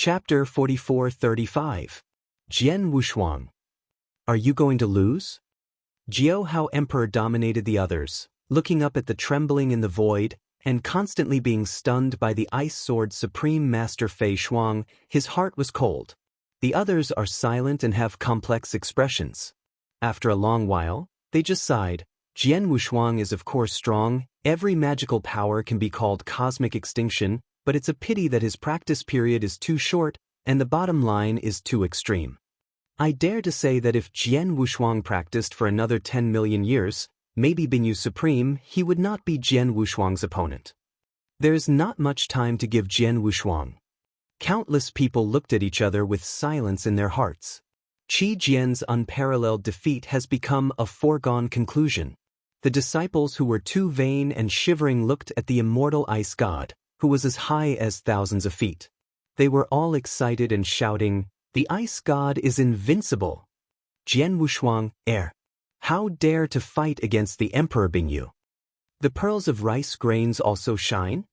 Chapter 44-35. Jian Wushuang. Are you going to lose? Jiao Hao Emperor dominated the others, looking up at the trembling in the void, and constantly being stunned by the ice sword Supreme Master Fei Shuang. His heart was cold. The others are silent and have complex expressions. After a long while, they just sighed. Jian Wushuang is of course strong. Every magical power can be called cosmic extinction, but it's a pity that his practice period is too short and the bottom line is too extreme. I dare to say that if Jian Wushuang practiced for another 10 million years, maybe Bingyu Supreme, he would not be Jian Wushuang's opponent. There's not much time to give Jian Wushuang. Countless people looked at each other with silence in their hearts. Qi Jian's unparalleled defeat has become a foregone conclusion. The disciples who were too vain and shivering looked at the immortal ice god, who was as high as thousands of feet. They were all excited and shouting, "The ice god is invincible! Jian Wushuang, heir! How dare to fight against the Emperor Bingyu?" The pearls of rice grains also shine?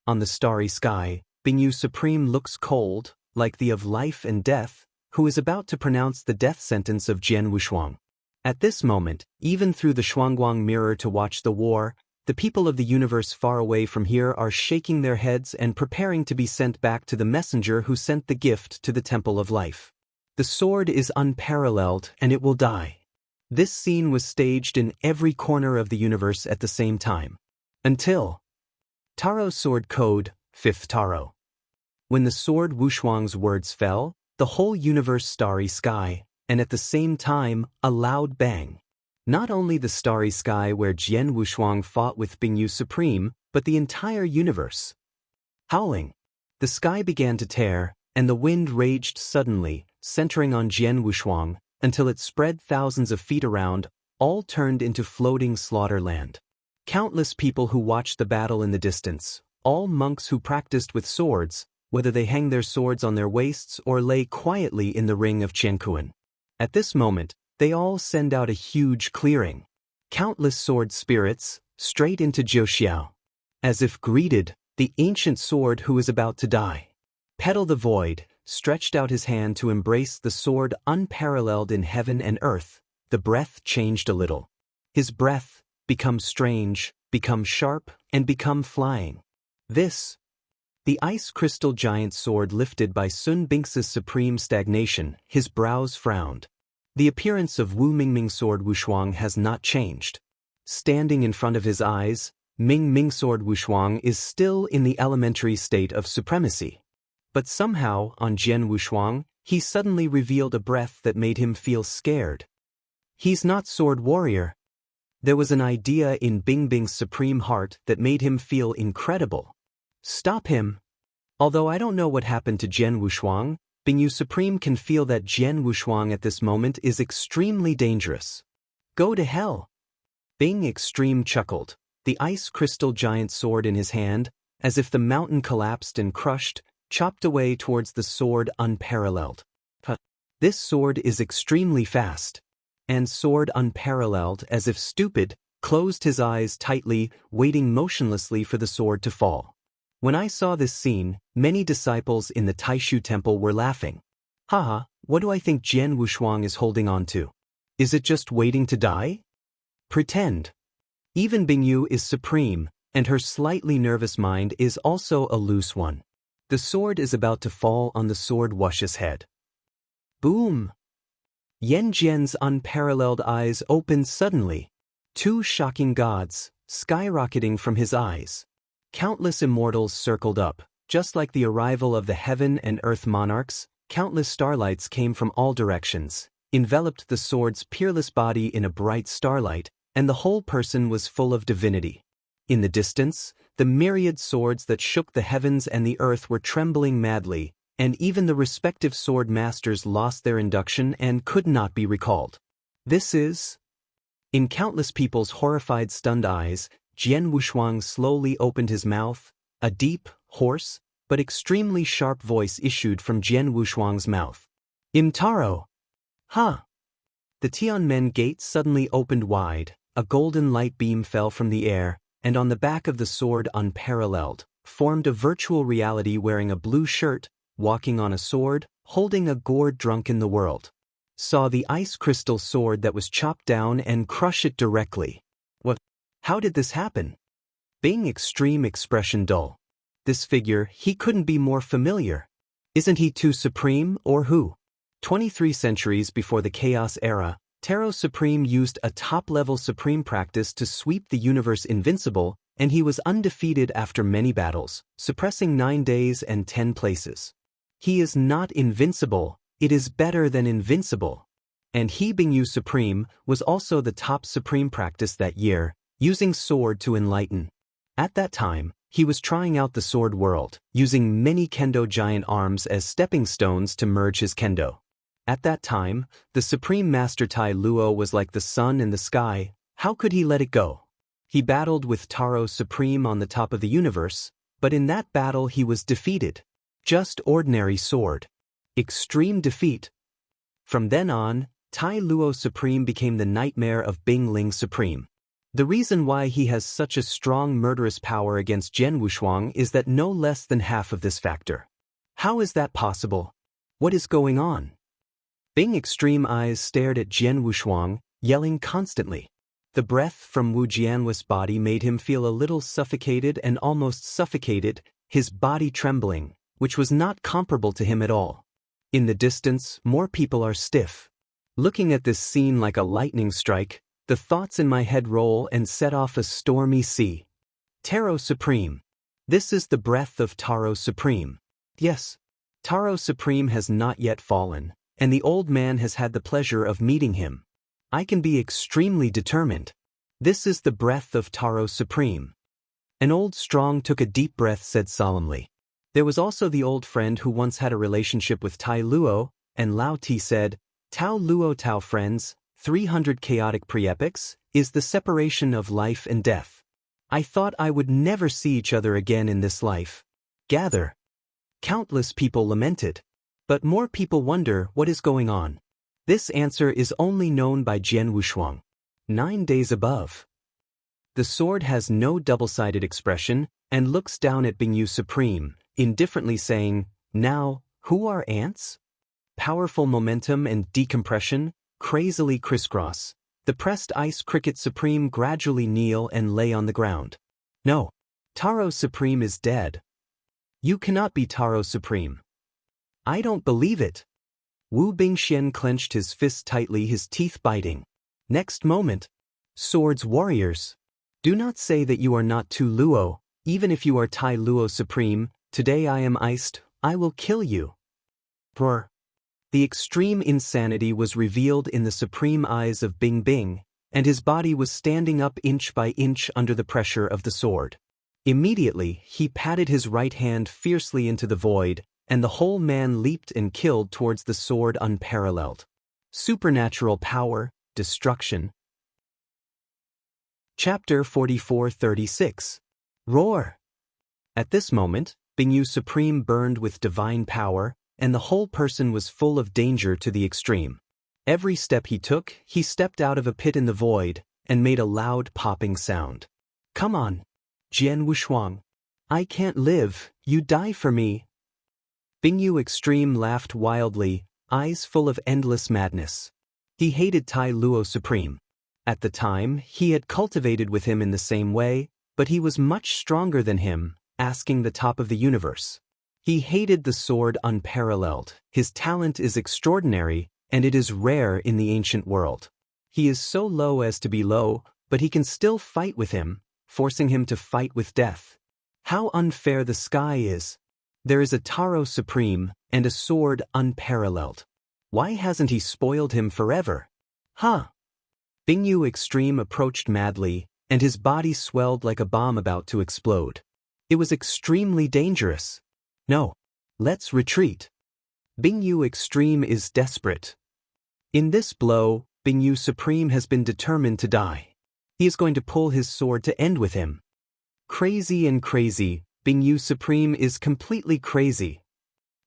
On the starry sky, Bingyu Supreme looks cold, like the of life and death, who is about to pronounce the death sentence of Jian Wushuang. At this moment, even through the Shuangguang mirror to watch the war, the people of the universe far away from here are shaking their heads and preparing to be sent back to the messenger who sent the gift to the Temple of Life. The sword is unparalleled and it will die. This scene was staged in every corner of the universe at the same time. Until Taro Sword Code, 5th Taro. When the sword Wushuang's words fell, the whole universe starry sky, and at the same time, a loud bang. Not only the starry sky where Jian Wushuang fought with Bingyu Supreme, but the entire universe. Howling. The sky began to tear, and the wind raged suddenly, centering on Jian Wushuang, until it spread thousands of feet around, all turned into floating slaughterland. Countless people who watched the battle in the distance, all monks who practiced with swords, whether they hang their swords on their waists or lay quietly in the ring of Qiankuan. At this moment, they all send out a huge clearing. Countless sword spirits, straight into Jiuxiao. As if greeted, the ancient sword who is about to die. Petal the Void stretched out his hand to embrace the sword unparalleled in heaven and earth. The breath changed a little. His breath, become strange, become sharp, and become flying. This, the ice crystal giant sword lifted by Sun Binx's supreme stagnation, his brows frowned. The appearance of Wu Mingming sword Wushuang has not changed. Standing in front of his eyes, Ming sword Wushuang is still in the elementary state of supremacy. But somehow, on Jian Wushuang, he suddenly revealed a breath that made him feel scared. He's not sword warrior. There was an idea in Bingbing's supreme heart that made him feel incredible. Stop him. Although I don't know what happened to Jian Wushuang, Bingyu Supreme can feel that Jian Wushuang at this moment is extremely dangerous. Go to hell. Bing Extreme chuckled, the ice crystal giant sword in his hand, as if the mountain collapsed and crushed, chopped away towards the sword unparalleled. This sword is extremely fast. And sword unparalleled, as if stupid, closed his eyes tightly, waiting motionlessly for the sword to fall. When I saw this scene, many disciples in the Taishu temple were laughing. Haha, what do I think Jian Wushuang is holding on to? Is it just waiting to die? Pretend. Even Bingyu is supreme, and her slightly nervous mind is also a loose one. The sword is about to fall on the sword Wush's head. Boom! Yan Jian's unparalleled eyes opened suddenly. Two shocking gods, skyrocketing from his eyes. Countless immortals circled up, just like the arrival of the heaven and earth monarchs. Countless starlights came from all directions, enveloped the sword's peerless body in a bright starlight, and the whole person was full of divinity. In the distance, the myriad swords that shook the heavens and the earth were trembling madly, and even the respective sword masters lost their induction and could not be recalled. This is... In countless people's horrified, stunned eyes, Jian Wushuang slowly opened his mouth. A deep, hoarse, but extremely sharp voice issued from Jian Wushuang's mouth. Imtaro! Ha! The Tianmen gate suddenly opened wide, a golden light beam fell from the air, and on the back of the sword unparalleled, formed a virtual reality wearing a blue shirt, walking on a sword, holding a gourd drunk in the world. Saw the ice crystal sword that was chopped down and crush it directly. What? How did this happen? Being extreme expression dull. This figure, he couldn't be more familiar. Isn't he too supreme, or who? 23 centuries before the Chaos Era, Taro Supreme used a top-level supreme practice to sweep the universe invincible, and he was undefeated after many battles, suppressing 9 days and 10 places. He is not invincible, it is better than invincible. And he Bingyu Supreme was also the top supreme practice that year, using sword to enlighten. At that time, he was trying out the sword world, using many kendo giant arms as stepping stones to merge his kendo. At that time, the Supreme Master Tai Luo was like the sun in the sky. How could he let it go? He battled with Taro Supreme on the top of the universe, but in that battle he was defeated. Just ordinary sword. Extreme defeat. From then on, Tai Luo Supreme became the nightmare of Bing Ling Supreme. The reason why he has such a strong murderous power against Jian Wushuang is that no less than half of this factor. How is that possible? What is going on? Bing Extreme eyes stared at Jian Wushuang, yelling constantly. The breath from Wu Jianhui's body made him feel a little suffocated and almost suffocated, his body trembling, which was not comparable to him at all. In the distance, more people are stiff. Looking at this scene like a lightning strike, the thoughts in my head roll and set off a stormy sea. Taro Supreme. This is the breath of Taro Supreme. Yes, Taro Supreme has not yet fallen, and the old man has had the pleasure of meeting him. I can be extremely determined. This is the breath of Taro Supreme. An old strong took a deep breath, said solemnly. There was also the old friend who once had a relationship with Tai Luo, and Lao Ti said, Tao Luo Tao friends, 300 chaotic pre-epics, is the separation of life and death. I thought I would never see each other again in this life. Gather. Countless people lamented. But more people wonder what is going on. This answer is only known by Jian Wushuang. 9 days above. The sword has no double-sided expression, and looks down at Bingyu Supreme, indifferently saying, Now, who are ants? Powerful momentum and decompression, crazily crisscross. The pressed ice cricket Supreme gradually kneel and lay on the ground. No. Taro Supreme is dead. You cannot be Taro Supreme. I don't believe it. Wu Bingxian clenched his fist tightly, his teeth biting. Next moment. Swords warriors. Do not say that you are not Tu Luo, even if you are Tai Luo Supreme. Today I am iced, I will kill you. Roar. The extreme insanity was revealed in the supreme eyes of Bing Bing, and his body was standing up inch by inch under the pressure of the sword. Immediately, he patted his right hand fiercely into the void, and the whole man leaped and killed towards the sword unparalleled. Supernatural power, destruction. Chapter 44-36. Roar! At this moment, Bingyu Supreme burned with divine power, and the whole person was full of danger to the extreme. Every step he took, he stepped out of a pit in the void, and made a loud popping sound. Come on, Jian Wushuang. I can't live, you die for me. Bingyu Extreme laughed wildly, eyes full of endless madness. He hated Tai Luo Supreme. At the time, he had cultivated with him in the same way, but he was much stronger than him, asking the top of the universe. He hated the sword unparalleled. His talent is extraordinary, and it is rare in the ancient world. He is so low as to be low, but he can still fight with him, forcing him to fight with death. How unfair the sky is. There is a Taro Supreme, and a sword unparalleled. Why hasn't he spoiled him forever? Huh? Bingyu Extreme approached madly, and his body swelled like a bomb about to explode. It was extremely dangerous. No. Let's retreat. Bingyu Extreme is desperate. In this blow, Bingyu Supreme has been determined to die. He is going to pull his sword to end with him. Crazy and crazy, Bingyu Supreme is completely crazy.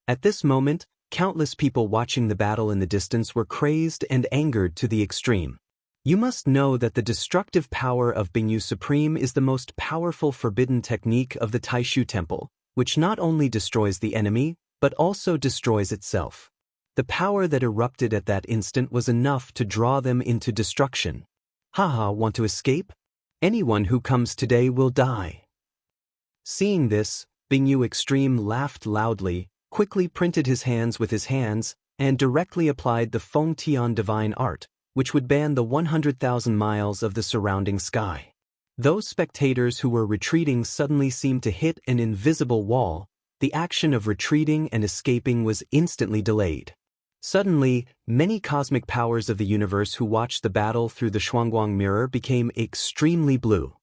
At this moment, countless people watching the battle in the distance were crazed and angered to the extreme. You must know that the destructive power of Bingyu Supreme is the most powerful forbidden technique of the Taishu Temple, which not only destroys the enemy, but also destroys itself. The power that erupted at that instant was enough to draw them into destruction. Haha, want to escape? Anyone who comes today will die. Seeing this, Bingyu Extreme laughed loudly, quickly printed his hands with his hands, and directly applied the Feng Tian divine art, which would ban the 100,000 miles of the surrounding sky. Those spectators who were retreating suddenly seemed to hit an invisible wall. The action of retreating and escaping was instantly delayed. Suddenly, many cosmic powers of the universe who watched the battle through the Shuangguang mirror became extremely blue.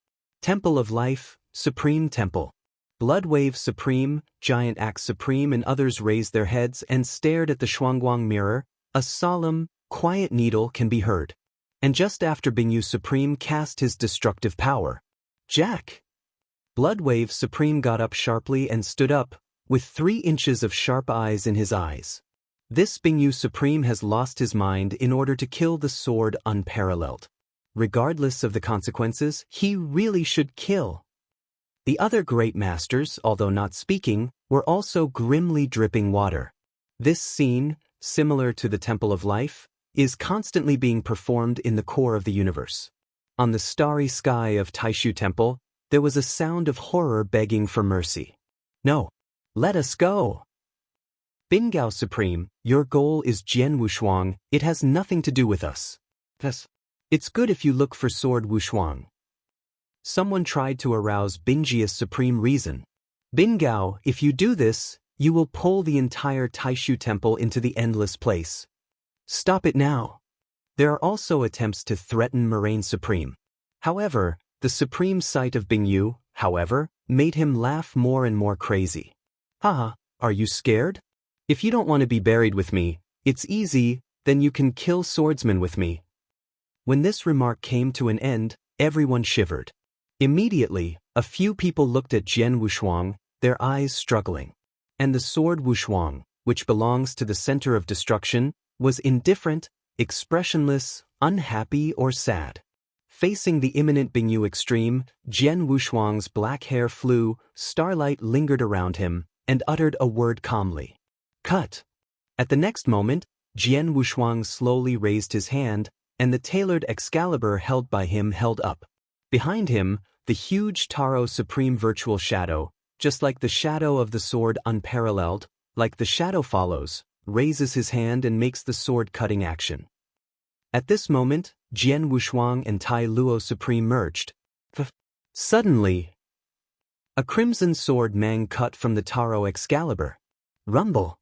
Temple of Life, Supreme Temple. Blood Wave Supreme, Giant Axe Supreme and others raised their heads and stared at the Shuangguang mirror. A solemn, quiet needle can be heard. And just after Bingyu Supreme cast his destructive power, Jack! Blood Wave Supreme got up sharply and stood up, with 3 inches of sharp eyes in his eyes. This Bingyu Supreme has lost his mind in order to kill the sword unparalleled. Regardless of the consequences, he really should kill. The other great masters, although not speaking, were also grimly dripping water. This scene, similar to the Temple of Life, is constantly being performed in the core of the universe. On the starry sky of Taishu Temple, there was a sound of horror begging for mercy. No, let us go. Bingao Supreme, your goal is Jian Wushuang, it has nothing to do with us. It's good if you look for Sword Wushuang. Someone tried to arouse Binjia's supreme reason. Bingao, if you do this, you will pull the entire Taishu Temple into the endless place. Stop it now. There are also attempts to threaten Moraine Supreme. However, the supreme sight of Bingyu, however, made him laugh more and more crazy. Haha, are you scared? If you don't want to be buried with me, it's easy, then you can kill Swordsman with me. When this remark came to an end, everyone shivered. Immediately, a few people looked at Jian Wushuang, their eyes struggling. And the sword Wushuang, which belongs to the center of destruction, was indifferent, expressionless, unhappy or sad. Facing the imminent Bingyu Extreme, Jian Wushuang's black hair flew, starlight lingered around him, and uttered a word calmly. Cut. At the next moment, Jian Wushuang slowly raised his hand, and the tailored Excalibur held by him held up. Behind him, the huge Taro Supreme Virtual Shadow, just like the shadow of the sword unparalleled, like the shadow follows, raises his hand and makes the sword-cutting action. At this moment, Jian Wushuang and Tai Luo Supreme merged. Suddenly, a crimson sword mang cut from the Taro Excalibur. Rumble.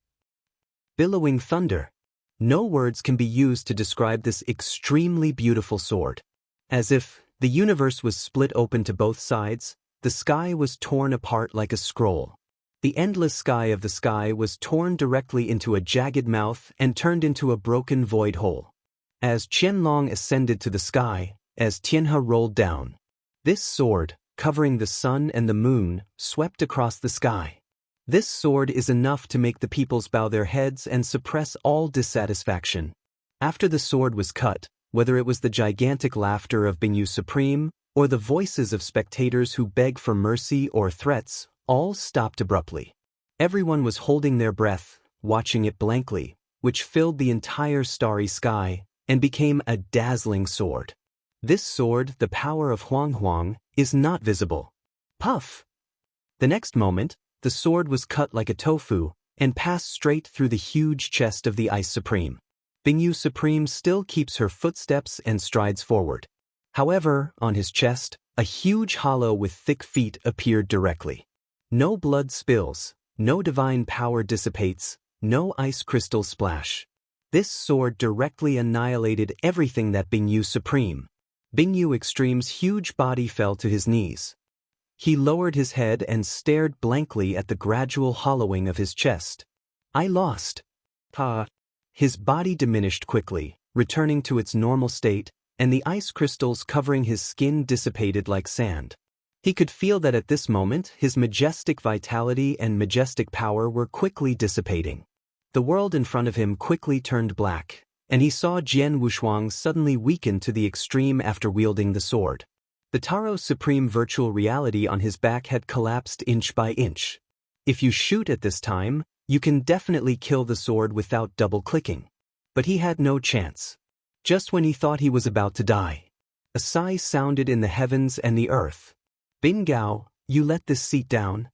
Billowing thunder. No words can be used to describe this extremely beautiful sword. As if the universe was split open to both sides, the sky was torn apart like a scroll. The endless sky of the sky was torn directly into a jagged mouth and turned into a broken void hole. As Qianlong ascended to the sky, as Tianhe rolled down, this sword, covering the sun and the moon, swept across the sky. This sword is enough to make the peoples bow their heads and suppress all dissatisfaction. After the sword was cut, whether it was the gigantic laughter of Bingyu Supreme, or the voices of spectators who beg for mercy or threats, all stopped abruptly. Everyone was holding their breath, watching it blankly, which filled the entire starry sky, and became a dazzling sword. This sword, the power of Huang Huang, is not visible. Puff! The next moment, the sword was cut like a tofu, and passed straight through the huge chest of the Ice Supreme. Bingyu Supreme still keeps her footsteps and strides forward. However, on his chest, a huge hollow with thick feet appeared directly. No blood spills, no divine power dissipates, no ice crystals splash. This sword directly annihilated everything that Bingyu Supreme. Bingyu Extreme's huge body fell to his knees. He lowered his head and stared blankly at the gradual hollowing of his chest. I lost. His body diminished quickly, returning to its normal state, and the ice crystals covering his skin dissipated like sand. He could feel that at this moment his majestic vitality and majestic power were quickly dissipating. The world in front of him quickly turned black, and he saw Jian Wushuang suddenly weaken to the extreme after wielding the sword. The Taro Supreme virtual reality on his back had collapsed inch by inch. If you shoot at this time, You can definitely kill the sword without double-clicking. But he had no chance. Just when he thought he was about to die, a sigh sounded in the heavens and the earth. Bin Gao, you let this seat down?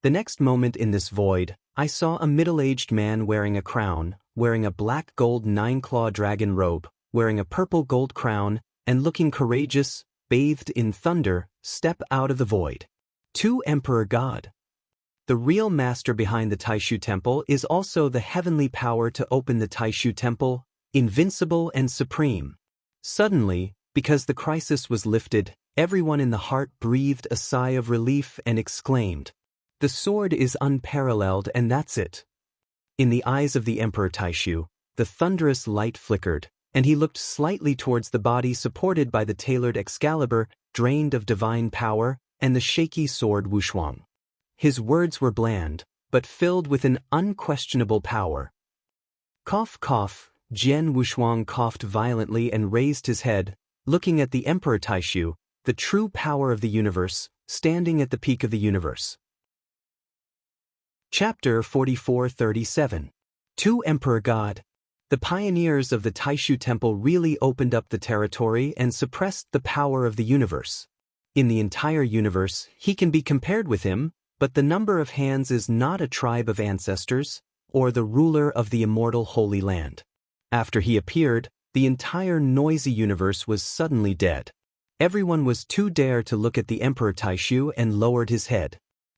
The next moment in this void, I saw a middle-aged man wearing a crown, wearing a black gold 9-claw dragon robe, wearing a purple gold crown, and looking courageous, bathed in thunder, step out of the void. To Emperor God. The real master behind the Taishu Temple is also the heavenly power to open the Taishu Temple, invincible and supreme. Suddenly, because the crisis was lifted, everyone in the heart breathed a sigh of relief and exclaimed, "The sword is unparalleled, and that's it." In the eyes of the Emperor Taishu, the thunderous light flickered, and he looked slightly towards the body supported by the tailored Excalibur, drained of divine power, and the shaky sword Wushuang. His words were bland, but filled with an unquestionable power. Cough, cough. Jian Wushuang coughed violently and raised his head, looking at the Emperor Taishu, the true power of the universe, standing at the peak of the universe. Chapter 44-37. To Emperor God. The pioneers of the Taishu Temple really opened up the territory and suppressed the power of the universe. In the entire universe, he can be compared with him, but the number of hands is not a tribe of ancestors, or the ruler of the immortal Holy Land. After he appeared, the entire noisy universe was suddenly dead. Everyone was too dare to look at the Emperor Taishu and lowered his head.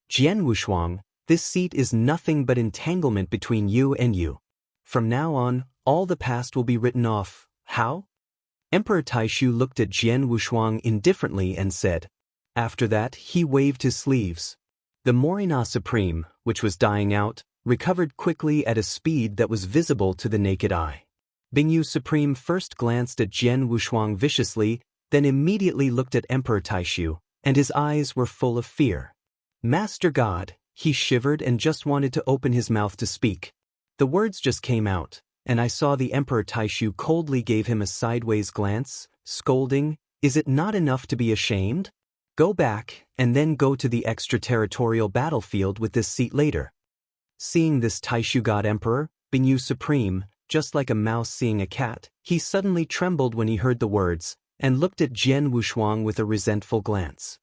Jian Wushuang, this seat is nothing but entanglement between you and you. From now on, all the past will be written off. How? Emperor Taishu looked at Jian Wushuang indifferently and said. After that, he waved his sleeves. The Morina Supreme, which was dying out, recovered quickly at a speed that was visible to the naked eye. Bingyu Supreme first glanced at Jian Wushuang viciously, then immediately looked at Emperor Taishu, and his eyes were full of fear. Master God, he shivered and just wanted to open his mouth to speak. The words just came out, and I saw the Emperor Taishu coldly gave him a sideways glance, scolding, "Is it not enough to be ashamed? Go back, and then go to the extraterritorial battlefield with this seat later." Seeing this Taishu God Emperor, Bingyu Supreme, just like a mouse seeing a cat, he suddenly trembled when he heard the words, and looked at Jian Wushuang with a resentful glance.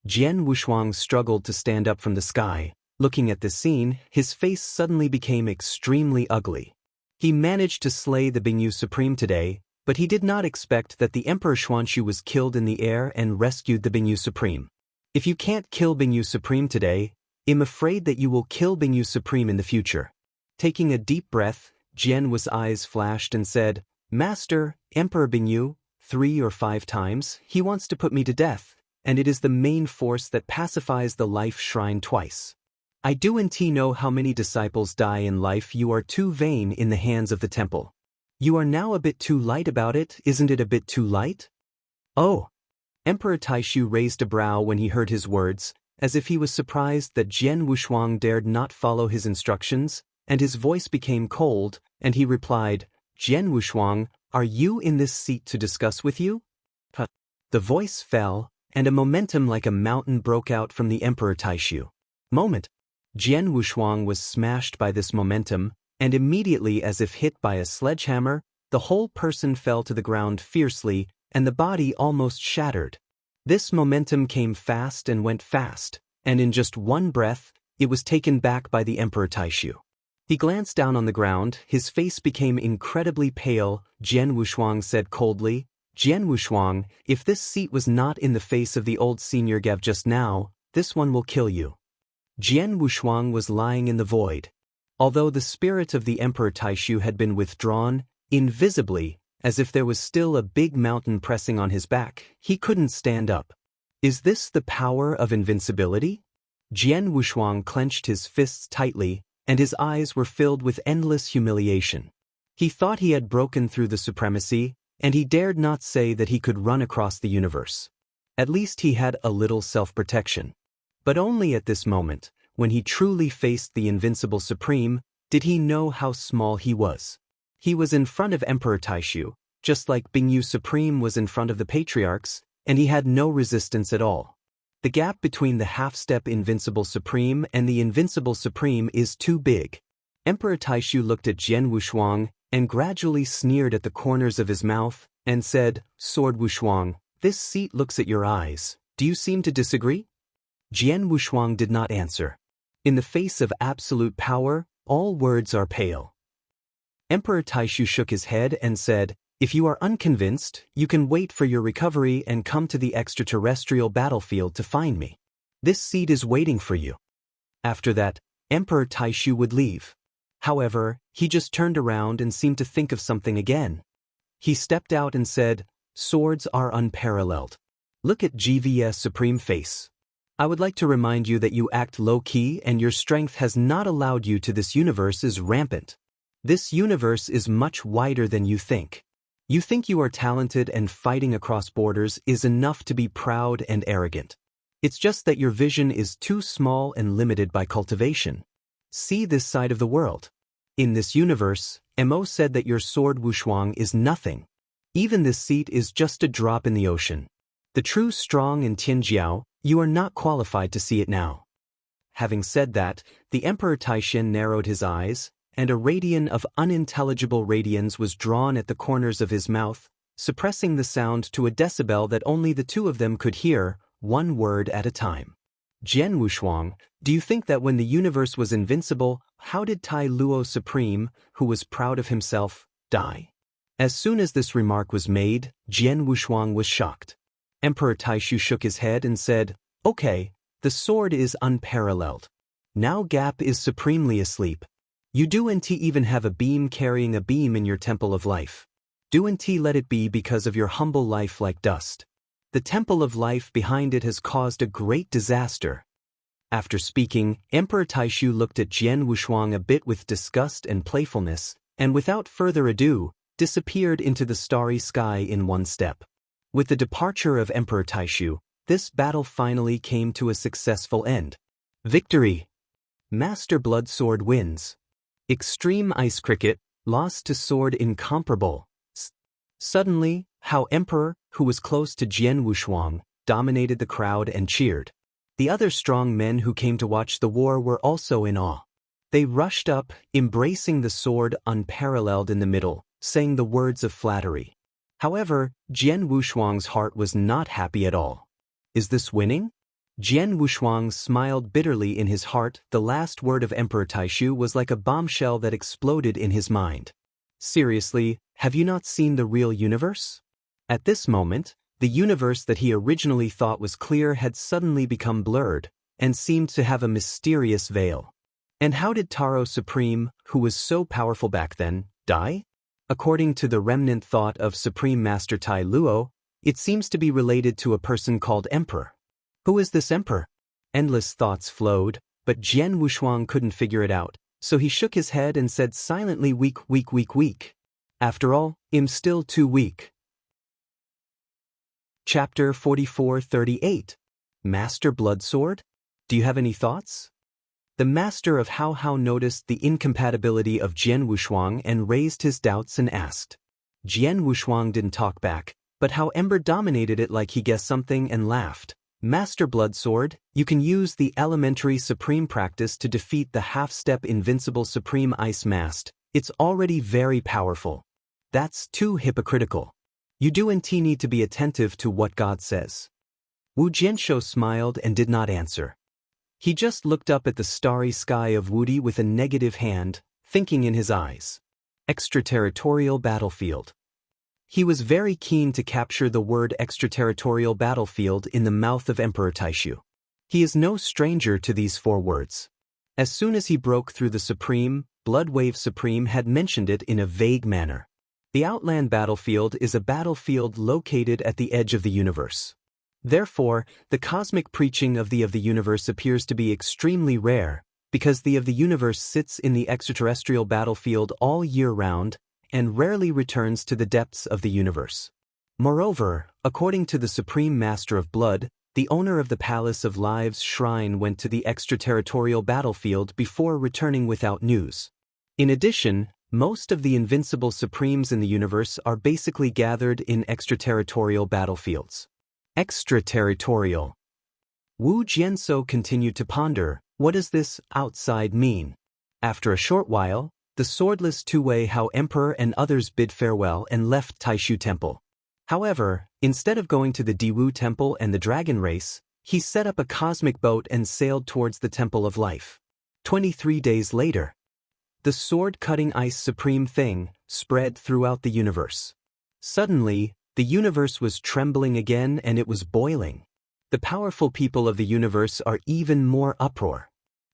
Jian Wushuang struggled to stand up from the sky. Looking at the scene, his face suddenly became extremely ugly. He managed to slay the Bingyu Supreme today, but he did not expect that the Emperor Xuanxu was killed in the air and rescued the Bingyu Supreme. If you can't kill Bingyu Supreme today, I'm afraid that you will kill Bingyu Supreme in the future. Taking a deep breath, Jian Wu's eyes flashed and said, "Master, Emperor Bingyu, 3 or 5 times, he wants to put me to death, and it is the main force that pacifies the life shrine twice. I do indeed know how many disciples die in life. You are too vain in the hands of the temple. You are now a bit too light about it, isn't it a bit too light?" Oh! Emperor Taishu raised a brow when he heard his words, as if he was surprised that Jian Wushuang dared not follow his instructions, and his voice became cold, and he replied, "Jian Wushuang, are you in this seat to discuss with you?" The voice fell, and a momentum like a mountain broke out from the Emperor Taishu. Jian Wushuang was smashed by this momentum, and immediately as if hit by a sledgehammer, the whole person fell to the ground fiercely, and the body almost shattered. This momentum came fast and went fast, and in just one breath, it was taken back by the Emperor Taishu. He glanced down on the ground, his face became incredibly pale. Jian Wushuang said coldly, "Jian Wushuang, if this seat was not in the face of the old senior Gav just now, this one will kill you." Jian Wushuang was lying in the void. Although the spirit of the Emperor Taishu had been withdrawn, invisibly, as if there was still a big mountain pressing on his back, he couldn't stand up. Is this the power of invincibility? Jian Wushuang clenched his fists tightly, and his eyes were filled with endless humiliation. He thought he had broken through the supremacy, and he dared not say that he could run across the universe. At least he had a little self-protection. But only at this moment, when he truly faced the invincible Supreme, did he know how small he was. He was in front of Emperor Taishu, just like Bingyu Supreme was in front of the patriarchs, and he had no resistance at all. The gap between the half-step invincible Supreme and the invincible Supreme is too big. Emperor Taishu looked at Jian Wushuang and gradually sneered at the corners of his mouth and said, "Sword Wushuang, this seat looks at your eyes. Do you seem to disagree?" Jian Wushuang did not answer. In the face of absolute power, all words are pale. Emperor Taishu shook his head and said, "If you are unconvinced, you can wait for your recovery and come to the extraterrestrial battlefield to find me. This seat is waiting for you." After that, Emperor Taishu would leave. However, he just turned around and seemed to think of something again. He stepped out and said, "Swords are unparalleled. Look at GVS Supreme Face. I would like to remind you that you act low-key and your strength has not allowed you to. This universe is rampant. This universe is much wider than you think. You think you are talented and fighting across borders is enough to be proud and arrogant. It's just that your vision is too small and limited by cultivation. See this side of the world. In this universe, Mo said that your sword Wushuang is nothing. Even this seat is just a drop in the ocean. The true strong in Tianjiao, you are not qualified to see it now." Having said that, the Emperor Taishin narrowed his eyes, and a radian of unintelligible radiance was drawn at the corners of his mouth, suppressing the sound to a decibel that only the two of them could hear, one word at a time. "Jian Wushuang, do you think that when the universe was invincible, how did Tai Luo Supreme, who was proud of himself, die?" As soon as this remark was made, Jian Wushuang was shocked. Emperor Taishu shook his head and said, "Okay, the sword is unparalleled. Now Gap is supremely asleep. You do and even have a beam carrying a beam in your temple of life. Do and let it be because of your humble life like dust. The temple of life behind it has caused a great disaster." After speaking, Emperor Taishu looked at Jian Wushuang a bit with disgust and playfulness, and without further ado, disappeared into the starry sky in one step. With the departure of Emperor Taishu, this battle finally came to a successful end. Victory! Master Bloodsword wins. Extreme Ice Cricket, lost to Sword Incomparable. Suddenly, Hao Emperor, who was close to Jian Wushuang, dominated the crowd and cheered. The other strong men who came to watch the war were also in awe. They rushed up, embracing the sword unparalleled in the middle, saying the words of flattery. However, Jian Wushuang's heart was not happy at all. Is this winning? Jian Wushuang smiled bitterly in his heart. The last word of Emperor Taishu was like a bombshell that exploded in his mind. Seriously, have you not seen the real universe? At this moment, the universe that he originally thought was clear had suddenly become blurred, and seemed to have a mysterious veil. And how did Taro Supreme, who was so powerful back then, die? According to the remnant thought of Supreme Master Tai Luo, it seems to be related to a person called Emperor. Who is this Emperor? Endless thoughts flowed, but Jian Wushuang couldn't figure it out, so he shook his head and said silently, weak. After all, I'm still too weak." Chapter 44-38. Master Bloodsword? Do you have any thoughts? The master of Hao Hao noticed the incompatibility of Jian Wushuang and raised his doubts and asked. Jian Wushuang didn't talk back, but Hao Ember dominated it like he guessed something and laughed. "Master Bloodsword, you can use the elementary supreme practice to defeat the half-step invincible supreme ice mast. It's already very powerful. That's too hypocritical. You do and need to be attentive to what God says." Wu Jianshou smiled and did not answer. He just looked up at the starry sky of Wudi with a negative hand, thinking in his eyes. Extraterritorial battlefield. He was very keen to capture the word extraterritorial battlefield in the mouth of Emperor Taishu. He is no stranger to these four words. As soon as he broke through the Supreme, Bloodwave Supreme had mentioned it in a vague manner. The Outland battlefield is a battlefield located at the edge of the universe. Therefore, the cosmic preaching of the universe appears to be extremely rare, because the universe sits in the extraterrestrial battlefield all year round, and rarely returns to the depths of the universe. Moreover, according to the Supreme Master of Blood, the owner of the Palace of Lives Shrine went to the extraterritorial battlefield before returning without news. In addition, most of the invincible Supremes in the universe are basically gathered in extraterritorial battlefields. Extraterritorial. Wu Jianshou continued to ponder, what does this outside mean? After a short while, the swordless two-way How Emperor and others bid farewell and left Taishu Temple. However, instead of going to the Diwu Temple and the Dragon Race, he set up a cosmic boat and sailed towards the Temple of Life. 23 days later, the sword-cutting ice supreme thing spread throughout the universe. Suddenly, the universe was trembling again and it was boiling. The powerful people of the universe are even more uproar.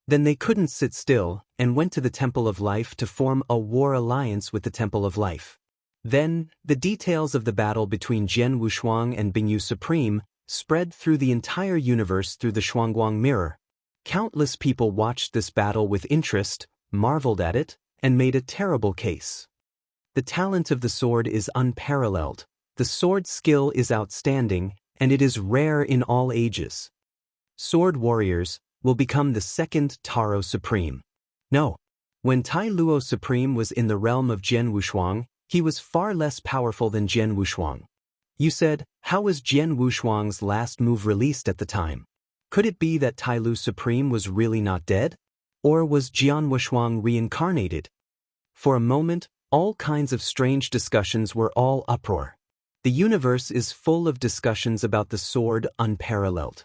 Then they couldn't sit still and went to the Temple of Life to form a war alliance with the Temple of Life. Then, the details of the battle between Jian Wushuang and Bingyu Supreme spread through the entire universe through the Shuangguang mirror. Countless people watched this battle with interest, marveled at it, and made a terrible case. The talent of the sword is unparalleled, the sword skill is outstanding, and it is rare in all ages. Sword warriors will become the second Taro Supreme. No. When Tai Luo Supreme was in the realm of Jian Wushuang, he was far less powerful than Jian Wushuang. You said, how was Jian Wushuang's last move released at the time? Could it be that Tai Lu Supreme was really not dead? Or was Jian Wushuang reincarnated? For a moment, all kinds of strange discussions were all uproar. The universe is full of discussions about the sword unparalleled.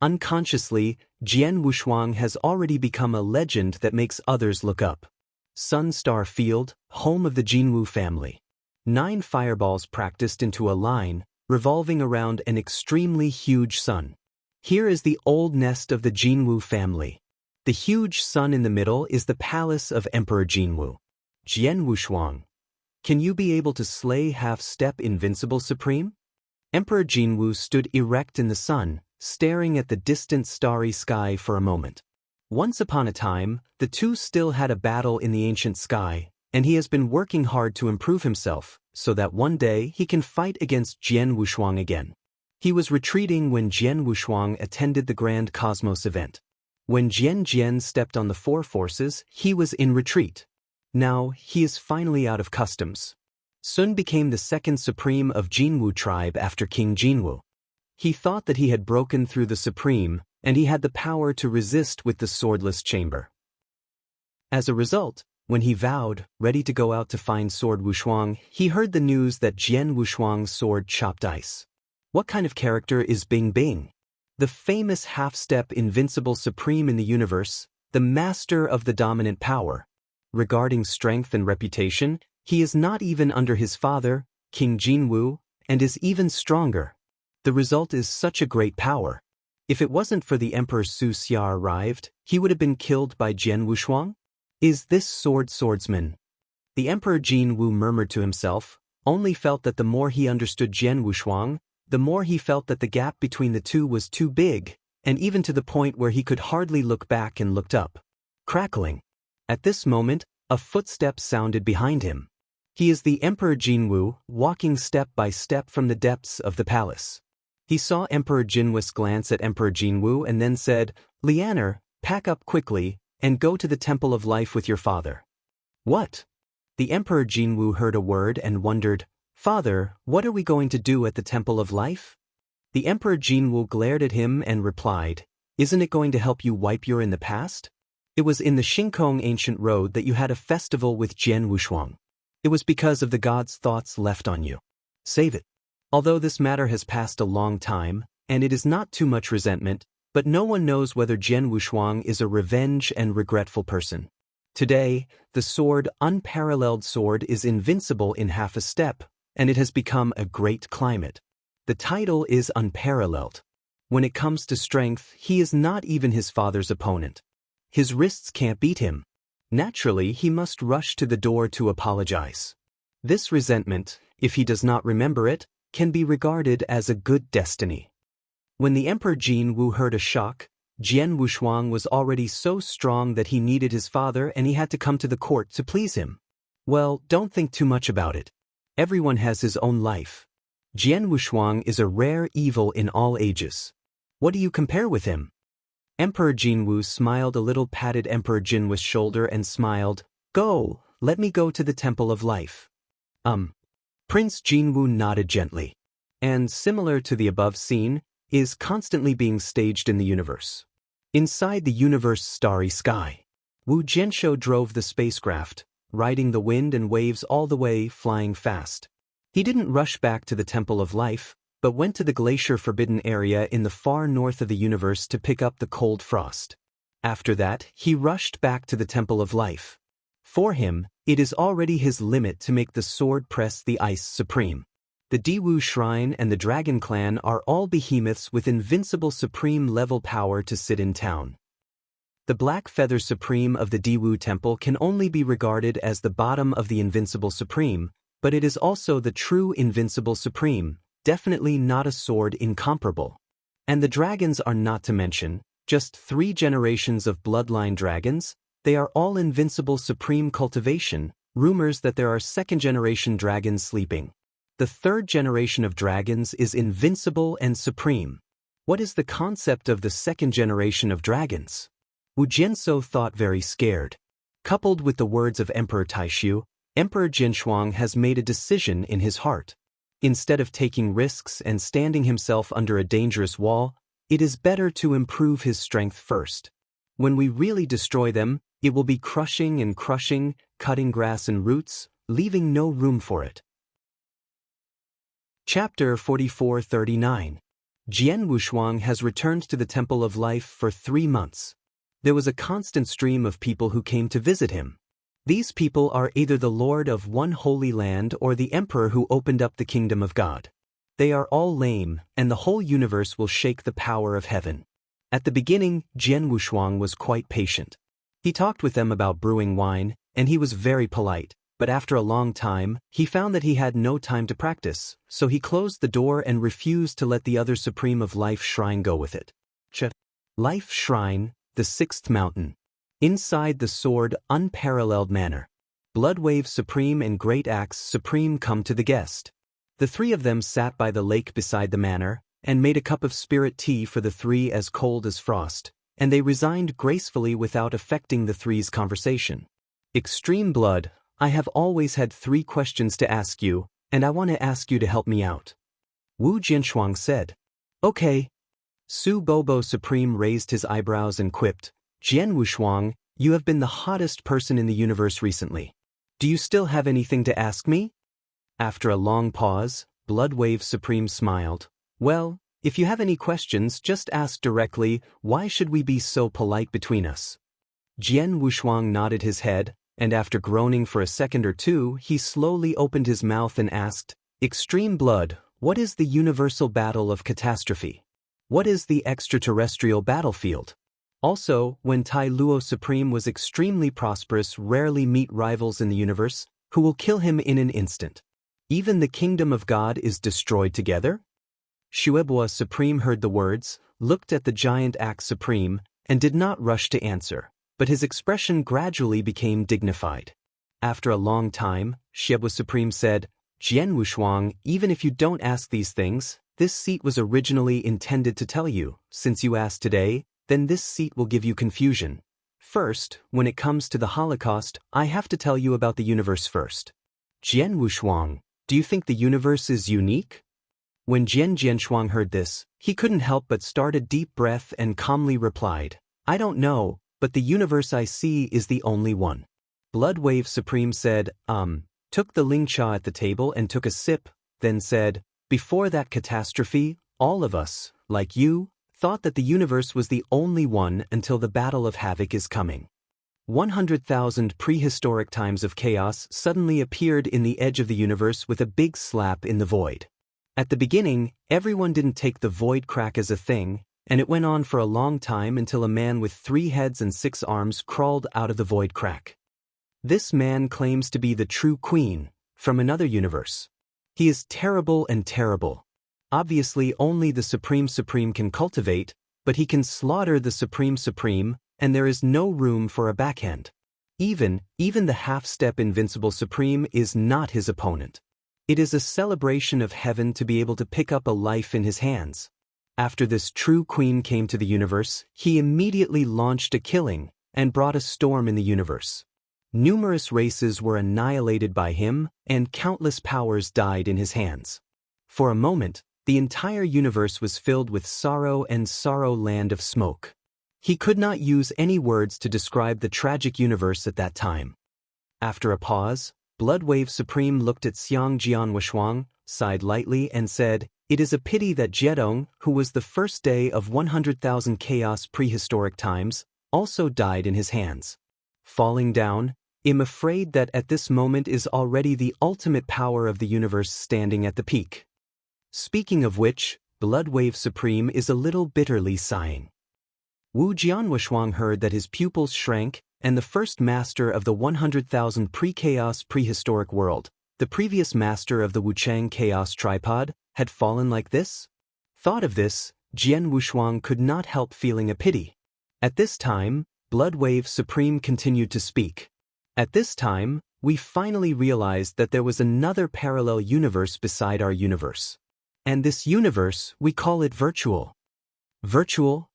Unconsciously, Jian Wushuang has already become a legend that makes others look up. Sun Star Field, home of the Jinwu family. 9 fireballs practiced into a line, revolving around an extremely huge sun. Here is the old nest of the Jinwu family. The huge sun in the middle is the palace of Emperor Jinwu. Jian Wushuang. Can you be able to slay half-step Invincible Supreme? Emperor Jinwu stood erect in the sun, staring at the distant starry sky for a moment. Once upon a time, the two still had a battle in the ancient sky, and he has been working hard to improve himself, so that one day he can fight against Jian Wushuang again. He was retreating when Jian Wushuang attended the Grand Cosmos event. When Jian stepped on the 4 forces, he was in retreat. Now, he is finally out of customs. Sun became the second supreme of Jinwu tribe after King Jinwu. He thought that he had broken through the supreme, and he had the power to resist with the swordless chamber. As a result, when he vowed, ready to go out to find Sword Wushuang, he heard the news that Jian Wushuang's sword chopped ice. What kind of character is Bing Bing? The famous half-step Invincible Supreme in the universe, the master of the dominant power. Regarding strength and reputation, he is not even under his father, King Jinwu, and is even stronger. The result is such a great power. If it wasn't for the Emperor Su Xia arrived, he would have been killed by Jian Wushuang? Is this swordsman? The Emperor Jinwu murmured to himself, only felt that the more he understood Jian Wushuang, the more he felt that the gap between the two was too big, and even to the point where he could hardly look back and looked up. Crackling. At this moment, a footstep sounded behind him. He is the Emperor Jinwu, walking step by step from the depths of the palace. He saw Emperor Jinwu's glance at Emperor Jinwu and then said, "Lianer, pack up quickly, and go to the Temple of Life with your father." What? The Emperor Jinwu heard a word and wondered, "Father, what are we going to do at the Temple of Life?" The Emperor Jinwu glared at him and replied, "Isn't it going to help you wipe your in the past? It was in the Xingkong ancient road that you had a festival with Jian Wushuang. It was because of the god's thoughts left on you. Save it." Although this matter has passed a long time, and it is not too much resentment, but no one knows whether Jian Wushuang is a revenge and regretful person. Today, the sword, unparalleled sword, is invincible in half a step, and it has become a great climate. The title is unparalleled. When it comes to strength, he is not even his father's opponent. His wrists can't beat him. Naturally, he must rush to the door to apologize. This resentment, if he does not remember it, can be regarded as a good destiny. When the Emperor Jinwu heard a shock, Jian Wushuang was already so strong that he needed his father and he had to come to the court to please him. Well, don't think too much about it. Everyone has his own life. Jian Wushuang is a rare evil in all ages. What do you compare with him? Emperor Jinwu smiled a little, patted Emperor Jinwu's shoulder and smiled, "Go, let me go to the Temple of Life." Prince Jinwu nodded gently. And similar to the above scene, is constantly being staged in the universe. Inside the universe's starry sky. Wu Jianshou drove the spacecraft, riding the wind and waves all the way, flying fast. He didn't rush back to the Temple of Life, but went to the glacier forbidden area in the far north of the universe to pick up the cold frost. After that, he rushed back to the Temple of Life. For him, it is already his limit to make the sword press the ice supreme. The Diwu Shrine and the Dragon Clan are all behemoths with invincible supreme level power to sit in town. The Black Feather Supreme of the Diwu Temple can only be regarded as the bottom of the Invincible Supreme, but it is also the true Invincible Supreme, definitely not a sword incomparable. And the dragons are not to mention, just 3 generations of bloodline dragons, they are all Invincible Supreme cultivation, rumors that there are 2nd-generation dragons sleeping. The 3rd generation of dragons is invincible and supreme. What is the concept of the 2nd generation of dragons? Wu Jianshou thought very scared. Coupled with the words of Emperor Taishu, Emperor Jinshuang has made a decision in his heart. Instead of taking risks and standing himself under a dangerous wall, it is better to improve his strength first. When we really destroy them, it will be crushing and crushing, cutting grass and roots, leaving no room for it. Chapter 4439. Jian Wushuang has returned to the Temple of Life for 3 months. There was a constant stream of people who came to visit him. These people are either the Lord of one holy land or the Emperor who opened up the kingdom of God. They are all lame, and the whole universe will shake the power of heaven. At the beginning, Jian Wushuang was quite patient. He talked with them about brewing wine, and he was very polite, but after a long time, he found that he had no time to practice, so he closed the door and refused to let the other Supreme of Life Shrine go with it. Life Shrine, the 6th mountain. Inside the sword, unparalleled manner. Bloodwave Supreme and Great Axe Supreme come to the guest. The 3 of them sat by the lake beside the manor, and made a cup of spirit tea for the 3 as cold as frost, and they resigned gracefully without affecting the 3's conversation. Extreme Blood, I have always had 3 questions to ask you, and I want to ask you to help me out. Wu Jinshuang said. Okay. Su Bobo Supreme raised his eyebrows and quipped, Jian Wushuang, you have been the hottest person in the universe recently. Do you still have anything to ask me? After a long pause, Bloodwave Supreme smiled. Well, if you have any questions, just ask directly. Why should we be so polite between us? Jian Wushuang nodded his head, and after groaning for a second or 2, he slowly opened his mouth and asked, Extreme Blood, what is the universal battle of catastrophe? What is the extraterrestrial battlefield? Also, when Tai Luo Supreme was extremely prosperous, rarely meet rivals in the universe, who will kill him in an instant. Even the kingdom of God is destroyed together? Shuebua Supreme heard the words, looked at the giant axe Supreme, and did not rush to answer, but his expression gradually became dignified. After a long time, Shuebua Supreme said, Jian Wushuang, even if you don't ask these things, this seat was originally intended to tell you. Since you asked today, then this seat will give you confusion. First, when it comes to the Holocaust, I have to tell you about the universe first. Jian Wushuang, do you think the universe is unique? When Jian Jianshuang heard this, he couldn't help but start a deep breath and calmly replied, I don't know, but the universe I see is the only one. Bloodwave Supreme said, took the Ling Cha at the table and took a sip, then said, before that catastrophe, all of us, like you, thought that the universe was the only one until the Battle of Havoc is coming. 100,000 prehistoric times of chaos suddenly appeared in the edge of the universe with a big slap in the void. At the beginning, everyone didn't take the void crack as a thing, and it went on for a long time until a man with 3 heads and 6 arms crawled out of the void crack. This man claims to be the true queen, from another universe. He is terrible and terrible. Obviously only the Supreme can cultivate, but he can slaughter the Supreme, and there is no room for a backhand. Even the half-step Invincible Supreme is not his opponent. It is a celebration of heaven to be able to pick up a life in his hands. After this true queen came to the universe, he immediately launched a killing and brought a storm in the universe. Numerous races were annihilated by him, and countless powers died in his hands. For a moment, the entire universe was filled with sorrow and sorrow land of smoke. He could not use any words to describe the tragic universe at that time. After a pause, Bloodwave Supreme looked at Xiang Jianwushuang, sighed lightly and said, "It is a pity that Jiedong, who was the first day of 100,000 chaos prehistoric times, also died in his hands. Falling down, I'm afraid that at this moment is already the ultimate power of the universe standing at the peak." Speaking of which, Bloodwave Supreme is a little bitterly sighing. Wu Jianwushuang heard that his pupils shrank, and the first master of the 100,000 pre-chaos prehistoric world, the previous master of the Wuchang Chaos Tripod, had fallen like this? Thought of this, Jian Wushuang could not help feeling a pity. At this time, Bloodwave Supreme continued to speak. At this time, we finally realized that there was another parallel universe beside our universe. And this universe, we call it virtual. Virtual?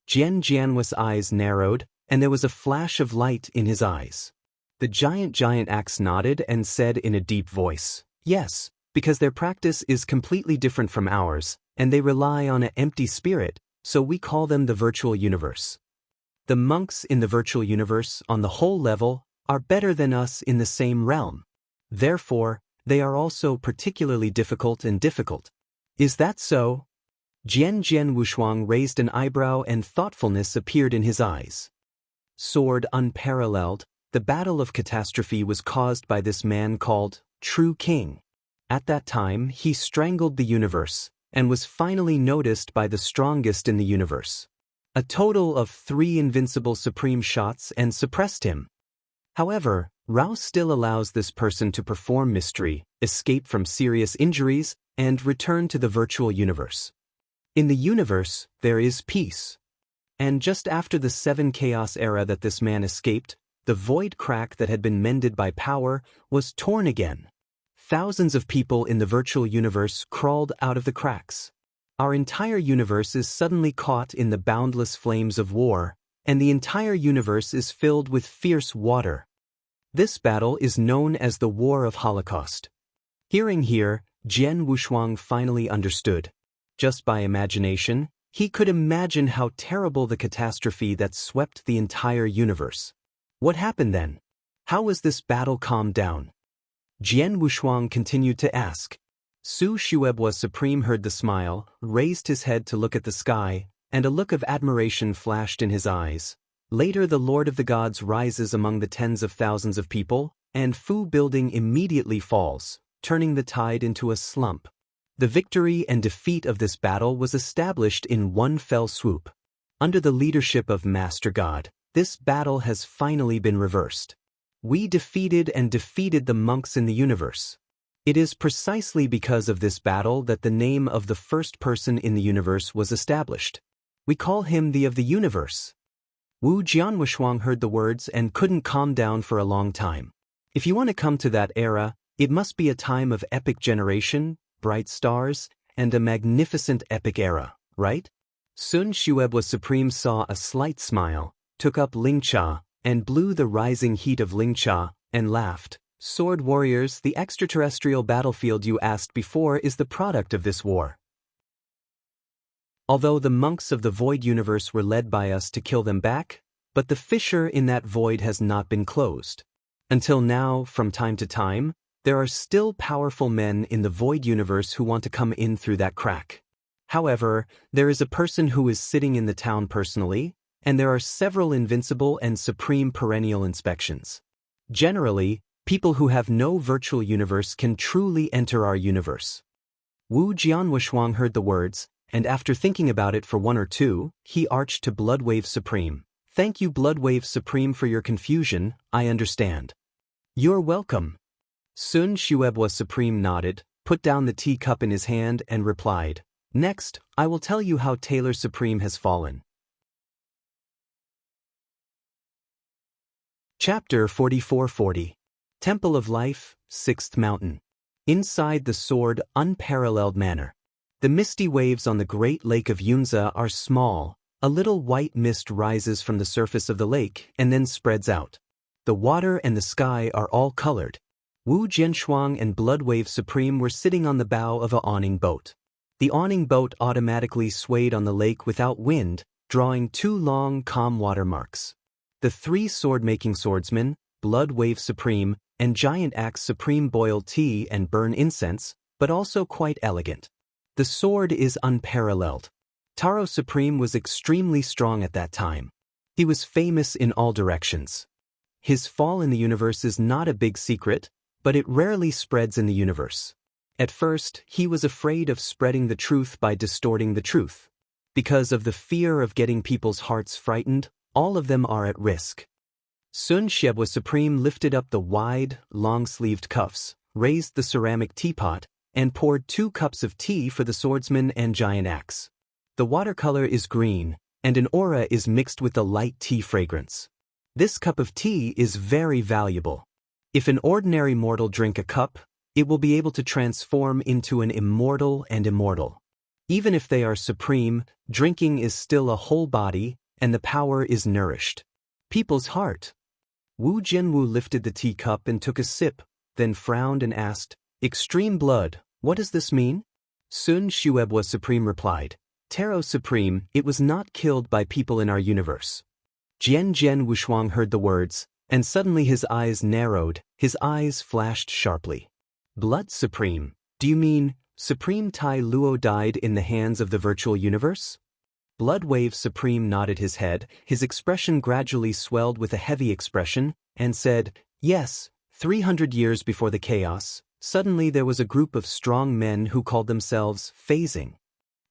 Jianwu's eyes narrowed, and there was a flash of light in his eyes. The giant axe nodded and said in a deep voice, "Yes, because their practice is completely different from ours, and they rely on an empty spirit, so we call them the virtual universe. The monks in the virtual universe, on the whole level, are better than us in the same realm. Therefore, they are also particularly difficult. Is that so?" Jian Wushuang raised an eyebrow and thoughtfulness appeared in his eyes. Sword unparalleled, the battle of catastrophe was caused by this man called True King. At that time, he strangled the universe, and was finally noticed by the strongest in the universe. A total of 3 invincible supreme shots and suppressed him. However, Rao still allows this person to perform mystery, escape from serious injuries, and return to the virtual universe. In the universe, there is peace. And just after the 7 chaos era that this man escaped, the void crack that had been mended by power was torn again. Thousands of people in the virtual universe crawled out of the cracks. Our entire universe is suddenly caught in the boundless flames of war, and the entire universe is filled with fierce water. This battle is known as the War of Holocaust. Hearing here, Jian Wushuang finally understood. Just by imagination, he could imagine how terrible the catastrophe that swept the entire universe. What happened then? How was this battle calmed down? Jian Wushuang continued to ask. Su Shuebwa Supreme heard the smile, raised his head to look at the sky, and a look of admiration flashed in his eyes. Later the Lord of the Gods rises among the tens of thousands of people, and Fu Building immediately falls, turning the tide into a slump. The victory and defeat of this battle was established in one fell swoop. Under the leadership of Master God, this battle has finally been reversed. We defeated the monks in the universe. It is precisely because of this battle that the name of the first person in the universe was established. We call him the of the universe. Wu Jianwushuang heard the words and couldn't calm down for a long time. If you want to come to that era, it must be a time of epic generation, bright stars, and a magnificent epic era, right? Sun Shuebwa Supreme saw a slight smile, took up Lingcha, and blew the rising heat of Lingcha, and laughed. Sword warriors, the extraterrestrial battlefield you asked before is the product of this war. Although the monks of the void universe were led by us to kill them back, but the fissure in that void has not been closed. Until now, from time to time, there are still powerful men in the void universe who want to come in through that crack. However, there is a person who is sitting in the town personally, and there are several invincible and supreme perennial inspections. Generally, people who have no virtual universe can truly enter our universe. Wu Jianwushuang heard the words, and after thinking about it for 1 or 2, he arched to Bloodwave Supreme. Thank you Bloodwave Supreme for your confusion, I understand. You're welcome. Sun Shuebwa Supreme nodded, put down the teacup in his hand and replied, Next, I will tell you how Taylor Supreme has fallen. Chapter 4440. Temple of Life, 6th Mountain. Inside the sword, unparalleled manner. The misty waves on the great lake of Yunza are small. A little white mist rises from the surface of the lake and then spreads out. The water and the sky are all colored. Wu Jianshuang and Bloodwave Supreme were sitting on the bow of an awning boat. The awning boat automatically swayed on the lake without wind, drawing two long, calm watermarks. The three sword-making swordsmen, Blood Wave Supreme, and Giant Axe Supreme boil tea and burn incense, but also quite elegant. The sword is unparalleled. Taro Supreme was extremely strong at that time. He was famous in all directions. His fall in the universe is not a big secret, but it rarely spreads in the universe. At first, he was afraid of spreading the truth by distorting the truth. Because of the fear of getting people's hearts frightened, all of them are at risk. Sun Shebwa Supreme lifted up the wide, long-sleeved cuffs, raised the ceramic teapot, and poured 2 cups of tea for the swordsman and giant axe. The watercolor is green, and an aura is mixed with the light tea fragrance. This cup of tea is very valuable. If an ordinary mortal drink a cup, it will be able to transform into an immortal and immortal. Even if they are supreme, drinking is still a whole body, and the power is nourished. People's heart. Wu Jianwu lifted the teacup and took a sip, then frowned and asked, "Extreme blood, what does this mean?" Sun Shuebwa Supreme replied, "Taro Supreme, it was not killed by people in our universe." Jian Wushuang heard the words, and suddenly his eyes narrowed, his eyes flashed sharply. Blood Supreme, do you mean Supreme Tai Luo died in the hands of the virtual universe? Blood Wave Supreme nodded his head, his expression gradually swelled with a heavy expression, and said, "Yes, 300 years before the chaos, suddenly there was a group of strong men who called themselves phasing.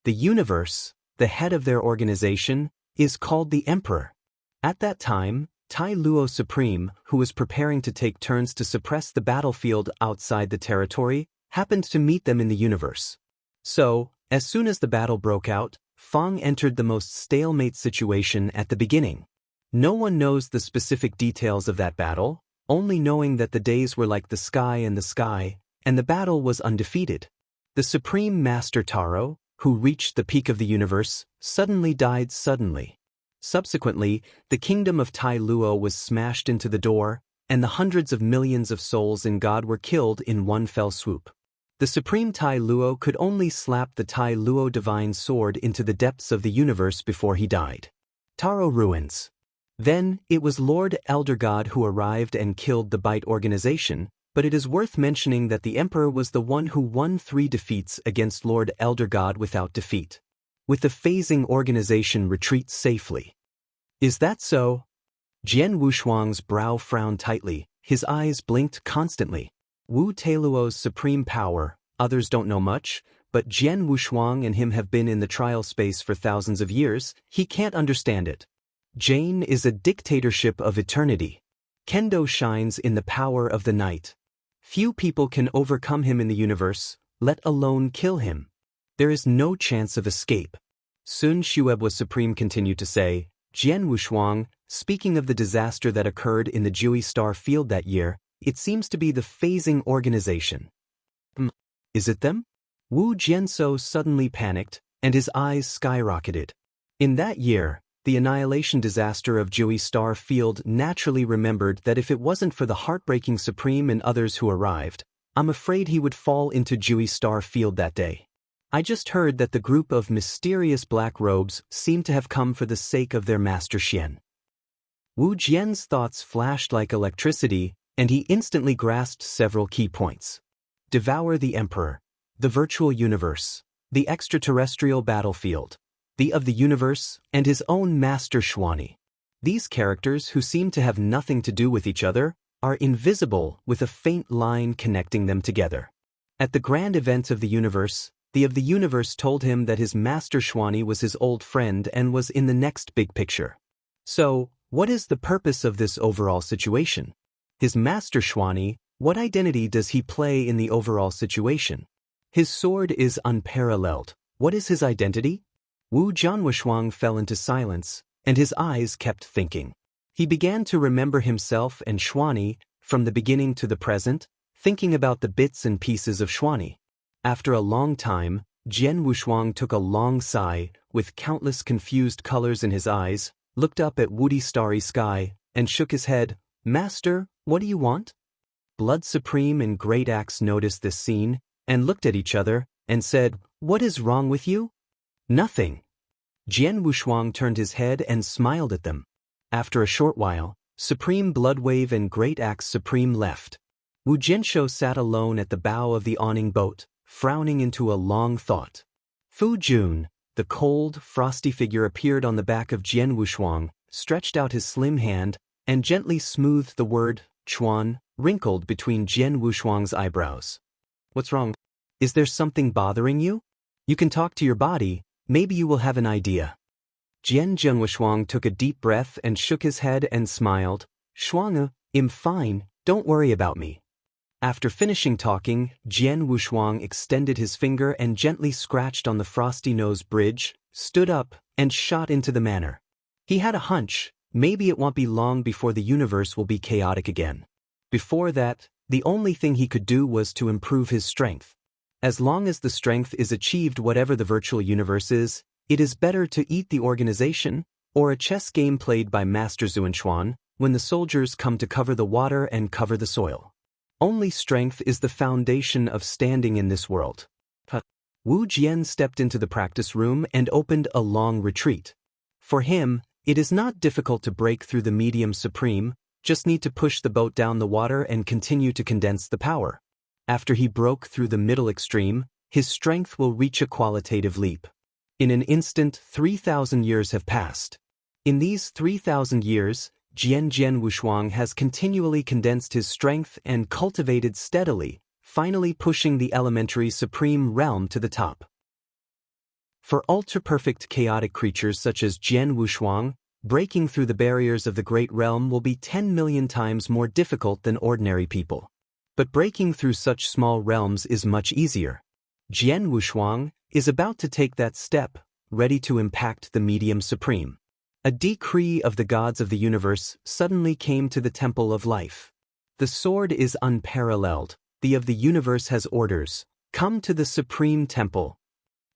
The universe, the head of their organization, is called the Emperor. At that time, Tai Luo Supreme, who was preparing to take turns to suppress the battlefield outside the territory, happened to meet them in the universe. So, as soon as the battle broke out, Fang entered the most stalemate situation at the beginning. No one knows the specific details of that battle, only knowing that the days were like the sky, and the battle was undefeated. The Supreme Master Taro, who reached the peak of the universe, suddenly died suddenly. Subsequently, the kingdom of Tai Luo was smashed into the door, and the hundreds of millions of souls in God were killed in one fell swoop. The Supreme Tai Luo could only slap the Tai Luo divine sword into the depths of the universe before he died. Taro ruins. Then, it was Lord Elder God who arrived and killed the Byte organization, but it is worth mentioning that the Emperor was the one who won 3 defeats against Lord Elder God without defeat. With the phasing organization retreats safely. Is that so? Jian Wushuang's brow frowned tightly, his eyes blinked constantly. Wu Tailuo's supreme power, others don't know much, but Jian Wushuang and him have been in the trial space for thousands of years, he can't understand it. Jane is a dictatorship of eternity. Kendo shines in the power of the night. Few people can overcome him in the universe, let alone kill him. There is no chance of escape. Sun Shuebwa Supreme continued to say, Jian Wushuang, speaking of the disaster that occurred in the Jui Star Field that year, it seems to be the phasing organization. Is it them? Wu Jianso suddenly panicked, and his eyes skyrocketed. In that year, the annihilation disaster of Jui Star Field naturally remembered that if it wasn't for the heartbreaking Supreme and others who arrived, I'm afraid he would fall into Jui Star Field that day. I just heard that the group of mysterious black robes seemed to have come for the sake of their master Xian. Wu Jian's thoughts flashed like electricity, and he instantly grasped several key points. Devour the Emperor, the virtual universe, the extraterrestrial battlefield, the of the universe, and his own master Xuani. These characters, who seem to have nothing to do with each other, are invisible with a faint line connecting them together. At the grand event of the universe, the of the universe told him that his master Xuani was his old friend and was in the next big picture. So, what is the purpose of this overall situation? His master Xuani, what identity does he play in the overall situation? His sword is unparalleled. What is his identity? Wu Jianwushuang fell into silence, and his eyes kept thinking. He began to remember himself and Xuani, from the beginning to the present, thinking about the bits and pieces of Xuani. After a long time, Jian Wushuang took a long sigh, with countless confused colors in his eyes, looked up at woody starry sky, and shook his head. Master, what do you want? Blood Supreme and Great Axe noticed this scene, and looked at each other, and said, What is wrong with you? Nothing. Jian Wushuang turned his head and smiled at them. After a short while, Supreme Bloodwave and Great Axe Supreme left. Wu Jianshou sat alone at the bow of the awning boat, frowning into a long thought. Fu Jun, the cold, frosty figure, appeared on the back of Jian Wushuang, stretched out his slim hand, and gently smoothed the word, Chuan, wrinkled between Jian Wushuang's eyebrows. What's wrong? Is there something bothering you? You can talk to your body, maybe you will have an idea. Jian Wushuang took a deep breath and shook his head and smiled. Shuang, I'm fine, don't worry about me. After finishing talking, Jian Wushuang extended his finger and gently scratched on the frosty nose bridge, stood up, and shot into the manor. He had a hunch, maybe it won't be long before the universe will be chaotic again. Before that, the only thing he could do was to improve his strength. As long as the strength is achieved whatever the virtual universe is, it is better to eat the organization, or a chess game played by Master Zuanshuan, when the soldiers come to cover the water and cover the soil. Only strength is the foundation of standing in this world. Wu Jian stepped into the practice room and opened a long retreat. For him, it is not difficult to break through the medium supreme, just need to push the boat down the water and continue to condense the power. After he broke through the middle extreme, his strength will reach a qualitative leap. In an instant, 3,000 years have passed. In these 3,000 years, Jian Wushuang has continually condensed his strength and cultivated steadily, finally pushing the elementary supreme realm to the top. For ultra-perfect chaotic creatures such as Jian Wushuang, breaking through the barriers of the great realm will be 10 million times more difficult than ordinary people. But breaking through such small realms is much easier. Jian Wushuang is about to take that step, ready to impact the medium supreme. A decree of the gods of the universe suddenly came to the Temple of Life. The sword is unparalleled, the of the universe has orders, come to the Supreme Temple.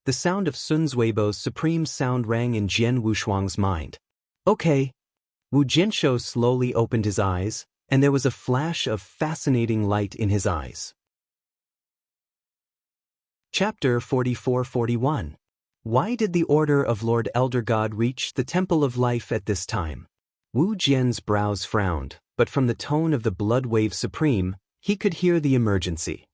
The sound of Sun Zuibo's supreme sound rang in Jian Wushuang's mind. Okay. Wu Jianshou slowly opened his eyes, and there was a flash of fascinating light in his eyes. Chapter 44-41. Why did the order of Lord Elder God reach the Temple of Life at this time? Wu Jian's brows frowned, but from the tone of the Blood Wave Supreme, he could hear the emergency.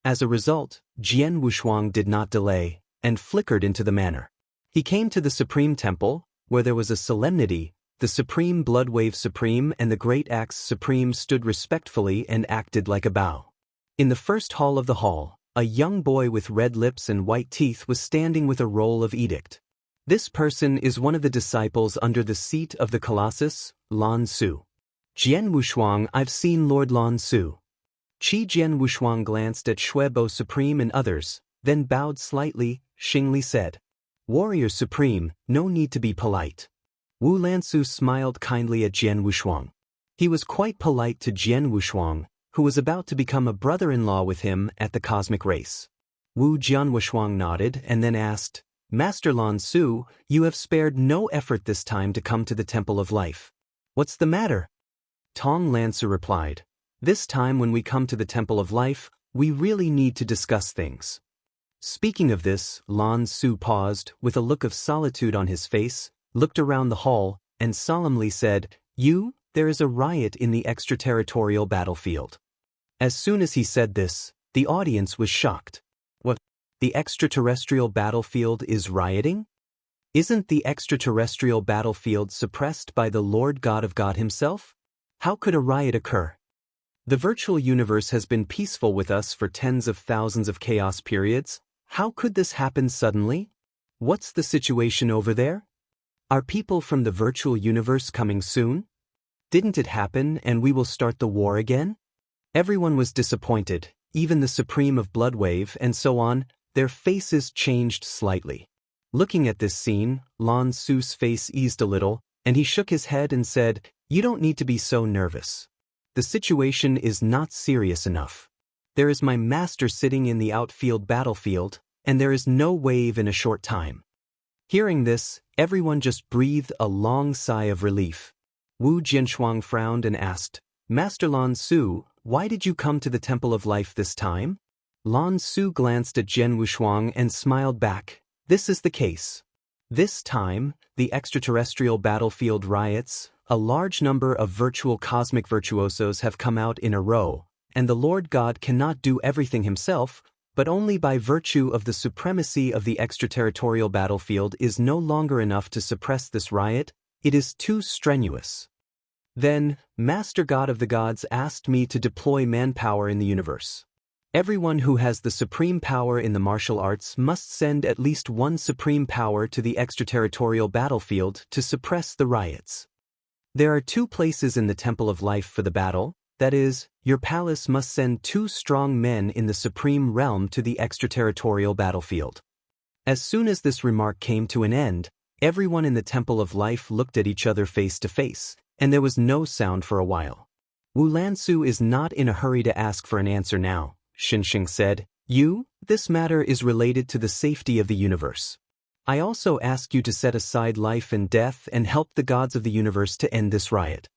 As a result, Jian Wushuang did not delay, and flickered into the manor. He came to the Supreme Temple, where there was a solemnity. The Supreme Blood Wave Supreme and the Great Axe Supreme stood respectfully and acted like a bow. In the first hall of the hall, a young boy with red lips and white teeth was standing with a roll of edict. This person is one of the disciples under the seat of the Colossus, Lan Su. Jian Wushuang, I've seen Lord Lan Su. Jian Wushuang glanced at Shuebo Supreme and others, then bowed slightly. Xingli said, Warrior Supreme, no need to be polite. Wu Lansu smiled kindly at Jian Wushuang. He was quite polite to Jian Wushuang, who was about to become a brother-in-law with him at the cosmic race. Wu Jianwushuang nodded and then asked, Master Lan Su, you have spared no effort this time to come to the Temple of Life. What's the matter? Tong Lansu replied, This time when we come to the Temple of Life, we really need to discuss things. Speaking of this, Lan Su paused, with a look of solitude on his face, looked around the hall, and solemnly said, There is a riot in the extraterritorial battlefield. As soon as he said this, the audience was shocked. What? The extraterrestrial battlefield is rioting? Isn't the extraterrestrial battlefield suppressed by the Lord God of God himself? How could a riot occur? The virtual universe has been peaceful with us for tens of thousands of chaos periods. How could this happen suddenly? What's the situation over there? Are people from the virtual universe coming soon? Didn't it happen and we will start the war again? Everyone was disappointed, even the Supreme of Bloodwave and so on. Their faces changed slightly. Looking at this scene, Lan Su's face eased a little, and he shook his head and said, You don't need to be so nervous. The situation is not serious enough. There is my master sitting in the outfield battlefield, and there is no wave in a short time. Hearing this, everyone just breathed a long sigh of relief. Wu Jianshuang frowned and asked, Master Lan Su, why did you come to the Temple of Life this time? Lan Su glanced at Jian Wushuang and smiled back. This is the case. This time, the extraterrestrial battlefield riots, a large number of virtual cosmic virtuosos have come out in a row, and the Lord God cannot do everything himself, but only by virtue of the supremacy of the extraterritorial battlefield is no longer enough to suppress this riot, it is too strenuous. Then, Master God of the Gods asked me to deploy manpower in the universe. Everyone who has the supreme power in the martial arts must send at least one supreme power to the extraterritorial battlefield to suppress the riots. There are 2 places in the Temple of Life for the battle, that is, your palace must send 2 strong men in the supreme realm to the extraterritorial battlefield. As soon as this remark came to an end, everyone in the Temple of Life looked at each other face to face, and there was no sound for a while. Wu Lansu is not in a hurry to ask for an answer now, Xinxing said. This matter is related to the safety of the universe. I also ask you to set aside life and death and help the gods of the universe to end this riot.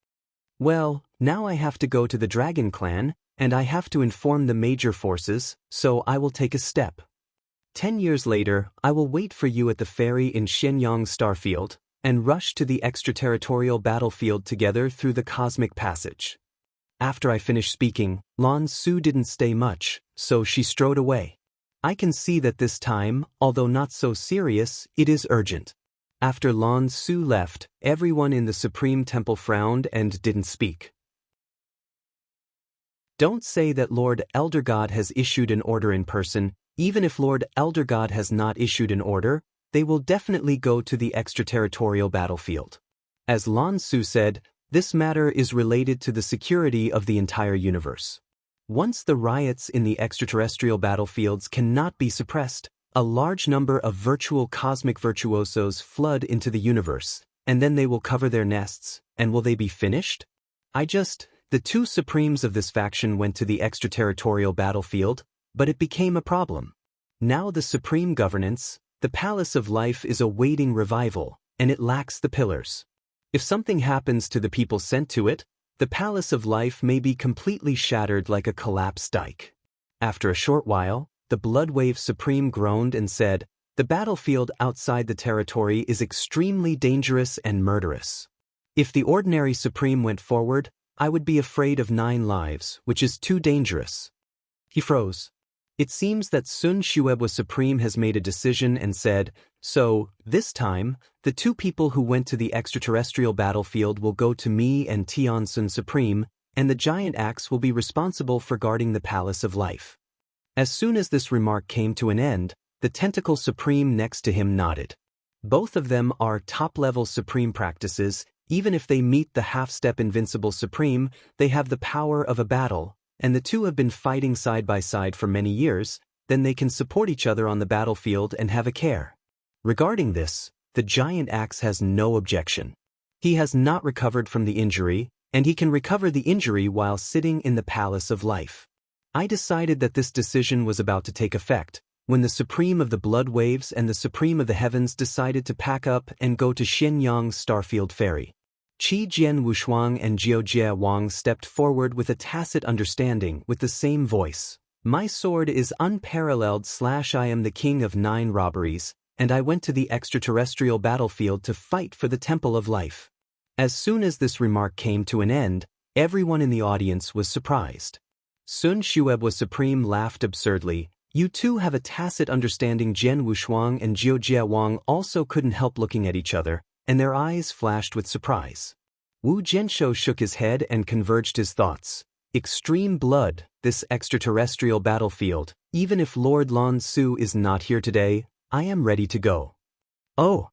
Well, now I have to go to the Dragon Clan, and I have to inform the major forces, so I will take a step. 10 years later, I will wait for you at the ferry in Shenyang Starfield, and rush to the extraterritorial battlefield together through the cosmic passage. After I finished speaking, Lan Su didn't stay much, so she strode away. I can see that this time, although not so serious, it is urgent. After Lan Su left, everyone in the Supreme Temple frowned and didn't speak. Don't say that Lord Elder God has issued an order in person. Even if Lord Elder God has not issued an order, they will definitely go to the extraterritorial battlefield. As Lan Su said, this matter is related to the security of the entire universe. Once the riots in the extraterrestrial battlefields cannot be suppressed, a large number of virtual cosmic virtuosos flood into the universe, and then they will cover their nests, and will they be finished? The 2 supremes of this faction went to the extraterritorial battlefield, but it became a problem. Now the supreme governance, the Palace of Life is awaiting revival, and it lacks the pillars. If something happens to the people sent to it, the Palace of Life may be completely shattered like a collapsed dike. After a short while, the Bloodwave Supreme groaned and said, the battlefield outside the territory is extremely dangerous and murderous. If the ordinary Supreme went forward, I would be afraid of 9 lives, which is too dangerous. He froze. It seems that Sun Shuebwa Supreme has made a decision and said, so, this time, the 2 people who went to the extraterrestrial battlefield will go to me and Tian Sun Supreme, and the giant axe will be responsible for guarding the Palace of Life. As soon as this remark came to an end, the Tentacle Supreme next to him nodded. Both of them are top-level Supreme practices. Even if they meet the half-step Invincible Supreme, they have the power of a battle, and the 2 have been fighting side by side for many years, then they can support each other on the battlefield and have a care. Regarding this, the giant axe has no objection. He has not recovered from the injury, and he can recover the injury while sitting in the Palace of Life. I decided that this decision was about to take effect, when the Supreme of the Blood Waves and the Supreme of the Heavens decided to pack up and go to Shenyang Starfield Ferry. Qi Jian Wushuang and Jiao Jia Wang stepped forward with a tacit understanding with the same voice. My sword is unparalleled / I am the king of 9 robberies, and I went to the extraterrestrial battlefield to fight for the Temple of Life. As soon as this remark came to an end, everyone in the audience was surprised. Sun Shuebwa Supreme laughed absurdly. You 2 have a tacit understanding. Jian Wushuang and Jiao Jia Wang also couldn't help looking at each other, and their eyes flashed with surprise. Wu Jianshou shook his head and converged his thoughts. Extreme blood, this extraterrestrial battlefield, even if Lord Lan Su is not here today, I am ready to go. Oh!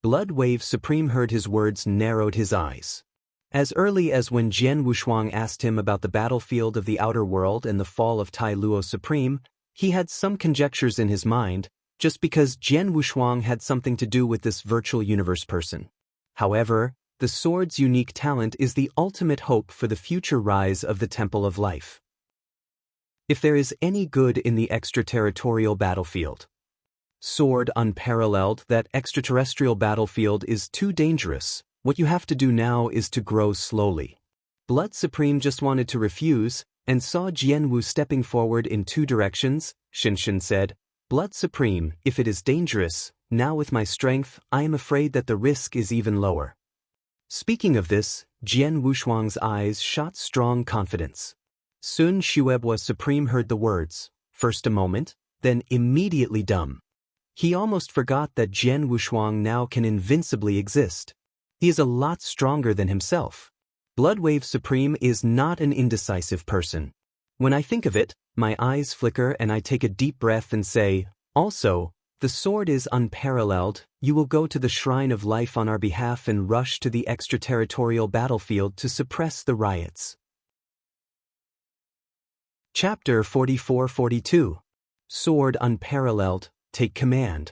Bloodwave Supreme heard his words, narrowed his eyes. As early as when Jian Wushuang asked him about the battlefield of the outer world and the fall of Tai Luo Supreme, he had some conjectures in his mind, just because Jian Wushuang had something to do with this virtual universe person. However, the sword's unique talent is the ultimate hope for the future rise of the Temple of Life. If there is any good in the extraterritorial battlefield, sword unparalleled, that extraterrestrial battlefield is too dangerous. What you have to do now is to grow slowly. Blood Supreme just wanted to refuse, and saw Jianwu stepping forward in 2 directions. Shinshin said, Blood Supreme, if it is dangerous, Now with my strength, I am afraid that the risk is even lower. Speaking of this, Jian Wushuang's eyes shot strong confidence. Sun Xuebua's Supreme heard the words, first a moment, then immediately dumb. He almost forgot that Jian Wushuang now can invincibly exist. He is a lot stronger than himself. Bloodwave Supreme is not an indecisive person. When I think of it, my eyes flicker and I take a deep breath and say, also, the sword is unparalleled. You will go to the Shrine of Life on our behalf and rush to the extraterritorial battlefield to suppress the riots. Chapter 44-42. Sword Unparalleled, Take Command.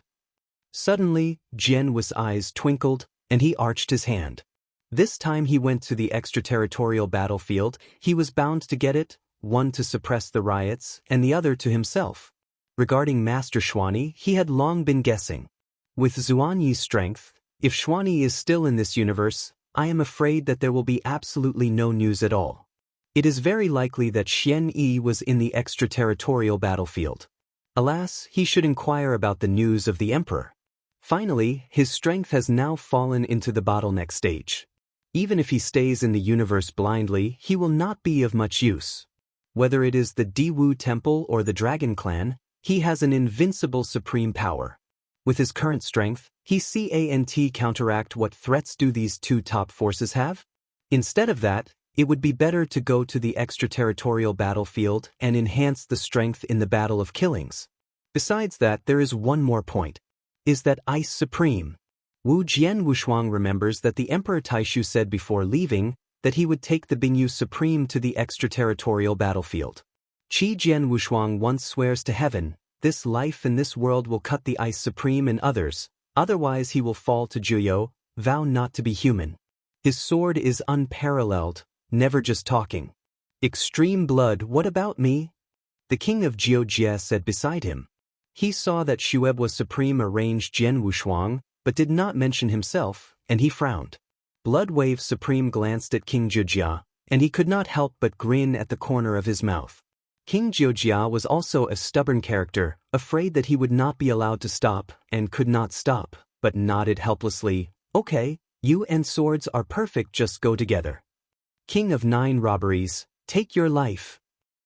Suddenly, Jian Wu's eyes twinkled, and he arched his hand. This time he went to the extraterritorial battlefield. He was bound to get it, one to suppress the riots, and the other to himself. Regarding Master Xuanyi, he had long been guessing. With Xuanyi's strength, if Xuanyi is still in this universe, I am afraid that there will be absolutely no news at all. It is very likely that Xian Yi was in the extraterritorial battlefield. Alas, he should inquire about the news of the Emperor. Finally, his strength has now fallen into the bottleneck stage. Even if he stays in the universe blindly, he will not be of much use. Whether it is the Diwu Temple or the Dragon Clan, he has an invincible supreme power. With his current strength, he can't counteract what threats do these two top forces have? Instead of that, it would be better to go to the extraterritorial battlefield and enhance the strength in the Battle of Killings. Besides that, there is one more point. Is that Ice Supreme? Jian Wushuang remembers that the Emperor Taishu said before leaving that he would take the Bingyu Supreme to the extraterritorial battlefield. Jian Wushuang once swears to heaven, this life and this world will cut the Ice Supreme and others, otherwise he will fall to Juyo, vow not to be human. His sword is unparalleled, never just talking. Extreme blood, what about me? The king of Jiojie said beside him. He saw that Xuebua Supreme arranged Jian Wushuang, but did not mention himself, and he frowned. Bloodwave Supreme glanced at King Jiojia, and he could not help but grin at the corner of his mouth. King Jiojia was also a stubborn character, afraid that he would not be allowed to stop, and could not stop, but nodded helplessly, okay, you and swords are perfect, just go together. King of 9 robberies, take your life.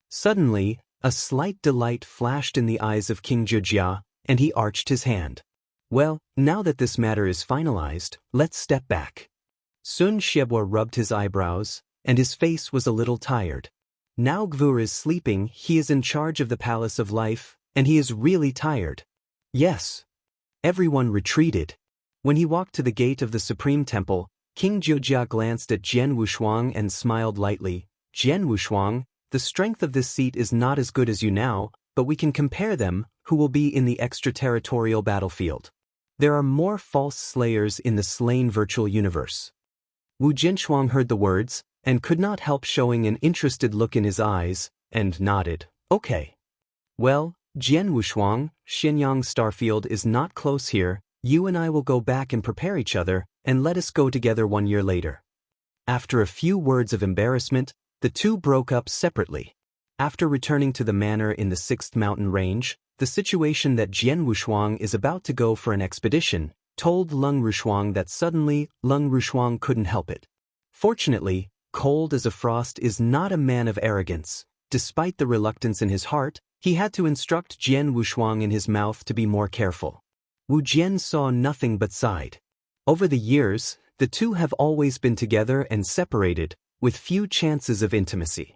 Suddenly, a slight delight flashed in the eyes of King Jiojia, and he arched his hand. Well, now that this matter is finalized, let's step back. Sun Xuebua rubbed his eyebrows, and his face was a little tired. Now Gvur is sleeping, he is in charge of the Palace of Life, and he is really tired. Yes. Everyone retreated. When he walked to the gate of the Supreme Temple, King Jiojia glanced at Jian Wushuang and smiled lightly. Jian Wushuang, the strength of this seat is not as good as you now, but we can compare them, who will be in the extraterritorial battlefield. There are more false slayers in the slain virtual universe. Wu Jinshuang heard the words, and could not help showing an interested look in his eyes, and nodded, okay. Well, Jian Wushuang, Xianyang Starfield is not close here, you and I will go back and prepare each other, and let us go together 1 year later. After a few words of embarrassment, the two broke up separately. After returning to the manor in the 6th mountain range, the situation that Jian Wushuang is about to go for an expedition told Leng Rushuang that suddenly Leng Rushuang couldn't help it. Fortunately, cold as a frost is not a man of arrogance. Despite the reluctance in his heart, he had to instruct Jian Wushuang in his mouth to be more careful. Wu Jian saw nothing but sighed. Over the years, the two have always been together and separated, with few chances of intimacy.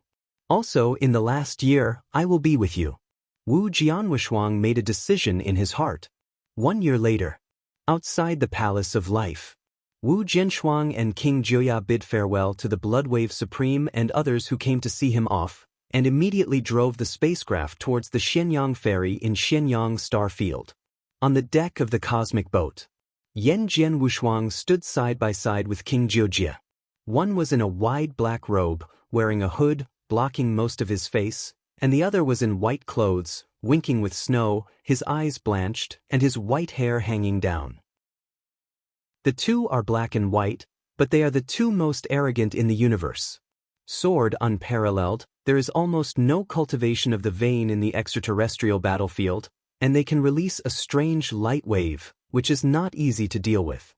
Also, in the last year, I will be with you. Wu Jianwushuang made a decision in his heart. 1 year later, outside the Palace of Life, Wu Jinshuang and King Jiuya bid farewell to the Bloodwave Supreme and others who came to see him off, and immediately drove the spacecraft towards the Xianyang ferry in Xianyang Star Field. On the deck of the cosmic boat, Yan Jian Wushuang stood side by side with King Jiujia. One was in a wide black robe, wearing a hood, blocking most of his face, and the other was in white clothes, winking with snow, his eyes blanched, and his white hair hanging down. The two are black and white, but they are the two most arrogant in the universe. Sword unparalleled, there is almost no cultivation of the vein in the extraterrestrial battlefield, and they can release a strange light wave, which is not easy to deal with.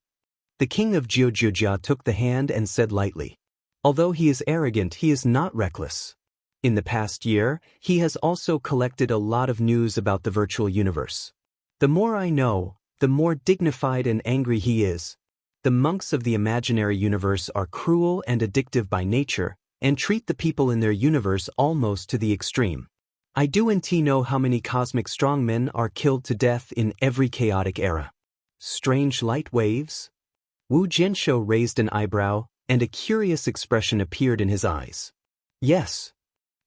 The king of Jiujia took the hand and said lightly, "Although he is arrogant, he is not reckless. In the past year, he has also collected a lot of news about the virtual universe. The more I know, the more dignified and angry he is. The monks of the imaginary universe are cruel and addictive by nature, and treat the people in their universe almost to the extreme. I do indeed know how many cosmic strongmen are killed to death in every chaotic era." Strange light waves? Wu Jianshou raised an eyebrow, and a curious expression appeared in his eyes. "Yes."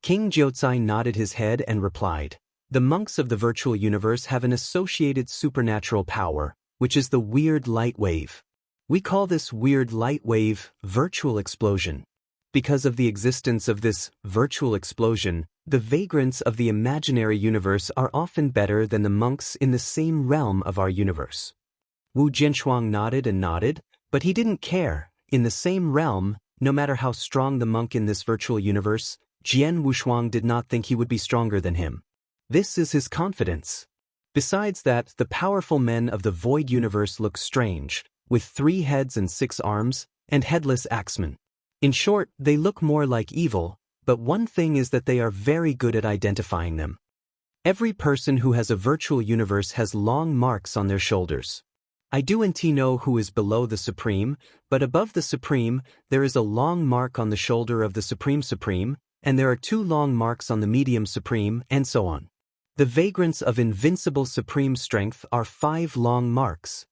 King Jiuzai nodded his head and replied, "The monks of the virtual universe have an associated supernatural power, which is the weird light wave. We call this weird light wave virtual explosion. Because of the existence of this virtual explosion, the vagrants of the imaginary universe are often better than the monks in the same realm of our universe." Wu Jinshuang nodded and nodded, but he didn't care. In the same realm, no matter how strong the monk in this virtual universe, Jian Wushuang did not think he would be stronger than him. This is his confidence. Besides that, the powerful men of the void universe look strange, with 3 heads and 6 arms, and headless axemen. In short, they look more like evil, but one thing is that they are very good at identifying them. Every person who has a virtual universe has long marks on their shoulders. I do indeed know who is below the Supreme, but above the Supreme, there is a long mark on the shoulder of the Supreme, and there are 2 long marks on the Medium Supreme, and so on. The vagrants of invincible supreme strength are 5 long marks.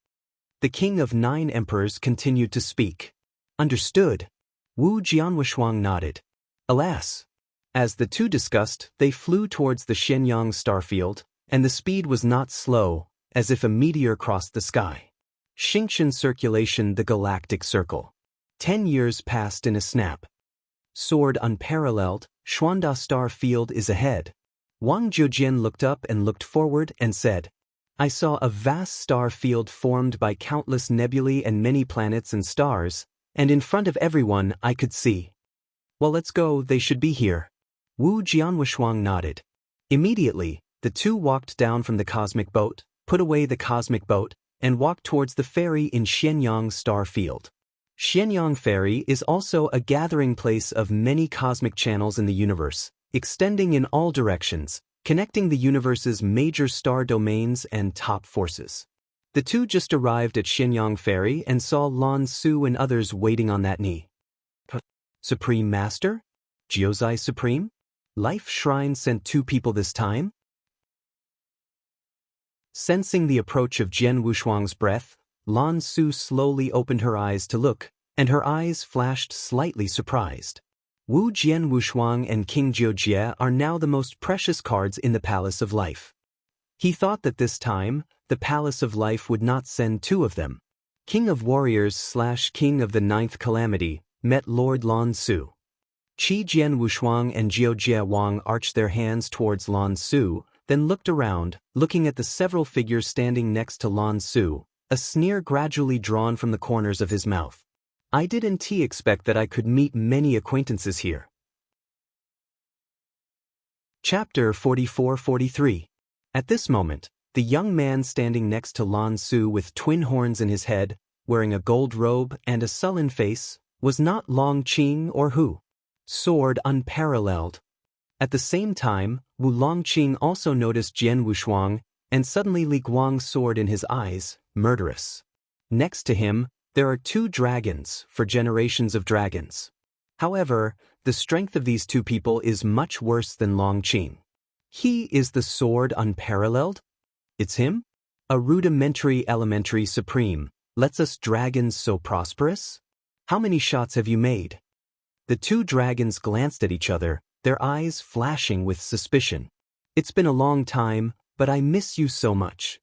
The king of 9 emperors continued to speak. "Understood." Wu Jianwushuang nodded. Alas! As the two discussed, they flew towards the Shenyang starfield, and the speed was not slow, as if a meteor crossed the sky. Xingqian circulation, the galactic circle. 10 years passed in a snap. Sword unparalleled, Xuanda star field is ahead. Wang Zhejian looked up and looked forward and said, "I saw a vast star field formed by countless nebulae and many planets and stars, and in front of everyone I could see." "Well, let's go, they should be here." Wu Jianwushuang nodded. Immediately, the two walked down from the cosmic boat, put away the cosmic boat, and walked towards the ferry in Shenyang star field. Shenyang ferry is also a gathering place of many cosmic channels in the universe, extending in all directions, connecting the universe's major star domains and top forces. The two just arrived at Shenyang ferry and saw Lan Su and others waiting on that knee. "Supreme Master? Jiuzai Supreme? Life Shrine sent 2 people this time?" Sensing the approach of Jian Wushuang's breath, Lan Su slowly opened her eyes to look, and her eyes flashed slightly surprised. Wu Jian Wushuang and King Jiujie are now the most precious cards in the Palace of Life. He thought that this time, the Palace of Life would not send 2 of them. King of Warriors / King of the 9th Calamity met Lord Lan Su. Qi Jian Wushuang and Jiujie Wang arched their hands towards Lan Su, then looked around, looking at the several figures standing next to Lan Su, a sneer gradually drawn from the corners of his mouth. "I didn't expect that I could meet many acquaintances here." Chapter 44-43. At this moment, the young man standing next to Lan Su with twin horns in his head, wearing a gold robe and a sullen face, was not Long Qing or Hu. Sword unparalleled. At the same time, Wu Longqing also noticed Jian Wushuang, and suddenly Li Guang's sword in his eyes, murderous. Next to him, there are 2 dragons for generations of dragons. However, the strength of these 2 people is much worse than Longqing. He is the sword unparalleled? It's him? A rudimentary elementary supreme, lets us dragons so prosperous? How many shots have you made? The 2 dragons glanced at each other, their eyes flashing with suspicion. "It's been a long time, but I miss you so much."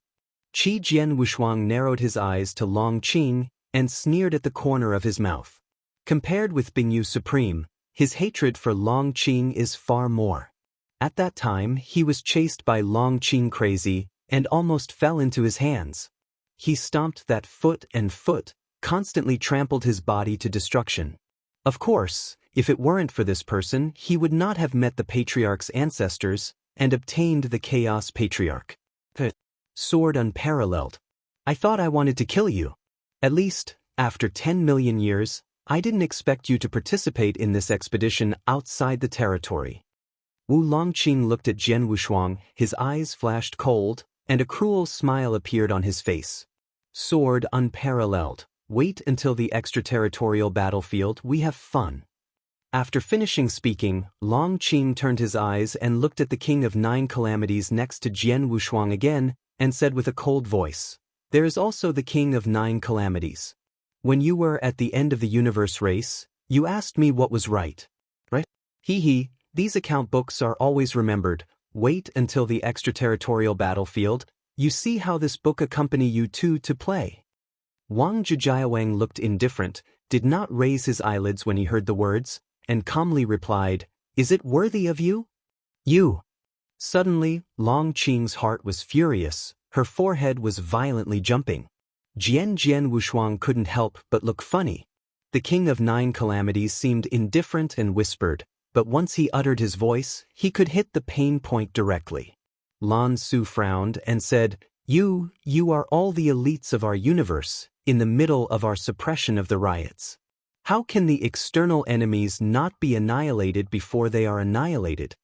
Qi Jian Wushuang narrowed his eyes to Long Qing and sneered at the corner of his mouth. Compared with Bingyu Supreme, his hatred for Long Qing is far more. At that time, he was chased by Long Qing crazy and almost fell into his hands. He stomped that foot, constantly trampled his body to destruction. Of course, if it weren't for this person, he would not have met the Patriarch's ancestors and obtained the Chaos Patriarch. Sword unparalleled. I thought I wanted to kill you. At least, after 10 million years, I didn't expect you to participate in this expedition outside the territory. Wu Longqing looked at Jian Wushuang, his eyes flashed cold, and a cruel smile appeared on his face. Sword unparalleled. Wait until the extraterritorial battlefield, we have fun. After finishing speaking, Longqing turned his eyes and looked at the King of Nine Calamities next to Jian Wushuang again, and said with a cold voice, "There is also the King of Nine Calamities. When you were at the end of the universe race, you asked me what was right. Right? Hee, these account books are always remembered. Wait until the extraterritorial battlefield, you see how this book accompany you two to play." Wang Zhijiawang looked indifferent, did not raise his eyelids when he heard the words, and calmly replied, "Is it worthy of you? You." Suddenly, Longqing's heart was furious, her forehead was violently jumping. Jian Wushuang couldn't help but look funny. The King of Nine Calamities seemed indifferent and whispered, but once he uttered his voice, he could hit the pain point directly. Lan Su frowned and said, You are all the elites of our universe, in the middle of our suppression of the riots. How can the external enemies not be annihilated before they are annihilated?"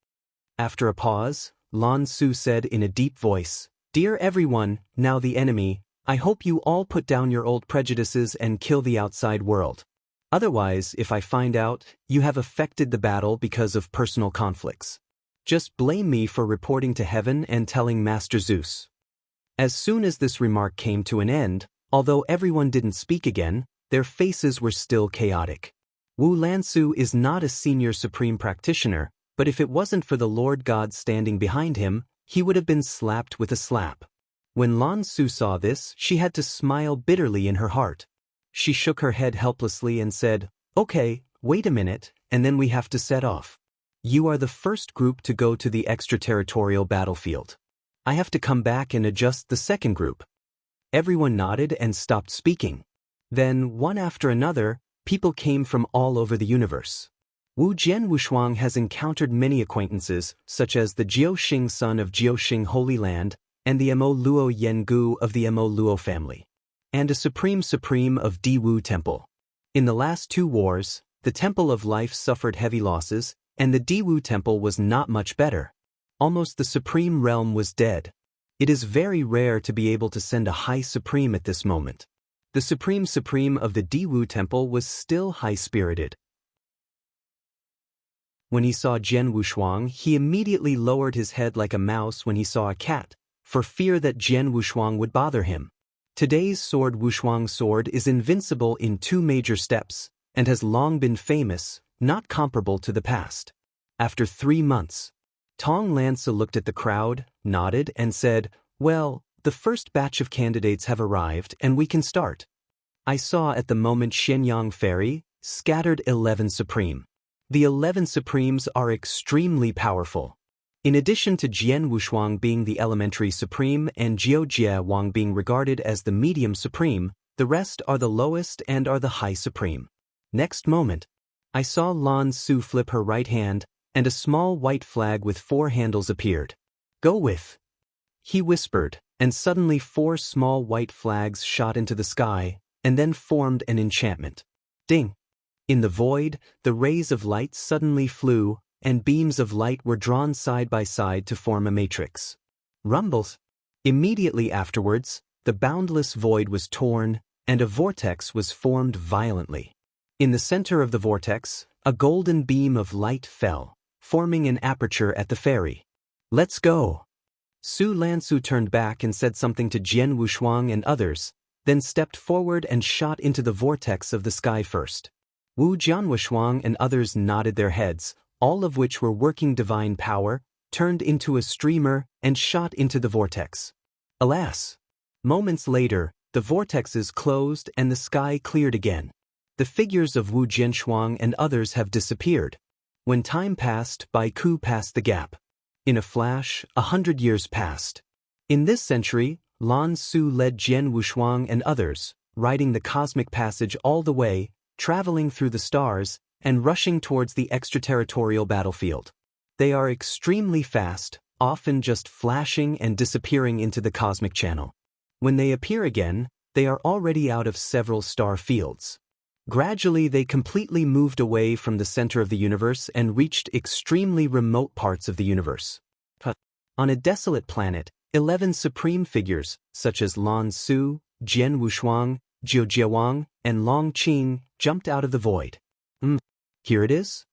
After a pause, Lan Su said in a deep voice, "Dear everyone, now the enemy, I hope you all put down your old prejudices and kill the outside world. Otherwise, if I find out, you have affected the battle because of personal conflicts. Just blame me for reporting to heaven and telling Master Zeus." As soon as this remark came to an end, although everyone didn't speak again, their faces were still chaotic. Wu Lansu is not a senior supreme practitioner, but if it wasn't for the Lord God standing behind him, he would have been slapped with a slap. When Lan Su saw this, she had to smile bitterly in her heart. She shook her head helplessly and said, "Okay, wait a minute, and then we have to set off. You are the first group to go to the extraterritorial battlefield. I have to come back and adjust the second group." Everyone nodded and stopped speaking. Then, one after another, people came from all over the universe. Wu Jian Wushuang has encountered many acquaintances, such as the Jiaoxing son of Jiaoxing Holy Land, and the Mo Luo Yengu of the Mo Luo family, and a supreme of Di Wu Temple. In the last two wars, the Temple of Life suffered heavy losses, and the Di Wu Temple was not much better. Almost the Supreme Realm was dead. It is very rare to be able to send a High Supreme at this moment. The Supreme of the Di Wu Temple was still high-spirited. When he saw Jian Wushuang, he immediately lowered his head like a mouse when he saw a cat, for fear that Jian Wushuang would bother him. Today's sword Wushuang sword is invincible in 2 major steps, and has long been famous, not comparable to the past. After 3 months, Tong Lansa looked at the crowd, nodded, and said, "Well, the first batch of candidates have arrived and we can start." I saw at the moment Shenyang Ferry, scattered 11 Supreme. The 11 Supremes are extremely powerful. In addition to Jian Wushuang being the elementary supreme and Jiao Jie Wang being regarded as the medium supreme, the rest are the lowest and are the high supreme. Next moment, I saw Lan Su flip her right hand, and a small white flag with 4 handles appeared. "Go with," he whispered, and suddenly 4 small white flags shot into the sky, and then formed an enchantment. Ding! In the void, the rays of light suddenly flew, and beams of light were drawn side by side to form a matrix. Rumbles! Immediately afterwards, the boundless void was torn, and a vortex was formed violently. In the center of the vortex, a golden beam of light fell, forming an aperture at the ferry. "Let's go!" Su Lansu turned back and said something to Jian Wushuang and others, then stepped forward and shot into the vortex of the sky first. Wu Jianwushuang and others nodded their heads, all of which were working divine power, turned into a streamer, and shot into the vortex. Alas! Moments later, the vortexes closed and the sky cleared again. The figures of Wu Jianshuang and others have disappeared. When time passed, Baiku passed the gap. In a flash, 100 years passed. In this century, Lan Su led Jian Wushuang and others, riding the cosmic passage all the way, traveling through the stars, and rushing towards the extraterritorial battlefield. They are extremely fast, often just flashing and disappearing into the cosmic channel. When they appear again, they are already out of several star fields. Gradually they completely moved away from the center of the universe and reached extremely remote parts of the universe. On a desolate planet, 11 supreme figures, such as Lan Su, Jian Wushuang, Jiu Jiawang, and Long Qing, jumped out of the void. Here it is?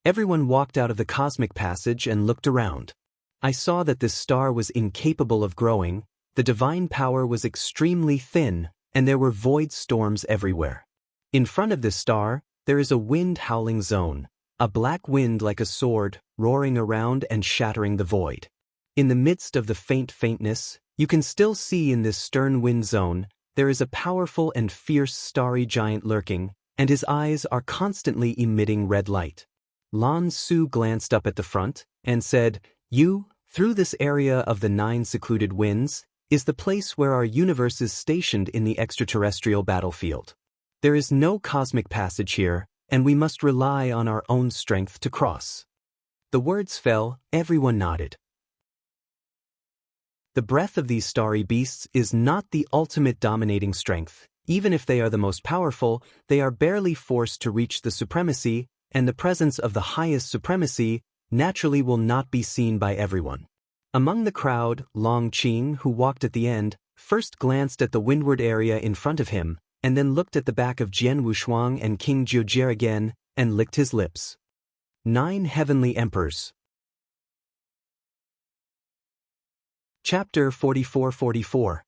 Everyone walked out of the cosmic passage and looked around. I saw that this star was incapable of growing, the divine power was extremely thin, and there were void storms everywhere. In front of this star, there is a wind howling zone, a black wind like a sword, roaring around and shattering the void. In the midst of the faintness, you can still see in this stern wind zone, there is a powerful and fierce starry giant lurking, and his eyes are constantly emitting red light. Lan Su glanced up at the front, and said, through this area of the 9 secluded winds, is the place where our universe is stationed in the extraterrestrial battlefield. There is no cosmic passage here, and we must rely on our own strength to cross. The words fell, everyone nodded. The breath of these starry beasts is not the ultimate dominating strength. Even if they are the most powerful, they are barely forced to reach the supremacy, and the presence of the highest supremacy naturally will not be seen by everyone. Among the crowd, Long Qing, who walked at the end, first glanced at the windward area in front of him, and then looked at the back of Jian Wushuang and King Jiujie again, and licked his lips. 9 Heavenly Emperors. Chapter 44-44.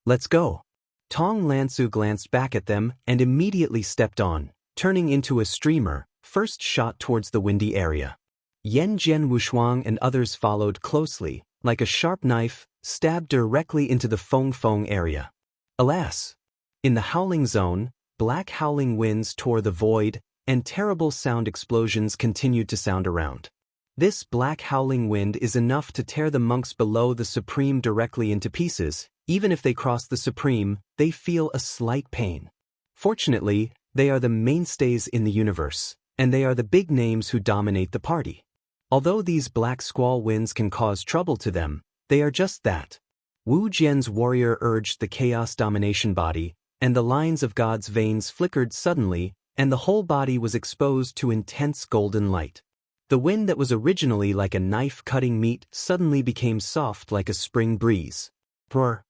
Let's go. Tong Lansu glanced back at them and immediately stepped on, turning into a streamer, first shot towards the windy area. Yan Jian Wushuang and others followed closely, like a sharp knife, stabbed directly into the Feng area. Alas! In the howling zone, black howling winds tore the void, and terrible sound explosions continued to sound around. This black howling wind is enough to tear the monks below the Supreme directly into pieces. Even if they cross the Supreme, they feel a slight pain. Fortunately, they are the mainstays in the universe, and they are the big names who dominate the party. Although these black squall winds can cause trouble to them, they are just that. Wu Jian's warrior urged the chaos domination body, and the lines of God's veins flickered suddenly, and the whole body was exposed to intense golden light. The wind that was originally like a knife cutting meat suddenly became soft like a spring breeze. Roar!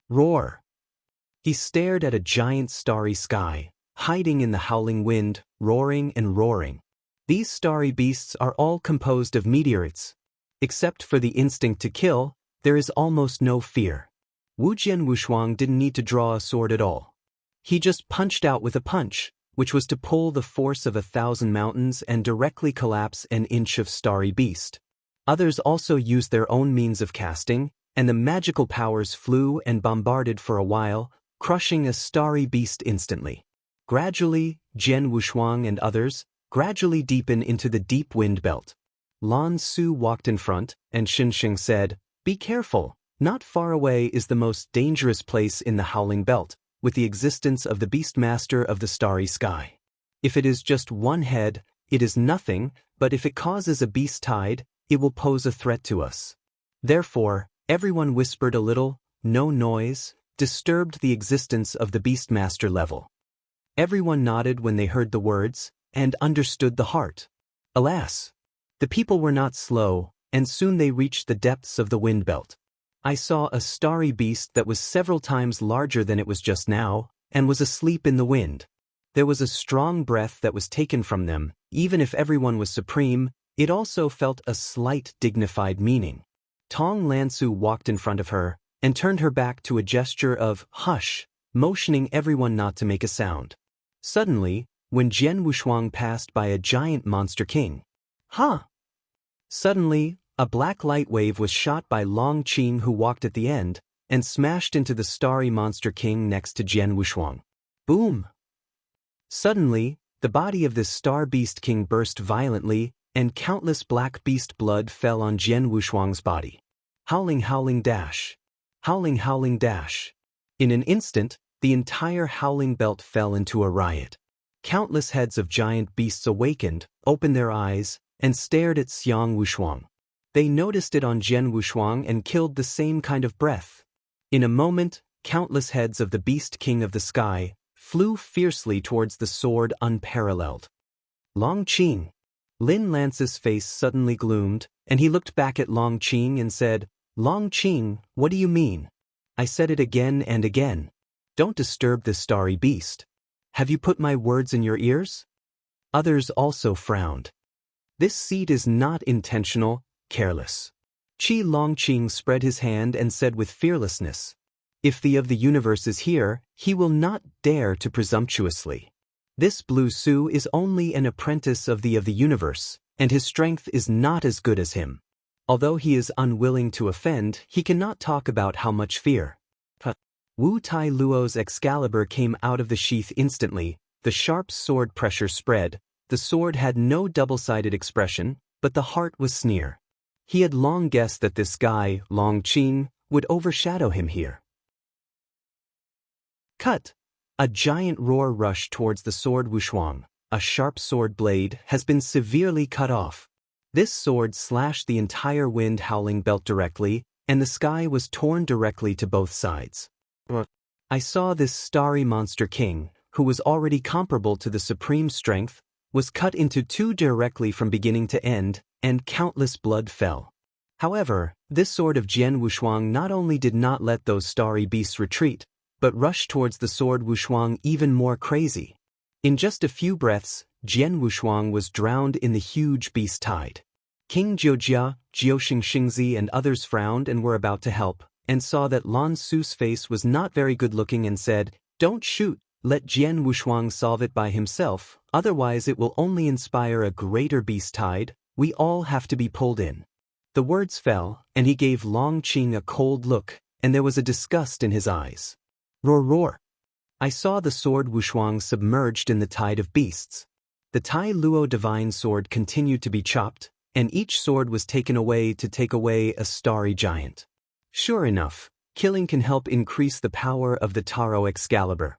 Roar! He stared at a giant starry sky, hiding in the howling wind, roaring and roaring. These starry beasts are all composed of meteorites. Except for the instinct to kill, there is almost no fear. Wu Jian Wushuang didn't need to draw a sword at all. He just punched out with a punch, which was to pull the force of 1,000 mountains and directly collapse an inch of starry beast. Others also used their own means of casting, and the magical powers flew and bombarded for a while, crushing a starry beast instantly. Gradually, Jian Wushuang and others gradually deepen into the deep wind belt. Lan Su walked in front, and Xinsheng said, "Be careful, not far away is the most dangerous place in the howling belt, with the existence of the Beastmaster of the starry sky. If it is just one head, it is nothing, but if it causes a beast tide, it will pose a threat to us." Therefore, everyone whispered a little, no noise, disturbed the existence of the Beastmaster level. Everyone nodded when they heard the words, and understood the heart. Alas! The people were not slow, and soon they reached the depths of the wind belt. I saw a starry beast that was several times larger than it was just now, and was asleep in the wind. There was a strong breath that was taken from them. Even if everyone was supreme, it also felt a slight dignified meaning. Tong Lansu walked in front of her, and turned her back to a gesture of hush, motioning everyone not to make a sound. Suddenly, when Jian Wushuang passed by a giant monster king. Suddenly, a black light wave was shot by Long Qing, who walked at the end, and smashed into the starry monster king next to Jian Wushuang. Boom! Suddenly, the body of this star beast king burst violently, and countless black beast blood fell on Jian Wushuang's body. Howling, howling, dash. Howling, howling, dash. In an instant, the entire howling belt fell into a riot. Countless heads of giant beasts awakened, opened their eyes, and stared at Xiang Wushuang. They noticed it on Jian Wushuang and killed the same kind of breath. In a moment, countless heads of the Beast King of the Sky flew fiercely towards the sword unparalleled. Long Qing. Lin Lance's face suddenly gloomed, and he looked back at Long Qing and said, Long Qing, what do you mean? I said it again and again. Don't disturb this starry beast. Have you put my words in your ears? Others also frowned. This seed is not intentional, careless. Qi Longqing spread his hand and said with fearlessness, If the of the universe is here, he will not dare to presumptuously. This Blue Su is only an apprentice of the universe, and his strength is not as good as him. Although he is unwilling to offend, he cannot talk about how much fear. Wu Tai Luo's Excalibur came out of the sheath instantly, the sharp sword pressure spread, the sword had no double-sided expression, but the heart was sneer. He had long guessed that this guy, Long Qing, would overshadow him here. Cut! A giant roar rushed towards the sword Wushuang. A sharp sword blade has been severely cut off. This sword slashed the entire wind-howling belt directly, and the sky was torn directly to both sides. I saw this starry monster king, who was already comparable to the supreme strength, was cut into two directly from beginning to end, and countless blood fell. However, this sword of Jian Wushuang not only did not let those starry beasts retreat, but rushed towards the sword Wushuang even more crazy. In just a few breaths, Jian Wushuang was drowned in the huge beast tide. King Jiujia, Jiuxing Xingzi and others frowned and were about to help, and saw that Lan Su's face was not very good-looking and said, Don't shoot, let Jian Wushuang solve it by himself, otherwise it will only inspire a greater beast tide, we all have to be pulled in. The words fell, and he gave Long Qing a cold look, and there was a disgust in his eyes. Roar roar! I saw the sword Wushuang submerged in the tide of beasts. The Tai Luo divine sword continued to be chopped, and each sword was taken away to take away a starry giant. Sure enough, killing can help increase the power of the Taro Excalibur.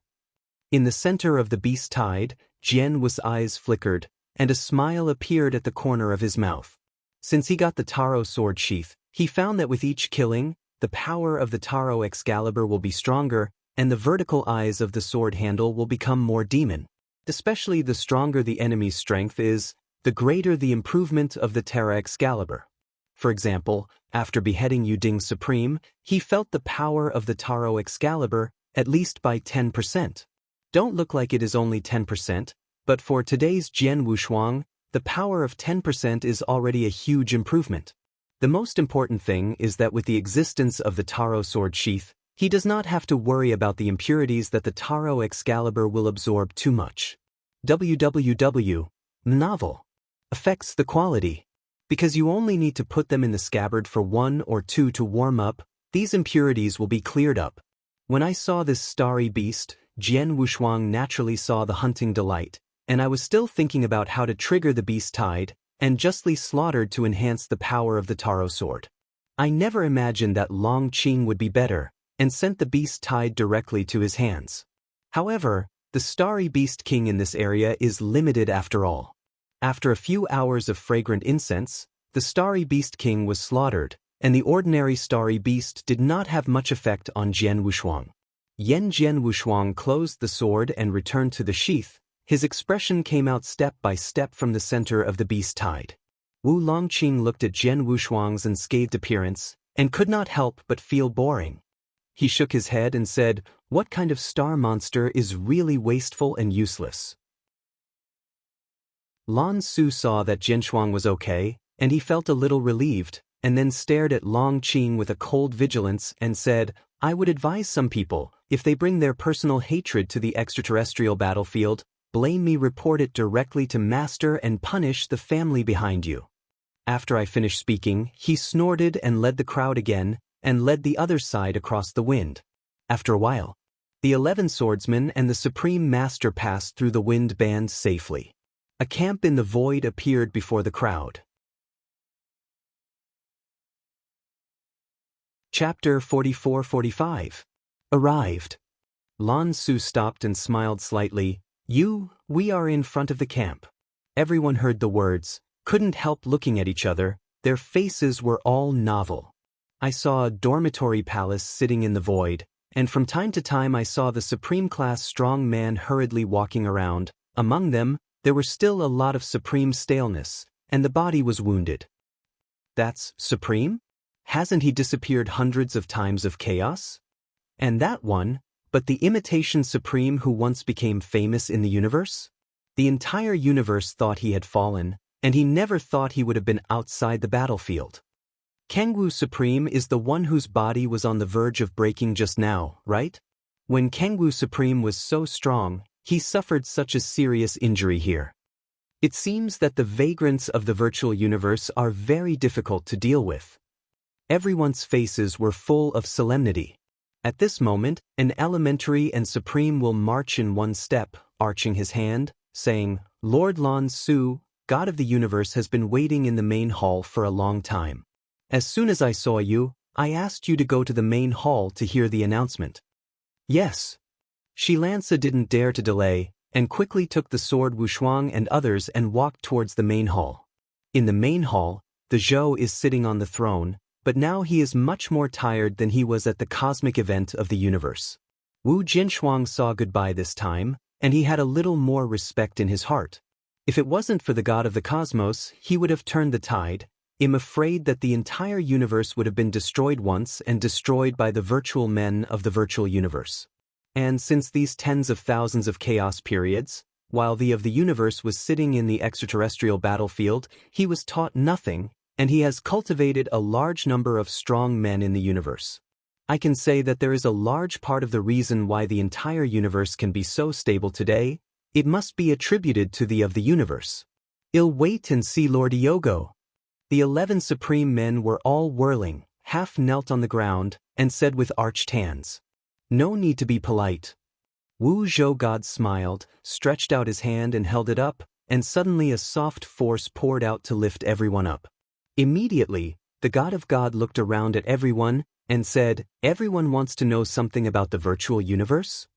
In the center of the beast tide, Jian Wu's eyes flickered, and a smile appeared at the corner of his mouth. Since he got the Taro sword sheath, he found that with each killing, the power of the Taro Excalibur will be stronger, and the vertical eyes of the sword handle will become more demon. Especially the stronger the enemy's strength is, the greater the improvement of the Tara Excalibur. For example, after beheading Yuding Supreme, he felt the power of the Taro Excalibur at least by 10%. Don't look like it is only 10%, but for today's Jian Wushuang, the power of 10% is already a huge improvement. The most important thing is that with the existence of the Taro sword sheath, he does not have to worry about the impurities that the Taro Excalibur will absorb too much. www. Novel. Affects the quality. Because you only need to put them in the scabbard for 1 or 2 to warm up, these impurities will be cleared up. When I saw this starry beast, Jian Wushuang naturally saw the hunting delight, and I was still thinking about how to trigger the beast tide, and justly slaughtered to enhance the power of the Taro sword. I never imagined that Long Qing would be better, and sent the beast tide directly to his hands. However, the starry beast king in this area is limited after all. After a few hours of fragrant incense, the starry beast king was slaughtered, and the ordinary starry beast did not have much effect on Jian Wushuang. Jian Wushuang closed the sword and returned to the sheath. His expression came out step by step from the center of the beast tide. Wu Longqing looked at Jian Wushuang's unscathed appearance, and could not help but feel boring. He shook his head and said, What kind of star monster is really wasteful and useless? Lan Su saw that Jinshuang was okay, and he felt a little relieved, and then stared at Long Qing with a cold vigilance and said, I would advise some people, if they bring their personal hatred to the extraterrestrial battlefield, blame me, report it directly to Master and punish the family behind you. After I finished speaking, he snorted and led the crowd again, and led the other side across the wind. After a while, the 11 swordsmen and the Supreme Master passed through the wind band safely. A camp in the void appeared before the crowd. Chapter 44-45. Arrived. Lan Su stopped and smiled slightly. We are in front of the camp. Everyone heard the words, couldn't help looking at each other, their faces were all novel. I saw a dormitory palace sitting in the void, and from time to time I saw the Supreme-class strong man hurriedly walking around. Among them, there were still a lot of Supreme staleness, and the body was wounded. That's Supreme? Hasn't he disappeared hundreds of times of chaos? And that one, but the imitation Supreme who once became famous in the universe? The entire universe thought he had fallen, and he never thought he would have been outside the battlefield. Kangwoo Supreme is the one whose body was on the verge of breaking just now, right? When Kangwoo Supreme was so strong, he suffered such a serious injury here. It seems that the vagrants of the virtual universe are very difficult to deal with. Everyone's faces were full of solemnity. At this moment, an elementary and Supreme will march in one step, arching his hand, saying, "Lord Lan Su, God of the universe has been waiting in the main hall for a long time. As soon as I saw you, I asked you to go to the main hall to hear the announcement." Yes. Shilansa didn't dare to delay, and quickly took the sword Wushuang and others and walked towards the main hall. In the main hall, the Zhou is sitting on the throne, but now he is much more tired than he was at the cosmic event of the universe. Wu Jinshuang saw goodbye this time, and he had a little more respect in his heart. If it wasn't for the god of the cosmos, he would have turned the tide. I'm afraid that the entire universe would have been destroyed once and destroyed by the virtual men of the virtual universe. And since these tens of thousands of chaos periods, while the of the universe was sitting in the extraterrestrial battlefield, he was taught nothing, and he has cultivated a large number of strong men in the universe. I can say that there is a large part of the reason why the entire universe can be so stable today. It must be attributed to the of the universe. I'll wait and see Lord Iogo. The 11 supreme men were all whirling, half knelt on the ground, and said with arched hands, "No need to be polite." Wu Zhou God smiled, stretched out his hand and held it up, and suddenly a soft force poured out to lift everyone up. Immediately, the God of God looked around at everyone, and said, "Everyone wants to know something about the virtual universe?"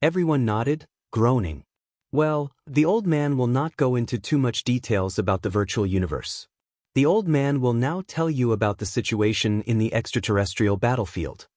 Everyone nodded, groaning. Well, the old man will not go into too much details about the virtual universe. The old man will now tell you about the situation in the extraterrestrial battlefield.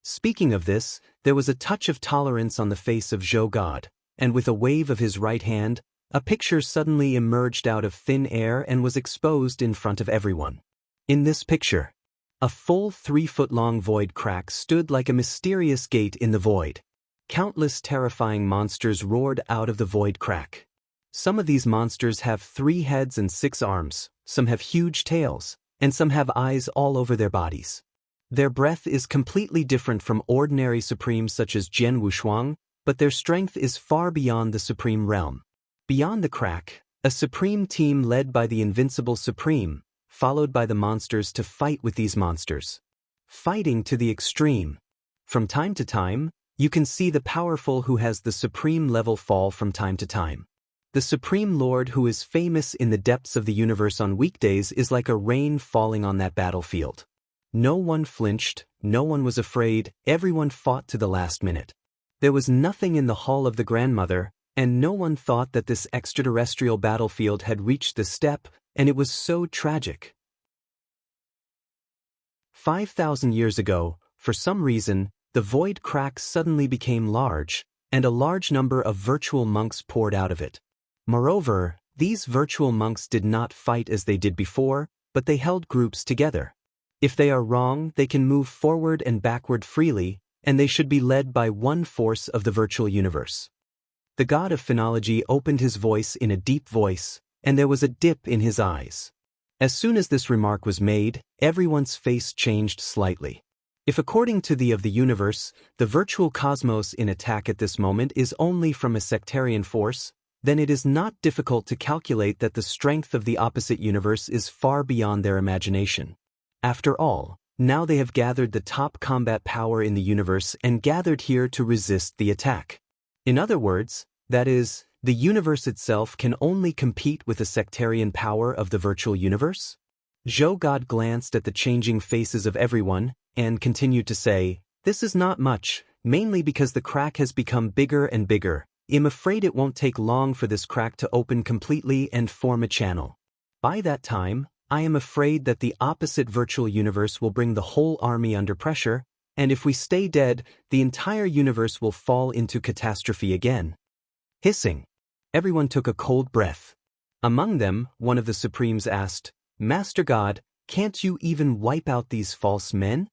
Speaking of this, there was a touch of tolerance on the face of Zhou God, and with a wave of his right hand, a picture suddenly emerged out of thin air and was exposed in front of everyone. In this picture, a full 3-foot-long void crack stood like a mysterious gate in the void. Countless terrifying monsters roared out of the void crack. Some of these monsters have 3 heads and 6 arms, some have huge tails, and some have eyes all over their bodies. Their breath is completely different from ordinary supremes such as Jian Wushuang, but their strength is far beyond the supreme realm. Beyond the crack, a supreme team led by the invincible supreme, followed by the monsters to fight with these monsters. Fighting to the extreme. From time to time, you can see the powerful who has the supreme level fall from time to time. The Supreme Lord who is famous in the depths of the universe on weekdays is like a rain falling on that battlefield. No one flinched, no one was afraid, everyone fought to the last minute. There was nothing in the Hall of the Grandmother, and no one thought that this extraterrestrial battlefield had reached this step, and it was so tragic. 5,000 years ago, for some reason, the void crack suddenly became large, and a large number of virtual monks poured out of it. Moreover, these virtual monks did not fight as they did before, but they held groups together. If they are wrong, they can move forward and backward freely, and they should be led by one force of the virtual universe. The god of phenology opened his voice in a deep voice, and there was a dip in his eyes. As soon as this remark was made, everyone's face changed slightly. If according to the of the universe, the virtual cosmos in attack at this moment is only from a sectarian force, then it is not difficult to calculate that the strength of the opposite universe is far beyond their imagination. After all, now they have gathered the top combat power in the universe and gathered here to resist the attack. In other words, that is, the universe itself can only compete with the sectarian power of the virtual universe? Zhou God glanced at the changing faces of everyone, and continued to say, "This is not much, mainly because the crack has become bigger and bigger. I'm afraid it won't take long for this crack to open completely and form a channel. By that time, I am afraid that the opposite virtual universe will bring the whole army under pressure, and if we stay dead, the entire universe will fall into catastrophe again. Hissing. Everyone took a cold breath. Among them, one of the Supremes asked, "Master God, can't you even wipe out these false men?"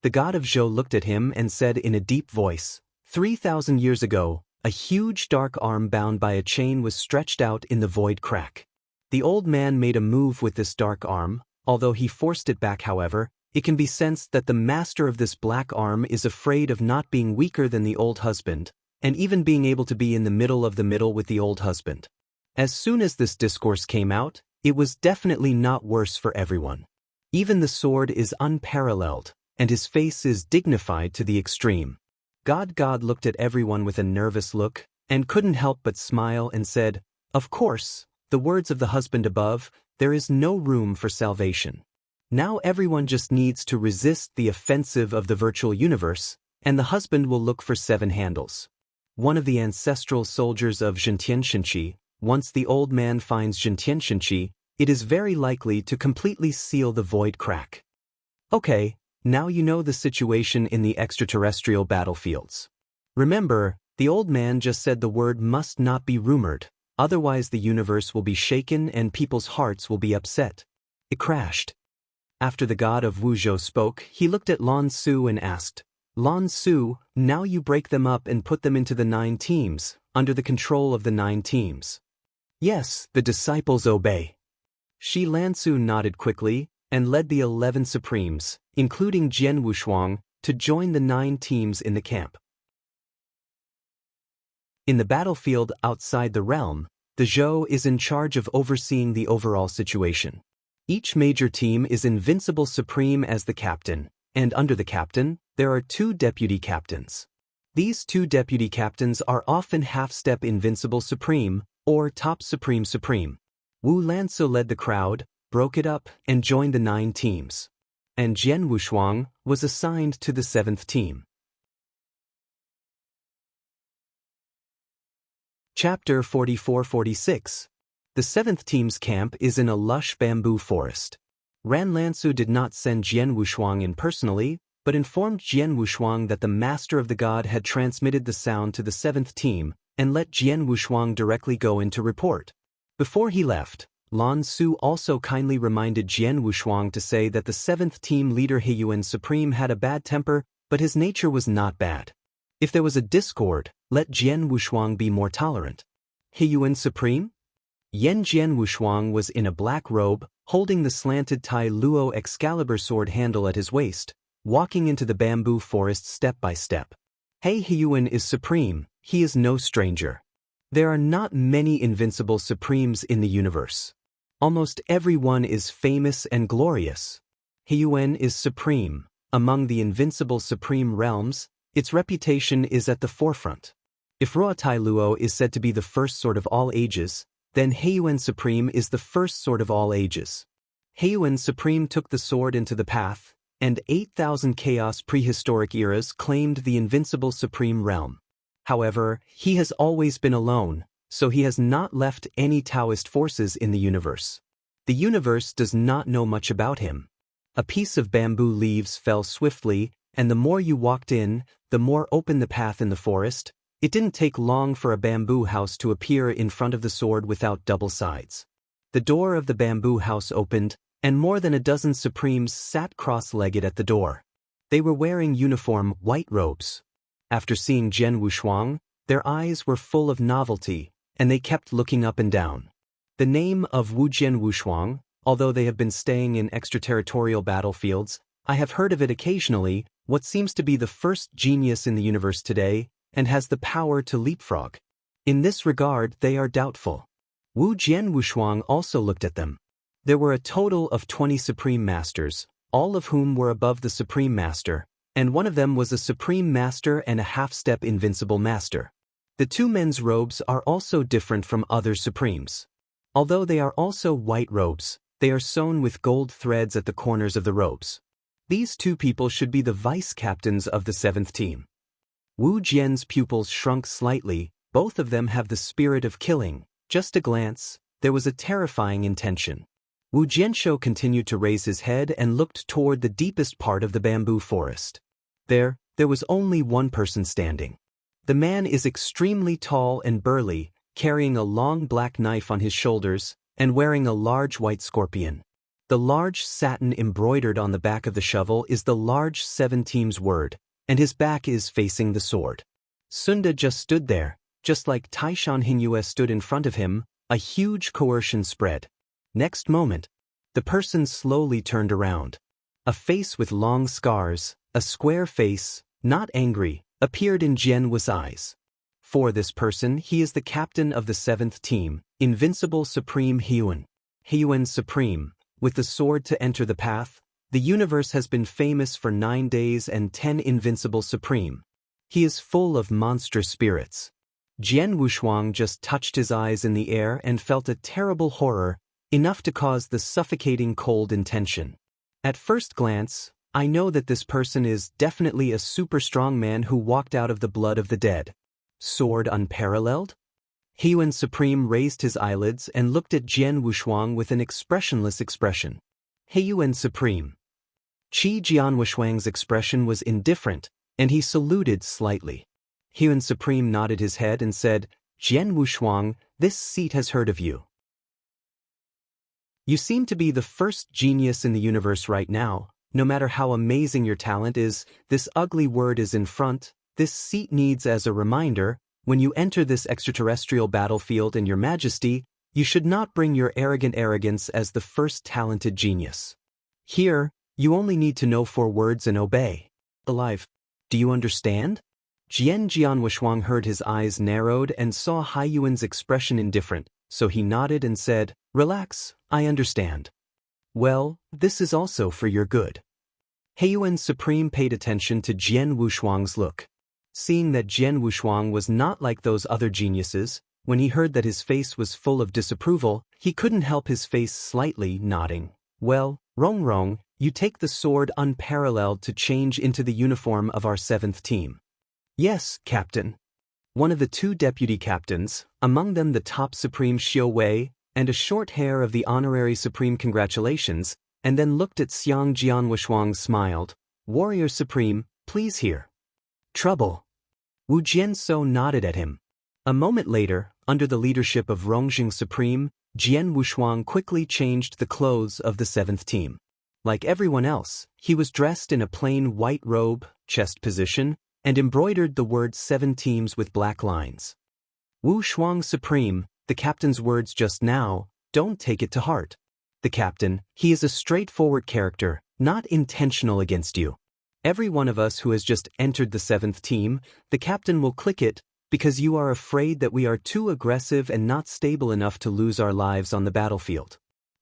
The god of Zhou looked at him and said in a deep voice, 3,000 years ago, a huge dark arm bound by a chain was stretched out in the void crack. The old man made a move with this dark arm, although he forced it back however, it can be sensed that the master of this black arm is afraid of not being weaker than the old husband, and even being able to be in the middle of the middle with the old husband. As soon as this discourse came out, it was definitely not worse for everyone. Even the sword is unparalleled, and his face is dignified to the extreme. God looked at everyone with a nervous look, and couldn't help but smile and said, "Of course, the words of the husband above, there is no room for salvation. Now everyone just needs to resist the offensive of the virtual universe, and the husband will look for 7 handles." One of the ancestral soldiers of Zhentianshenqi, once the old man finds Zhentianshenqi, it is very likely to completely seal the void crack. Okay, now you know the situation in the extraterrestrial battlefields. Remember, the old man just said the word must not be rumored, otherwise the universe will be shaken and people's hearts will be upset. It crashed. After the god of Wuzhou spoke, he looked at Lan Su and asked, "Lan Su, now you break them up and put them into the 9 teams, under the control of the 9 teams." "Yes, the disciples obey." Shi Lansu nodded quickly, and led the 11 Supremes, including Jian Wushuang, to join the 9 teams in the camp. In the battlefield outside the realm, the Zhou is in charge of overseeing the overall situation. Each major team is Invincible Supreme as the captain, and under the captain, there are 2 deputy captains. These 2 deputy captains are often half-step Invincible Supreme, or Top Supreme Supreme. Wu Lansu led the crowd, broke it up, and joined the 9 teams. And Jian Wushuang was assigned to the 7th team. Chapter 44-46. The 7th team's camp is in a lush bamboo forest. Ran Lansu did not send Jian Wushuang in personally, but informed Jian Wushuang that the master of the god had transmitted the sound to the 7th team, and let Jian Wushuang directly go in to report. Before he left, Lan Su also kindly reminded Jian Wushuang to say that the 7th team leader Heiyuan Supreme had a bad temper, but his nature was not bad. If there was a discord, let Jian Wushuang be more tolerant. Heiyuan Supreme? Jian Wushuang was in a black robe, holding the slanted Tai Luo Excalibur sword handle at his waist, walking into the bamboo forest step by step. Heiyuan is supreme, he is no stranger. There are not many invincible supremes in the universe. Almost everyone is famous and glorious. Heiyuan is supreme. Among the invincible supreme realms, its reputation is at the forefront. If Ruo Tai Luo is said to be the first sword of all ages, then Heiyuan Supreme is the first sword of all ages. Heiyuan Supreme took the sword into the path, and 8,000 chaos prehistoric eras claimed the invincible supreme realm. However, he has always been alone, so he has not left any Taoist forces in the universe. The universe does not know much about him. A piece of bamboo leaves fell swiftly, and the more you walked in, the more open the path in the forest. It didn't take long for a bamboo house to appear in front of the sword without double sides. The door of the bamboo house opened, and more than a dozen Supremes sat cross-legged at the door. They were wearing uniform white robes. After seeing Jian Wushuang, their eyes were full of novelty, and they kept looking up and down. The name of Jian Wushuang, although they have been staying in extraterritorial battlefields, I have heard of it occasionally, what seems to be the first genius in the universe today, and has the power to leapfrog. In this regard, they are doubtful. Jian Wushuang also looked at them. There were a total of 20 Supreme Masters, all of whom were above the Supreme Master, and one of them was a Supreme Master and a half-step Invincible Master. The 2 men's robes are also different from other Supremes. Although they are also white robes, they are sewn with gold threads at the corners of the robes. These 2 people should be the vice-captains of the 7th team. Wu Jian's pupils shrunk slightly, both of them have the spirit of killing. Just a glance, there was a terrifying intention. Wu Jianshou continued to raise his head and looked toward the deepest part of the bamboo forest. There was only one person standing. The man is extremely tall and burly, carrying a long black knife on his shoulders, and wearing a large white scorpion. The large satin embroidered on the back of the shovel is the large 7 teams word, and his back is facing the sword. Sunda just stood there, just like Taishan Hingyue stood in front of him, a huge coercion spread. Next moment, the person slowly turned around. A face with long scars, a square face, not angry, appeared in Jian Wu's eyes. For this person, he is the captain of the 7th team, Invincible Supreme Hyun. Hyun Supreme, with the sword to enter the path, the universe has been famous for 9 days and 10 Invincible Supreme. He is full of monstrous spirits. Jian Wushuang just touched his eyes in the air and felt a terrible horror, enough to cause the suffocating cold intention. At first glance, I know that this person is definitely a super strong man who walked out of the blood of the dead. Sword unparalleled? Hyun Supreme raised his eyelids and looked at Jian Wushuang with an expressionless expression. Hyun Supreme. Qi Jian Wushuang's expression was indifferent, and he saluted slightly. Hyun Supreme nodded his head and said, Jian Wushuang, this seat has heard of you. You seem to be the first genius in the universe right now. No matter how amazing your talent is, this ugly word is in front. This seat needs as a reminder, when you enter this extraterrestrial battlefield in your majesty, you should not bring your arrogant arrogance as the first talented genius. Here, you only need to know 4 words and obey. Alive. Do you understand? Jian Wushuang heard his eyes narrowed and saw Hyun's expression indifferent, so he nodded and said, Relax, I understand. Well, this is also for your good. Hyun Supreme paid attention to Jian Wushuang's look. Seeing that Jian Wushuang was not like those other geniuses, when he heard that his face was full of disapproval, he couldn't help his face slightly nodding. Well, Rong, you take the sword unparalleled to change into the uniform of our 7th team. Yes, Captain. One of the 2 deputy captains, among them the top Supreme Xiao Wei, and a short hair of the honorary Supreme congratulations, and then looked at Xiang Jian Wushuang smiled. Warrior Supreme, please hear. Trouble. Wu Jianso nodded at him. A moment later, under the leadership of Rongjing Supreme, Jian Wushuang quickly changed the clothes of the 7th team. Like everyone else, he was dressed in a plain white robe, chest position, and embroidered the word 7 teams with black lines. Wu Shuang Supreme, the captain's words just now, don't take it to heart. The captain, he is a straightforward character, not intentional against you. Every one of us who has just entered the 7th team, the captain will click it, because you are afraid that we are too aggressive and not stable enough to lose our lives on the battlefield.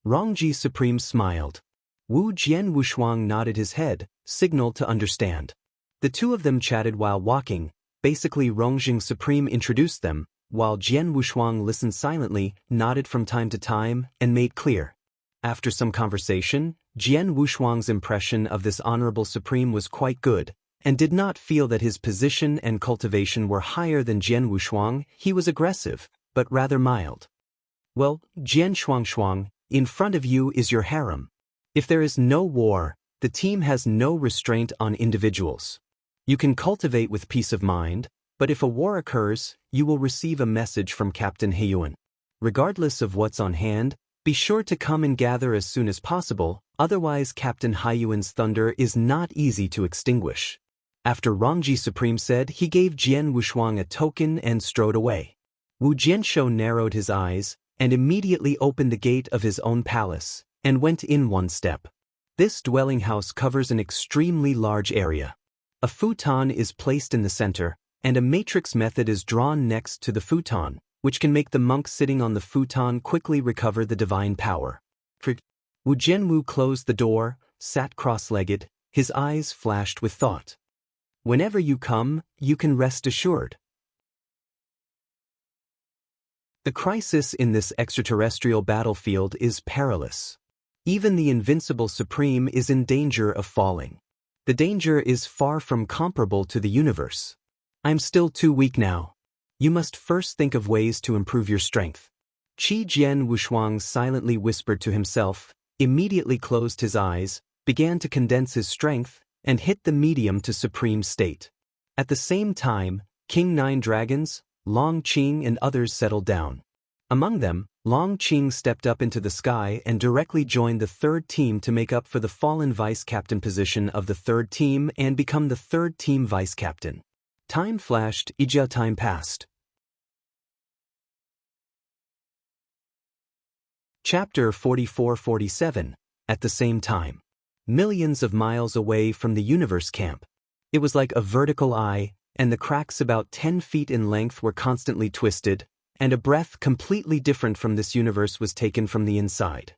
Rongji Supreme smiled. Wu Jian Wushuang nodded his head, signaled to understand. The 2 of them chatted while walking. Basically Rongjing Supreme introduced them, while Jian Wushuang listened silently, nodded from time to time, and made clear. After some conversation, Jian Wushuang's impression of this honorable Supreme was quite good, and did not feel that his position and cultivation were higher than Jian Wushuang. He was aggressive, but rather mild. Well, Jian Shuang, in front of you is your harem. If there is no war, the team has no restraint on individuals. You can cultivate with peace of mind, but if a war occurs, you will receive a message from Captain Hyun. Regardless of what's on hand, be sure to come and gather as soon as possible, otherwise Captain Hyun's thunder is not easy to extinguish. After Rongji Supreme said, he gave Jian Wushuang a token and strode away. Wu Jianshou narrowed his eyes, and immediately opened the gate of his own palace, and went in 1 step. This dwelling house covers an extremely large area. A futon is placed in the center, and a matrix method is drawn next to the futon, which can make the monk sitting on the futon quickly recover the divine power. Wu Jianwu closed the door, sat cross-legged, his eyes flashed with thought. Whenever you come, you can rest assured. The crisis in this extraterrestrial battlefield is perilous. Even the Invincible Supreme is in danger of falling. The danger is far from comparable to the universe. I'm still too weak now. You must first think of ways to improve your strength. Qi Jian Wushuang silently whispered to himself, immediately closed his eyes, began to condense his strength, and hit the medium to supreme state. At the same time, King Nine Dragons, Long Qing and others settled down. Among them, Long Qing stepped up into the sky and directly joined the third team to make up for the fallen vice-captain position of the third team and become the third team vice-captain. Time flashed, time passed. Chapter 44-47. At the same time. Millions of miles away from the universe camp. It was like a vertical eye, and the cracks about 10 feet in length were constantly twisted, and a breath completely different from this universe was taken from the inside.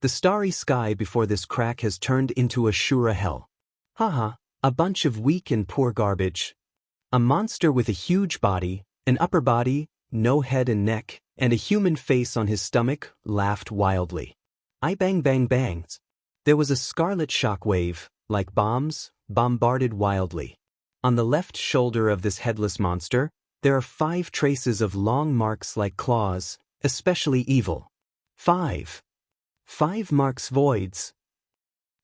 The starry sky before this crack has turned into a Shura hell. Haha, a bunch of weak and poor garbage. A monster with a huge body, an upper body, no head and neck, and a human face on his stomach, laughed wildly. I bang bang bangs. There was a scarlet shock wave, like bombs, bombarded wildly. On the left shoulder of this headless monster, there are 5 traces of long marks like claws, especially evil. 5 marks voids.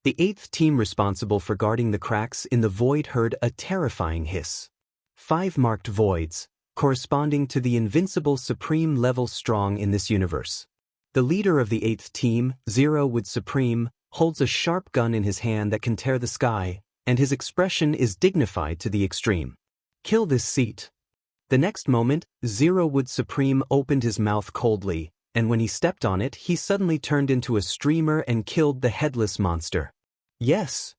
The 8th team responsible for guarding the cracks in the void heard a terrifying hiss. 5 marked voids, corresponding to the invincible supreme level strong in this universe. The leader of the 8th team, 0 Wood Supreme, holds a sharp gun in his hand that can tear the sky, and his expression is dignified to the extreme. Kill this seat. The next moment, 0 Wood Supreme opened his mouth coldly, and when he stepped on it, he suddenly turned into a streamer and killed the headless monster. Yes.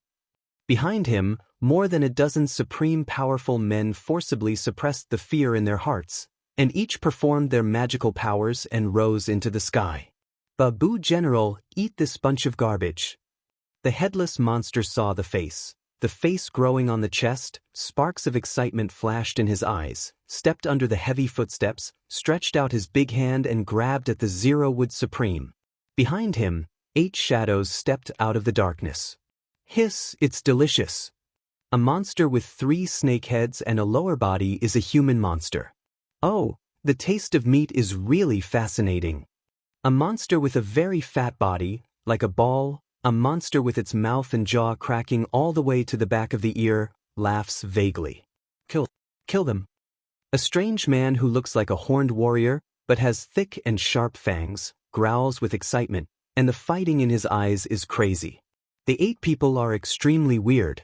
Behind him, more than a dozen supreme powerful men forcibly suppressed the fear in their hearts, and each performed their magical powers and rose into the sky. Babu General, eat this bunch of garbage. The headless monster saw the face growing on the chest, sparks of excitement flashed in his eyes, stepped under the heavy footsteps, stretched out his big hand and grabbed at the 0 Wood Supreme. Behind him, 8 shadows stepped out of the darkness. Hiss, it's delicious. A monster with 3 snake heads and a lower body is a human monster. Oh, the taste of meat is really fascinating. A monster with a very fat body, like a ball, a monster with its mouth and jaw cracking all the way to the back of the ear, laughs vaguely. Kill them. A strange man who looks like a horned warrior, but has thick and sharp fangs, growls with excitement, and the fighting in his eyes is crazy. The 8 people are extremely weird.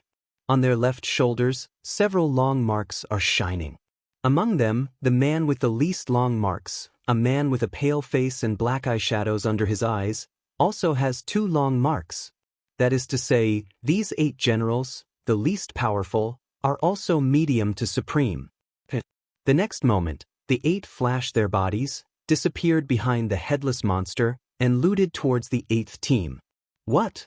On their left shoulders, several long marks are shining. Among them, the man with the least long marks, a man with a pale face and black eyeshadows under his eyes, also has 2 long marks. That is to say, these 8 generals, the least powerful, are also medium to supreme. The next moment, the 8 flashed their bodies, disappeared behind the headless monster, and looted towards the 8th team. What?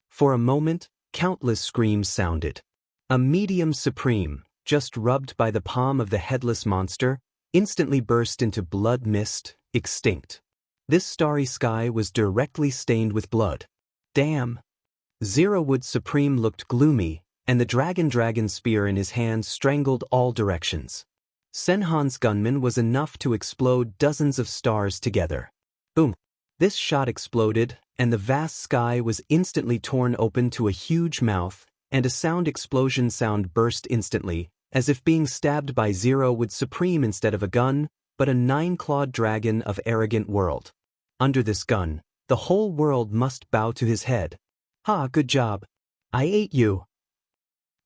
For a moment, countless screams sounded. A medium supreme, just rubbed by the palm of the headless monster, instantly burst into blood mist, extinct. This starry sky was directly stained with blood. Damn. 0 Wood Supreme looked gloomy, and the dragon spear in his hand strangled all directions. Senhan's gunman was enough to explode dozens of stars together. Boom. This shot exploded, and the vast sky was instantly torn open to a huge mouth, and a sound explosion sound burst instantly, as if being stabbed by 0 Wood Supreme instead of a gun, but a 9-clawed dragon of arrogant world. Under this gun, the whole world must bow to his head. Ha, good job. I ate you.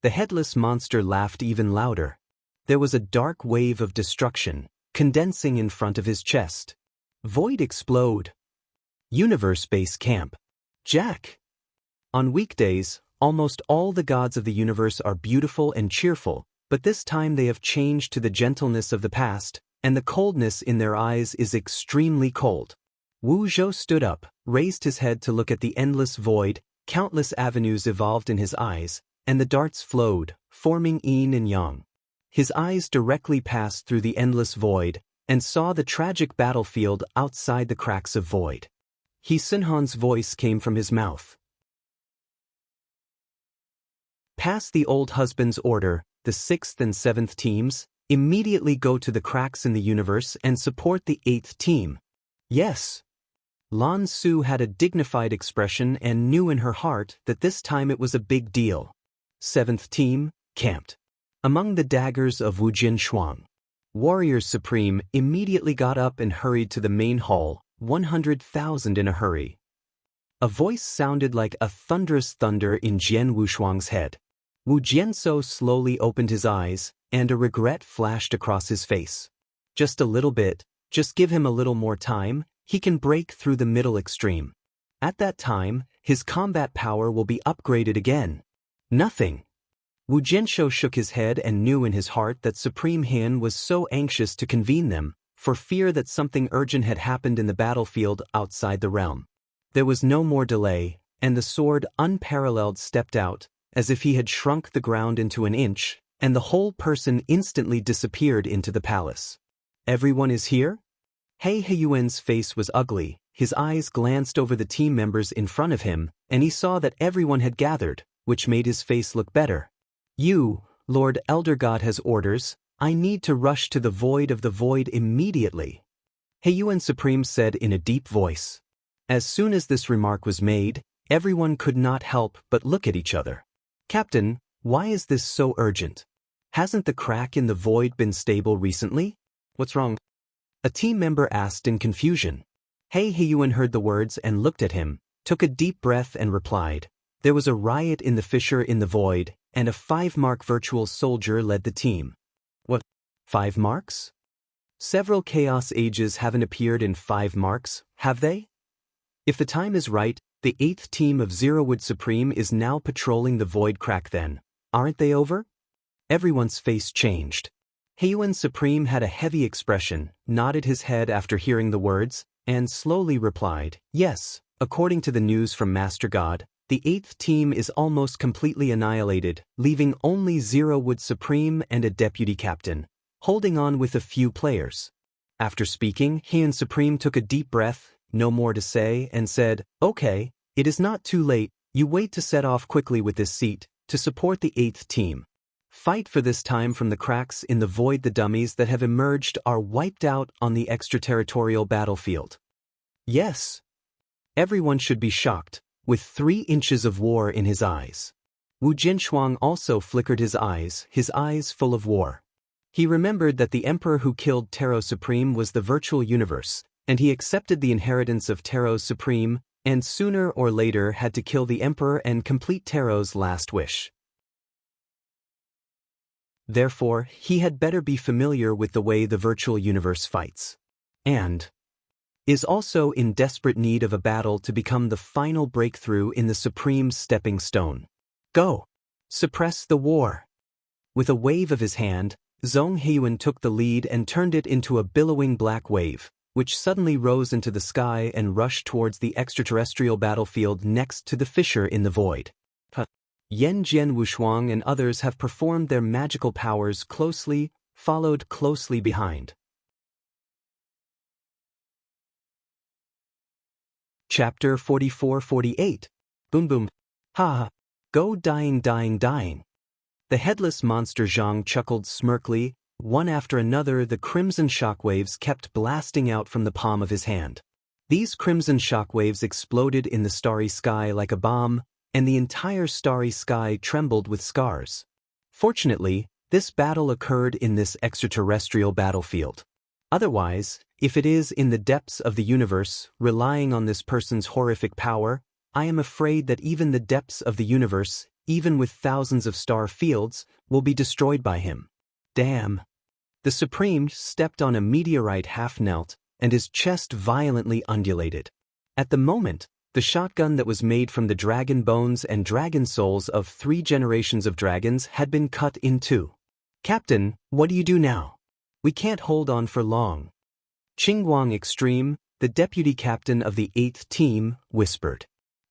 The headless monster laughed even louder. There was a dark wave of destruction, condensing in front of his chest. Void explode. Universe Base Camp. Jack. On weekdays, almost all the gods of the universe are beautiful and cheerful, but this time they have changed to the gentleness of the past, and the coldness in their eyes is extremely cold. Wu Zhou stood up, raised his head to look at the endless void, countless avenues evolved in his eyes, and the darts flowed, forming yin and yang. His eyes directly passed through the endless void, and saw the tragic battlefield outside the cracks of void. Senhan's voice came from his mouth. Pass the old husband's order, the 6th and 7th teams, immediately go to the cracks in the universe and support the 8th team. Yes. Lan Su had a dignified expression and knew in her heart that this time it was a big deal. 7th Team, camped. Among the daggers of Wu Jinshuang. Warriors Supreme immediately got up and hurried to the main hall, 100,000 in a hurry. A voice sounded like a thunderous thunder in Jian Wushuang's head. Wu Jianso slowly opened his eyes, and a regret flashed across his face. Just a little bit, just give him a little more time, he can break through the middle extreme. At that time, his combat power will be upgraded again. Nothing. Wu Jianshou shook his head and knew in his heart that Supreme Han was so anxious to convene them, for fear that something urgent had happened in the battlefield outside the realm. There was no more delay, and the sword unparalleled stepped out, as if he had shrunk the ground into an inch, and the whole person instantly disappeared into the palace. Everyone is here? He Heyuan's face was ugly, his eyes glanced over the team members in front of him, and he saw that everyone had gathered, which made his face look better. You, Lord Elder God has orders, I need to rush to the void of the void immediately. Heyuan Supreme said in a deep voice. As soon as this remark was made, everyone could not help but look at each other. Captain, why is this so urgent? Hasn't the crack in the void been stable recently? What's wrong? A team member asked in confusion. Heyuan heard the words and looked at him, took a deep breath and replied. There was a riot in the fissure in the void, and a 5-mark virtual soldier led the team. What? 5 marks? Several Chaos Ages haven't appeared in 5 marks, have they? If the time is right, the 8th team of Zerowood Supreme is now patrolling the void crack then, aren't they over? Everyone's face changed. Heyuan Supreme had a heavy expression, nodded his head after hearing the words, and slowly replied, yes, according to the news from Master God, the 8th team is almost completely annihilated, leaving only Zerowood Supreme and a deputy captain, holding on with a few players. After speaking, Heyuan Supreme took a deep breath, no more to say, and said, okay, it is not too late, you wait to set off quickly with this seat, to support the 8th team. Fight for this time from the cracks in the void. The dummies that have emerged are wiped out on the extraterritorial battlefield. Yes. Everyone should be shocked, with 3 inches of war in his eyes. Wu Jinshuang also flickered his eyes full of war. He remembered that the emperor who killed Tarot Supreme was the virtual universe, and he accepted the inheritance of Tarot Supreme, and sooner or later had to kill the emperor and complete Tarot's last wish. Therefore, he had better be familiar with the way the virtual universe fights. And is also in desperate need of a battle to become the final breakthrough in the supreme stepping stone. Go! Suppress the war! With a wave of his hand, Zhong Heyuan took the lead and turned it into a billowing black wave, which suddenly rose into the sky and rushed towards the extraterrestrial battlefield next to the fissure in the void. Yan Jian Wushuang and others have performed their magical powers followed closely behind. Chapter 44-48. Boom boom. Ha ha. Go dying dying dying. The headless monster Zhang chuckled smirkily. One after another the crimson shockwaves kept blasting out from the palm of his hand. These crimson shockwaves exploded in the starry sky like a bomb, and the entire starry sky trembled with scars. Fortunately, this battle occurred in this extraterrestrial battlefield. Otherwise, if it is in the depths of the universe, relying on this person's horrific power, I am afraid that even the depths of the universe, even with thousands of star fields, will be destroyed by him. Damn. The Supreme stepped on a meteorite half-knelt, and his chest violently undulated. At the moment, the shotgun that was made from the dragon bones and dragon souls of 3 generations of dragons had been cut in 2. Captain, what do you do now? We can't hold on for long. Qingguang Extreme, the deputy captain of the 8th team, whispered.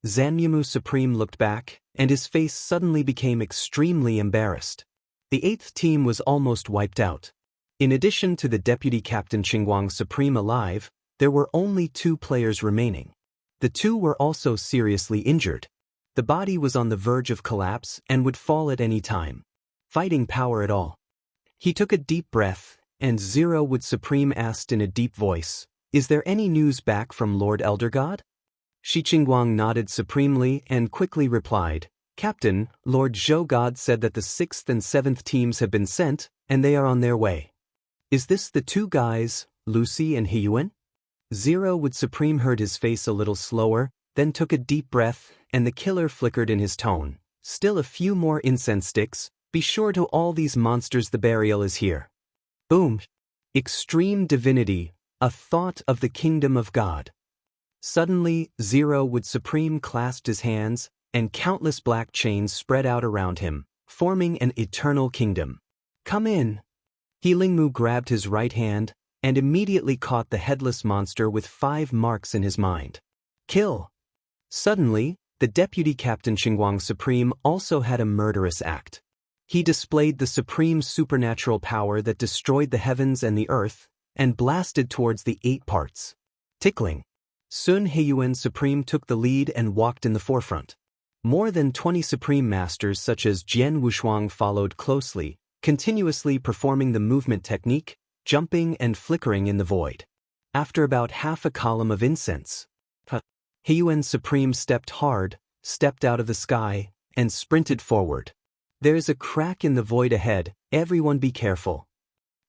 Zanmumu Supreme looked back, and his face suddenly became extremely embarrassed. The 8th team was almost wiped out. In addition to the deputy captain Qingguang Supreme alive, there were only 2 players remaining. The 2 were also seriously injured. The body was on the verge of collapse and would fall at any time. Fighting power at all. He took a deep breath, and Zerowood Supreme asked in a deep voice, is there any news back from Lord Elder God? Shi Qingguang nodded supremely and quickly replied, Captain, Lord Zhou God said that the 6th and 7th teams have been sent, and they are on their way. Is this the two guys, Lucy and Heyuan? Zero Wood Supreme heard his face a little slower, then took a deep breath, and the killer flickered in his tone. Still a few more incense sticks, be sure to all these monsters the burial is here. Boom. Extreme divinity, a thought of the kingdom of God. Suddenly, Zero Wood Supreme clasped his hands, and countless black chains spread out around him, forming an eternal kingdom. Come in. Healing Mu grabbed his right hand, and immediately caught the headless monster with 5 marks in his mind. Kill. Suddenly, the deputy captain Xingguang Supreme also had a murderous act. He displayed the supreme supernatural power that destroyed the heavens and the earth, and blasted towards the 8 parts. Tickling. Sun Heyuan Supreme took the lead and walked in the forefront. More than 20 supreme masters such as Jian Wushuang followed closely, continuously performing the movement technique, jumping and flickering in the void. After about half a column of incense, Heyuan Supreme stepped out of the sky, and sprinted forward. There is a crack in the void ahead, everyone be careful.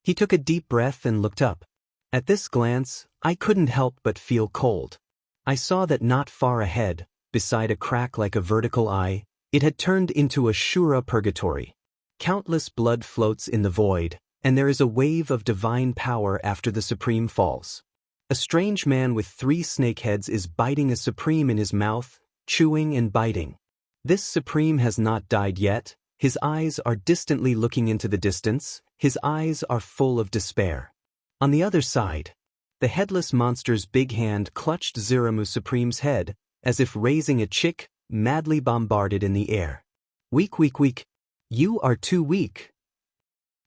He took a deep breath and looked up. At this glance, I couldn't help but feel cold. I saw that not far ahead, beside a crack like a vertical eye, it had turned into a Shura purgatory. Countless blood floats in the void, and there is a wave of divine power after the Supreme falls. A strange man with 3 snake heads is biting a Supreme in his mouth, chewing and biting. This Supreme has not died yet, his eyes are distantly looking into the distance, his eyes are full of despair. On the other side, the headless monster's big hand clutched Ziramu Supreme's head, as if raising a chick, madly bombarded in the air. Weak, weak, weak. You are too weak.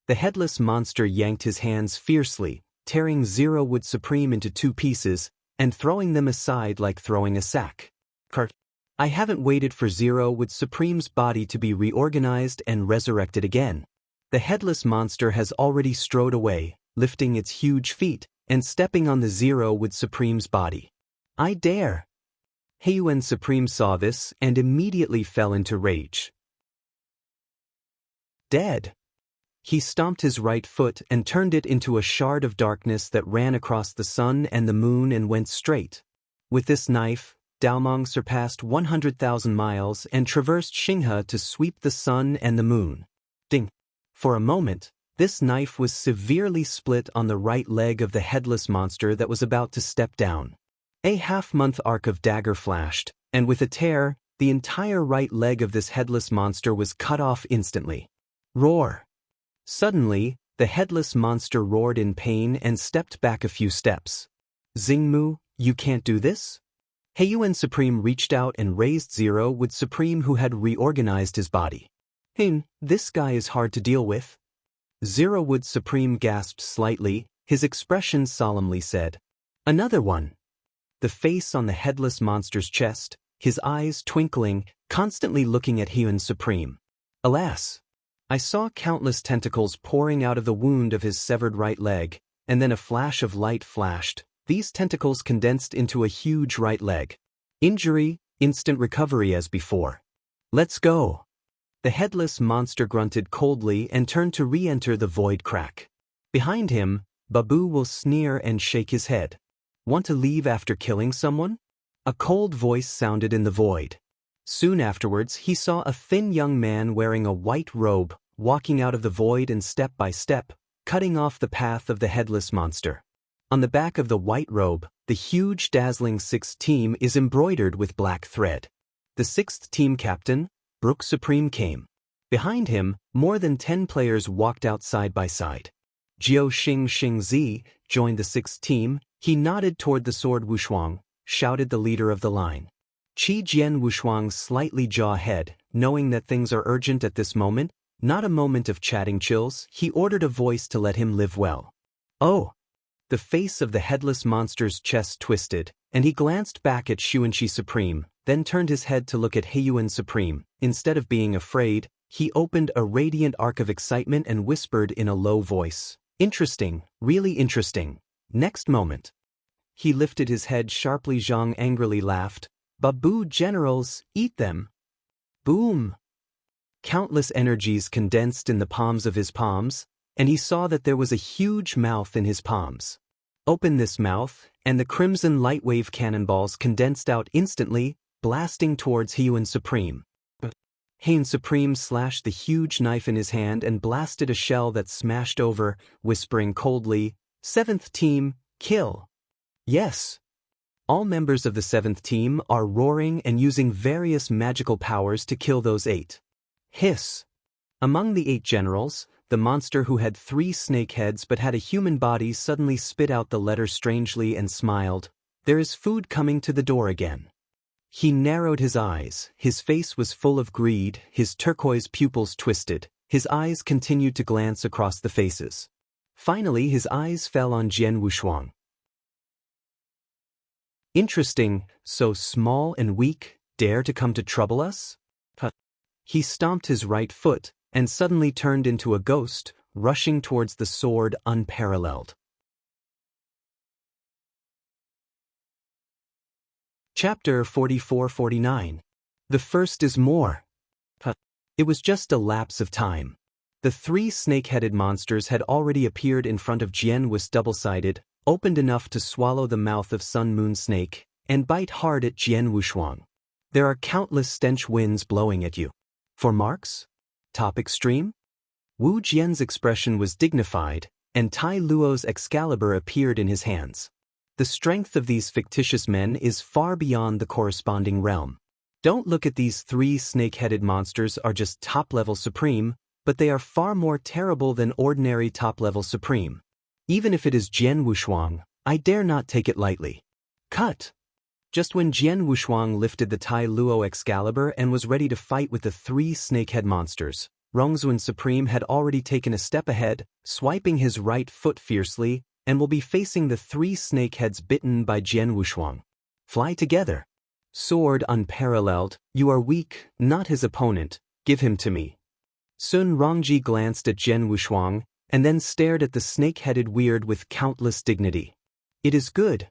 The headless monster yanked his hands fiercely, tearing Zero Wood Supreme into 2 pieces, and throwing them aside like throwing a sack. I haven't waited for Zero Wood Supreme's body to be reorganized and resurrected again. The headless monster has already strode away, lifting its huge feet, and stepping on the Zero Wood Supreme's body. I dare. Heyuan Supreme saw this and immediately fell into rage. Dead. He stomped his right foot and turned it into a shard of darkness that ran across the sun and the moon and went straight. With this knife, Daomong surpassed 100,000 miles and traversed Xinghe to sweep the sun and the moon. Ding! For a moment, this knife was severely split on the right leg of the headless monster that was about to step down. A half-month arc of dagger flashed, and with a tear, the entire right leg of this headless monster was cut off instantly. Roar! Suddenly, the headless monster roared in pain and stepped back a few steps. Xingmu, you can't do this? Heyuan Supreme reached out and raised Zero Wood Supreme, who had reorganized his body. This guy is hard to deal with. Zero Wood Supreme gasped slightly, his expression solemnly said. Another one. The face on the headless monster's chest, his eyes twinkling, constantly looking at Heyuan Supreme. Alas! I saw countless tentacles pouring out of the wound of his severed right leg, and then a flash of light flashed. These tentacles condensed into a huge right leg. Injury, instant recovery as before. Let's go. The headless monster grunted coldly and turned to re-enter the void crack. Behind him, Babu will sneer and shake his head. Want to leave after killing someone? A cold voice sounded in the void. Soon afterwards, he saw a thin young man wearing a white robe, walking out of the void and step by step, cutting off the path of the headless monster. On the back of the white robe, the huge dazzling 6th team is embroidered with black thread. The 6th team captain, Brook Supreme, came. Behind him, more than 10 players walked out side by side. Jiao Xingzi joined the 6th team. He nodded toward the sword Wushuang, shouted the leader of the line. Qi Jian Wushuang's slightly jaw head, knowing that things are urgent at this moment, not a moment of chatting chills, he ordered a voice to let him live well. Oh! The face of the headless monster's chest twisted, and he glanced back at Xuanqi Supreme, then turned his head to look at Heyuan Supreme. Instead of being afraid, he opened a radiant arc of excitement and whispered in a low voice. Interesting, really interesting. Next moment. He lifted his head sharply. Zhang angrily laughed. Babu generals, eat them. Boom! Countless energies condensed in the palms of his palms, and he saw that there was a huge mouth in his palms. Open this mouth, and the crimson lightwave cannonballs condensed out instantly, blasting towards Hyun Supreme. Hyun Supreme slashed the huge knife in his hand and blasted a shell that smashed over, whispering coldly, "Seventh team, kill." Yes. All members of the 7th team are roaring and using various magical powers to kill those 8. Hiss. Among the 8 generals, the monster who had 3 snake heads but had a human body suddenly spit out the letter strangely and smiled. "There is food coming to the door again." He narrowed his eyes, his face was full of greed, his turquoise pupils twisted, his eyes continued to glance across the faces. Finally his eyes fell on Jian Wushuang. "Interesting, so small and weak, dare to come to trouble us?" He stomped his right foot, and suddenly turned into a ghost, rushing towards the sword unparalleled. Chapter 44-49. The first is more. It was just a lapse of time. The 3 snake-headed monsters had already appeared in front of Jian was double-sided, opened enough to swallow the mouth of Sun Moon Snake, and bite hard at Jian Wushuang. There are countless stench winds blowing at you. For marks? Top extreme? Wu Jian's expression was dignified, and Tai Luo's Excalibur appeared in his hands. The strength of these fictitious men is far beyond the corresponding realm. Don't look at these 3 snake-headed monsters are just top-level supreme, but they are far more terrible than ordinary top-level supreme. Even if it is Jian Wushuang, I dare not take it lightly. Cut! Just when Jian Wushuang lifted the Tai Luo Excalibur and was ready to fight with the 3 snakehead monsters, Rongzun Supreme had already taken a step ahead, swiping his right foot fiercely, and will be facing the 3 snakeheads bitten by Jian Wushuang. Fly together. Sword unparalleled, you are weak, not his opponent, give him to me. Sun Rongji glanced at Jian Wushuang, and then stared at the snake-headed weird with countless dignity. It is good.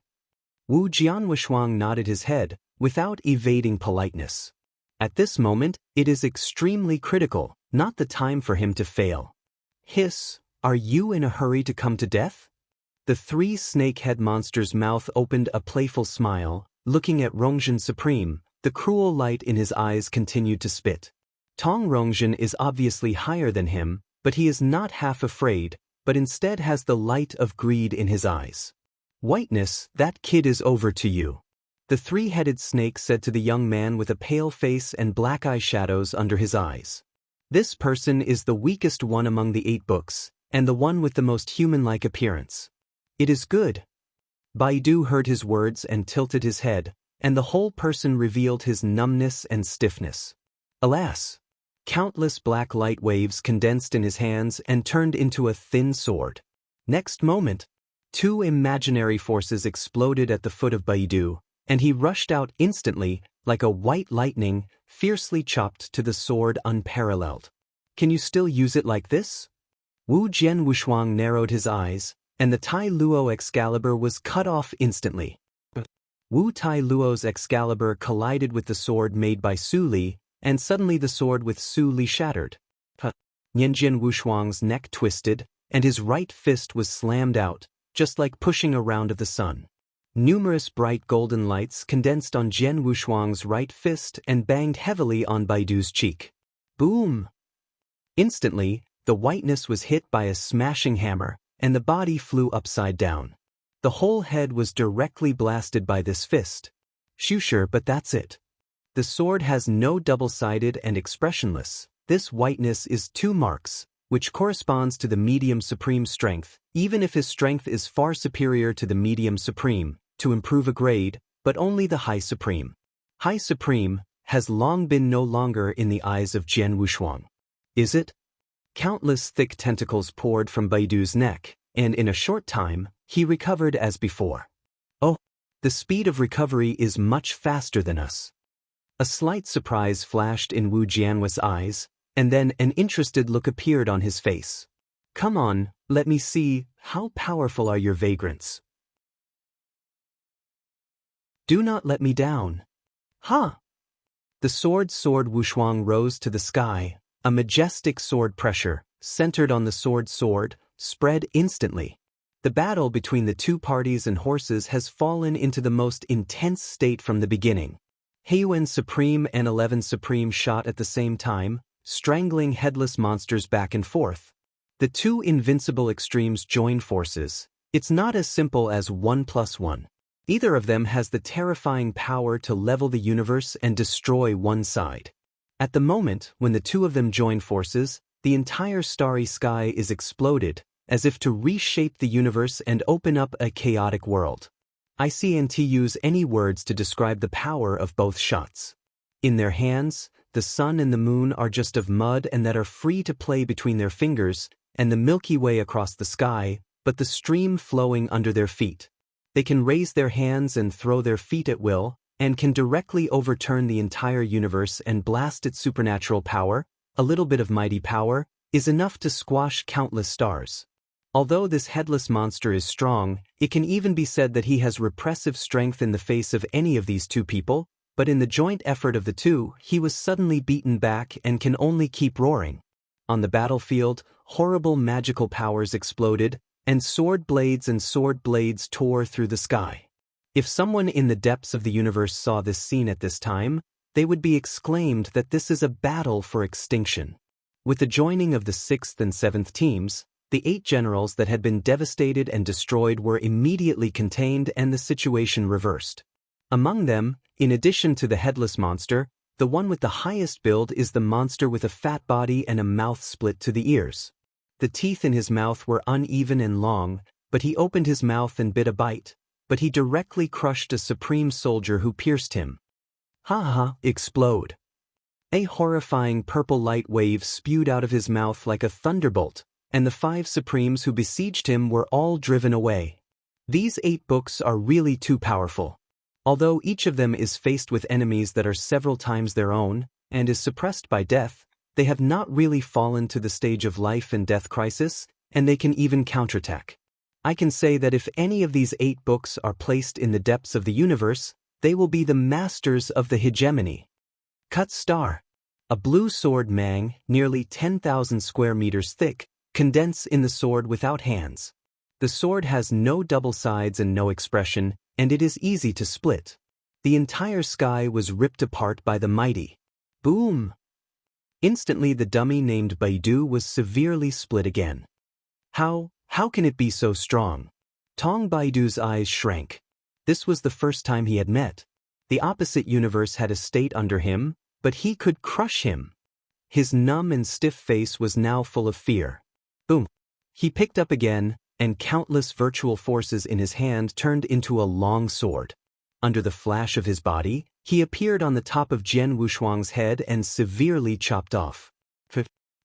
Wu Jianwushuang nodded his head, without evading politeness. At this moment, it is extremely critical, not the time for him to fail. Hiss, are you in a hurry to come to death? The 3 snake-head monsters' mouth opened a playful smile, looking at Rongzhen Supreme, the cruel light in his eyes continued to spit. Tong Rongzhen is obviously higher than him, but he is not half afraid, but instead has the light of greed in his eyes. Whiteness, that kid is over to you. The 3-headed snake said to the young man with a pale face and black eyeshadows under his eyes. This person is the weakest one among the 8 books, and the one with the most human-like appearance. It is good. Baidu heard his words and tilted his head, and the whole person revealed his numbness and stiffness. Alas! Countless black light waves condensed in his hands and turned into a thin sword. Next moment, 2 imaginary forces exploded at the foot of Baidu, and he rushed out instantly, like a white lightning, fiercely chopped to the sword unparalleled. Can you still use it like this? Wu Jian Wushuang narrowed his eyes, and the Tai Luo Excalibur was cut off instantly. Wu Tai Luo's Excalibur collided with the sword made by Su Li, and suddenly the sword with Su Li shattered. Nianjian Wushuang's neck twisted, and his right fist was slammed out, just like pushing a round of the sun. Numerous bright golden lights condensed on Jian Wushuang's right fist and banged heavily on Baidu's cheek. Boom! Instantly, the whiteness was hit by a smashing hammer, and the body flew upside down. The whole head was directly blasted by this fist. Sure, but that's it. The sword has no double-sided and expressionless. This whiteness is 2 marks, which corresponds to the medium supreme strength, even if his strength is far superior to the medium supreme, to improve a grade, but only the high supreme. High supreme has long been no longer in the eyes of Jian Wushuang. Is it? Countless thick tentacles poured from Baidu's neck, and in a short time, he recovered as before. Oh, the speed of recovery is much faster than us. A slight surprise flashed in Wu Jianhui's eyes, and then an interested look appeared on his face. Come on, let me see, how powerful are your vagrants? Do not let me down. Ha! The sword Wushuang rose to the sky, a majestic sword pressure, centered on the sword, spread instantly. The battle between the two parties and horses has fallen into the most intense state from the beginning. Heiyuan Supreme and 11 Supreme shot at the same time, strangling headless monsters back and forth. The two invincible extremes join forces. It's not as simple as 1+1. Either of them has the terrifying power to level the universe and destroy one side. At the moment when the two of them join forces, the entire starry sky is exploded, as if to reshape the universe and open up a chaotic world. I can't use any words to describe the power of both shots. In their hands, the sun and the moon are just of mud and that are free to play between their fingers, and the Milky Way across the sky, but the stream flowing under their feet. They can raise their hands and throw their feet at will, and can directly overturn the entire universe and blast its supernatural power. A little bit of mighty power is enough to squash countless stars. Although this headless monster is strong, it can even be said that he has repressive strength in the face of any of these two people, but in the joint effort of the two, he was suddenly beaten back and can only keep roaring. On the battlefield, horrible magical powers exploded, and sword blades tore through the sky. If someone in the depths of the universe saw this scene at this time, they would be exclaimed that this is a battle for extinction. With the joining of the 6th and 7th teams, the 8 generals that had been devastated and destroyed were immediately contained and the situation reversed. Among them, in addition to the headless monster, the one with the highest build is the monster with a fat body and a mouth split to the ears. The teeth in his mouth were uneven and long, but he opened his mouth and bit a bite, but he directly crushed a supreme soldier who pierced him. Explode. A horrifying purple light wave spewed out of his mouth like a thunderbolt, and the 5 supremes who besieged him were all driven away. These 8 books are really too powerful. Although each of them is faced with enemies that are several times their own, and is suppressed by death, they have not really fallen to the stage of life and death crisis, and they can even counterattack. I can say that if any of these 8 books are placed in the depths of the universe, they will be the masters of the hegemony. Cut star. A blue sword mang, nearly 10,000 square meters thick, condense in the sword without hands. The sword has no double sides and no expression, and it is easy to split. The entire sky was ripped apart by the mighty. Boom! Instantly the dummy named Baidu was severely split again. How can it be so strong? Tong Baidu's eyes shrank. This was the first time he had met. The opposite universe had a state under him, but he could crush him. His numb and stiff face was now full of fear. Boom! He picked up again, and countless virtual forces in his hand turned into a long sword. Under the flash of his body, he appeared on the top of Jian Wushuang's head and severely chopped off.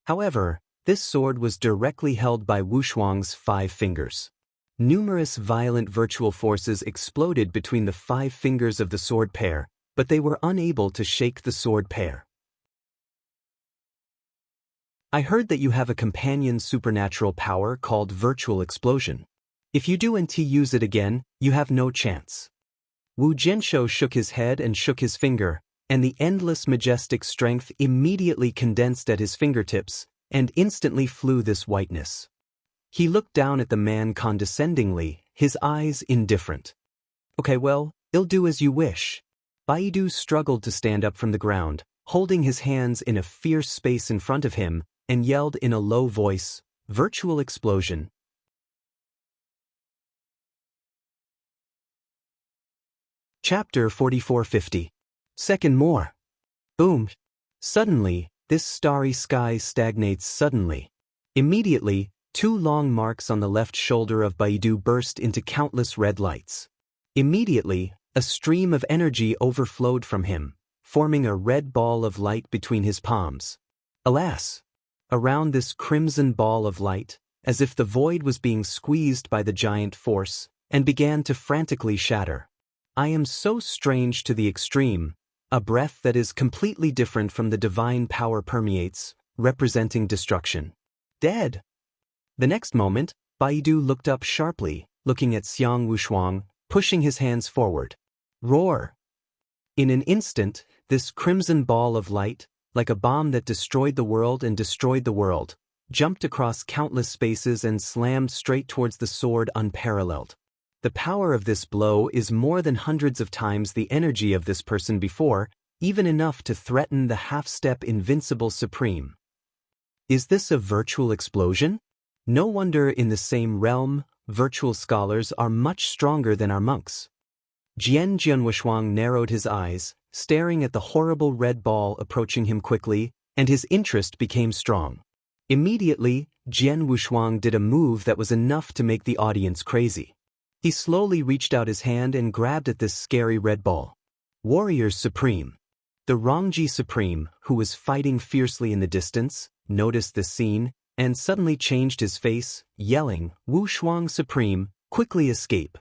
However, this sword was directly held by Wushuang's 5 fingers. Numerous violent virtual forces exploded between the 5 fingers of the sword pair, but they were unable to shake the sword pair. I heard that you have a companion supernatural power called Virtual Explosion. If you do and use it again, you have no chance. Wu Jianshou shook his head and shook his finger, and the endless majestic strength immediately condensed at his fingertips, and instantly flew this whiteness. He looked down at the man condescendingly, his eyes indifferent. Okay, well, I'll do as you wish. Baidu struggled to stand up from the ground, holding his hands in a fierce space in front of him, and yelled in a low voice, "Virtual explosion." Chapter 4450. Second more. Boom. Suddenly, this starry sky stagnates suddenly. Immediately, 2 long marks on the left shoulder of Baidu burst into countless red lights. Immediately, a stream of energy overflowed from him, forming a red ball of light between his palms. Alas! Around this crimson ball of light, as if the void was being squeezed by the giant force, and began to frantically shatter. I am so strange to the extreme, a breath that is completely different from the divine power permeates, representing destruction. Dead! The next moment, Baidu looked up sharply, looking at Xiang Wushuang, pushing his hands forward. Roar! In an instant, This crimson ball of light, like a bomb that destroyed the world and destroyed the world, jumped across countless spaces and slammed straight towards the sword unparalleled. The power of this blow is more than hundreds of times the energy of this person before, even enough to threaten the half-step invincible supreme. Is this a virtual explosion? No wonder in the same realm, virtual scholars are much stronger than our monks. Jian Jianwushuang narrowed his eyes, staring at the horrible red ball approaching him quickly, and his interest became strong. Immediately, Jian Wushuang did a move that was enough to make the audience crazy. He slowly reached out his hand and grabbed at this scary red ball. Warriors Supreme. The Rongji Supreme, who was fighting fiercely in the distance, noticed this scene, and suddenly changed his face, yelling, "Wu Shuang Supreme, quickly escape."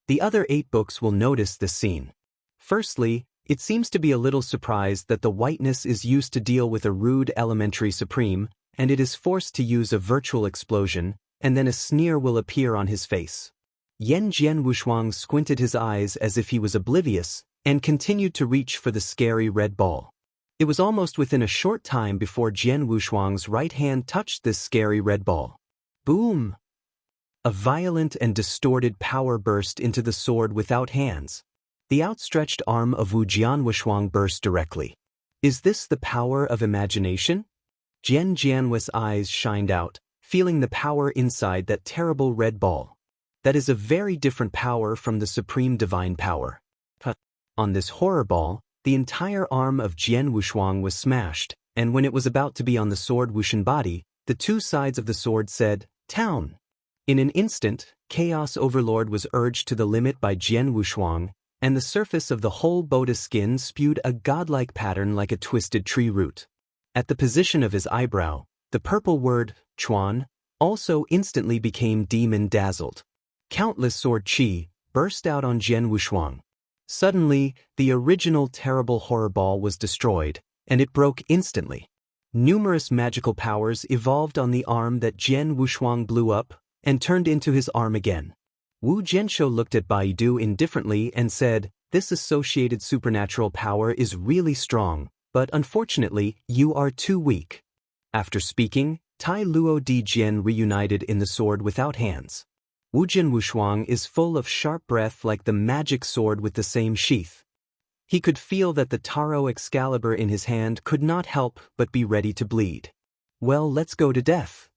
The other 8 books will notice this scene. Firstly, it seems to be a little surprised that the whiteness is used to deal with a rude elementary supreme, and it is forced to use a virtual explosion, and then a sneer will appear on his face. Yan Jian Wushuang squinted his eyes as if he was oblivious, and continued to reach for the scary red ball. It was almost within a short time before Jian Wushuang's right hand touched this scary red ball. Boom! A violent and distorted power burst into the sword without hands. The outstretched arm of Wu Jianwushuang burst directly. Is this the power of imagination? Jian Jianwu's eyes shined out, feeling the power inside that terrible red ball. That is a very different power from the supreme divine power. On this horror ball, the entire arm of Jian Wushuang was smashed, and when it was about to be on the sword Wushan body, the 2 sides of the sword said, "Town." In an instant, Chaos Overlord was urged to the limit by Jian Wushuang, and the surface of the whole Boda skin spewed a godlike pattern like a twisted tree root. At the position of his eyebrow, the purple word, Chuan, also instantly became demon-dazzled. Countless sword chi burst out on Jian Wushuang. Suddenly, the original terrible horror ball was destroyed, and it broke instantly. Numerous magical powers evolved on the arm that Jian Wushuang blew up, and turned into his arm again. Wu Jianshou looked at Baidu indifferently and said, "This associated supernatural power is really strong, but unfortunately, you are too weak." After speaking, Tai Luo Di Jian reunited in the sword without hands. Wu Jianwushuang is full of sharp breath like the magic sword with the same sheath. He could feel that the Taro Excalibur in his hand could not help but be ready to bleed. Well, let's go to death.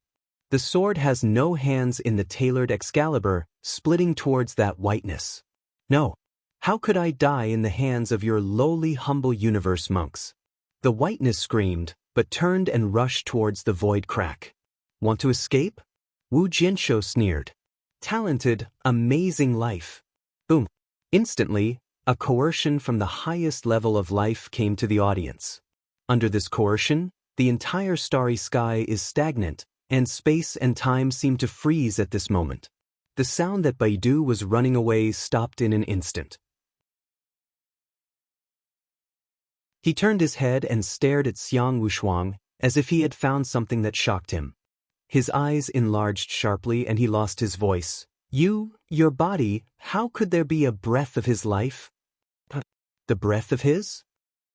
The sword has no hands in the tailored Excalibur, splitting towards that whiteness. No. How could I die in the hands of your lowly humble universe monks? The whiteness screamed, but turned and rushed towards the void crack. Want to escape? Wu Jianshou sneered. Talented, amazing life. Boom. Instantly, a coercion from the highest level of life came to the audience. Under this coercion, the entire starry sky is stagnant, and space and time seem to freeze at this moment. The sound that Baidu was running away stopped in an instant. He turned his head and stared at Xiang Wushuang, as if he had found something that shocked him. His eyes enlarged sharply and he lost his voice. Your body, how could there be a breath of his life? The breath of his?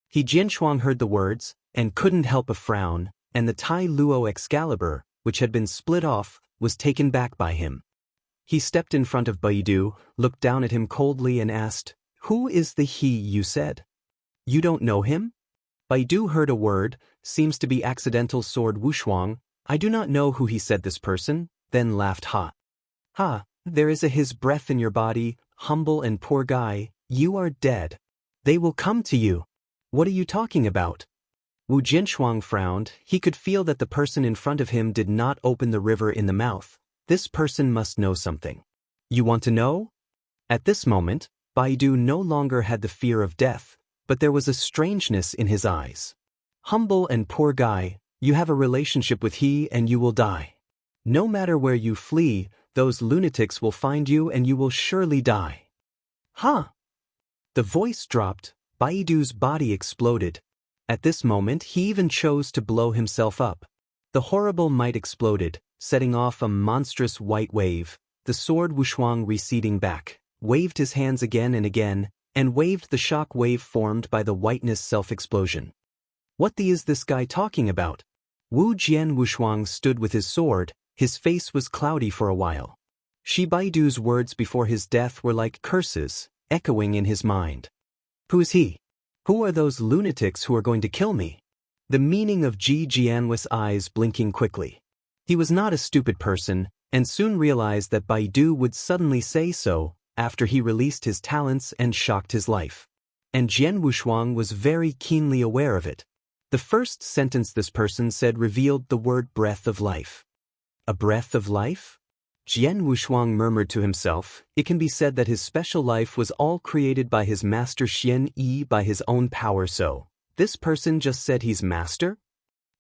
He Jianshuang heard the words, and couldn't help a frown, and the Tai Luo Excalibur, which had been split off, was taken back by him. He stepped in front of Baidu, looked down at him coldly and asked, "Who is the he you said? You don't know him?" Baidu heard a word, seems to be accidental sword Wushuang. "I do not know who he said this person," then laughed ha. "Ha, there is his breath in your body, humble and poor guy, you are dead. They will come to you. What are you talking about?" Wu Jianshuang frowned. He could feel that the person in front of him did not open the river in the mouth. This person must know something. You want to know? At this moment, Baidu no longer had the fear of death, but there was a strangeness in his eyes. Humble and poor guy, you have a relationship with he and you will die. No matter where you flee, those lunatics will find you and you will surely die. Huh? The voice dropped, Baidu's body exploded. At this moment he even chose to blow himself up. The horrible might exploded, setting off a monstrous white wave. The sword Wushuang receding back, waved his hands again and again, and waved the shock wave formed by the whiteness self-explosion. What the is this guy talking about? Wu Jian Wushuang stood with his sword, his face was cloudy for a while. Shi Baidu's words before his death were like curses, echoing in his mind. Who is he? Who are those lunatics who are going to kill me? The meaning of Ji Jianhui's eyes blinking quickly. He was not a stupid person, and soon realized that Baidu would suddenly say so, after he released his talents and shocked his life. And Jian Wushuang was very keenly aware of it. The first sentence this person said revealed the word breath of life. A breath of life? Jian Wushuang murmured to himself, it can be said that his special life was all created by his master Xian Yi by his own power, so this person just said he's master?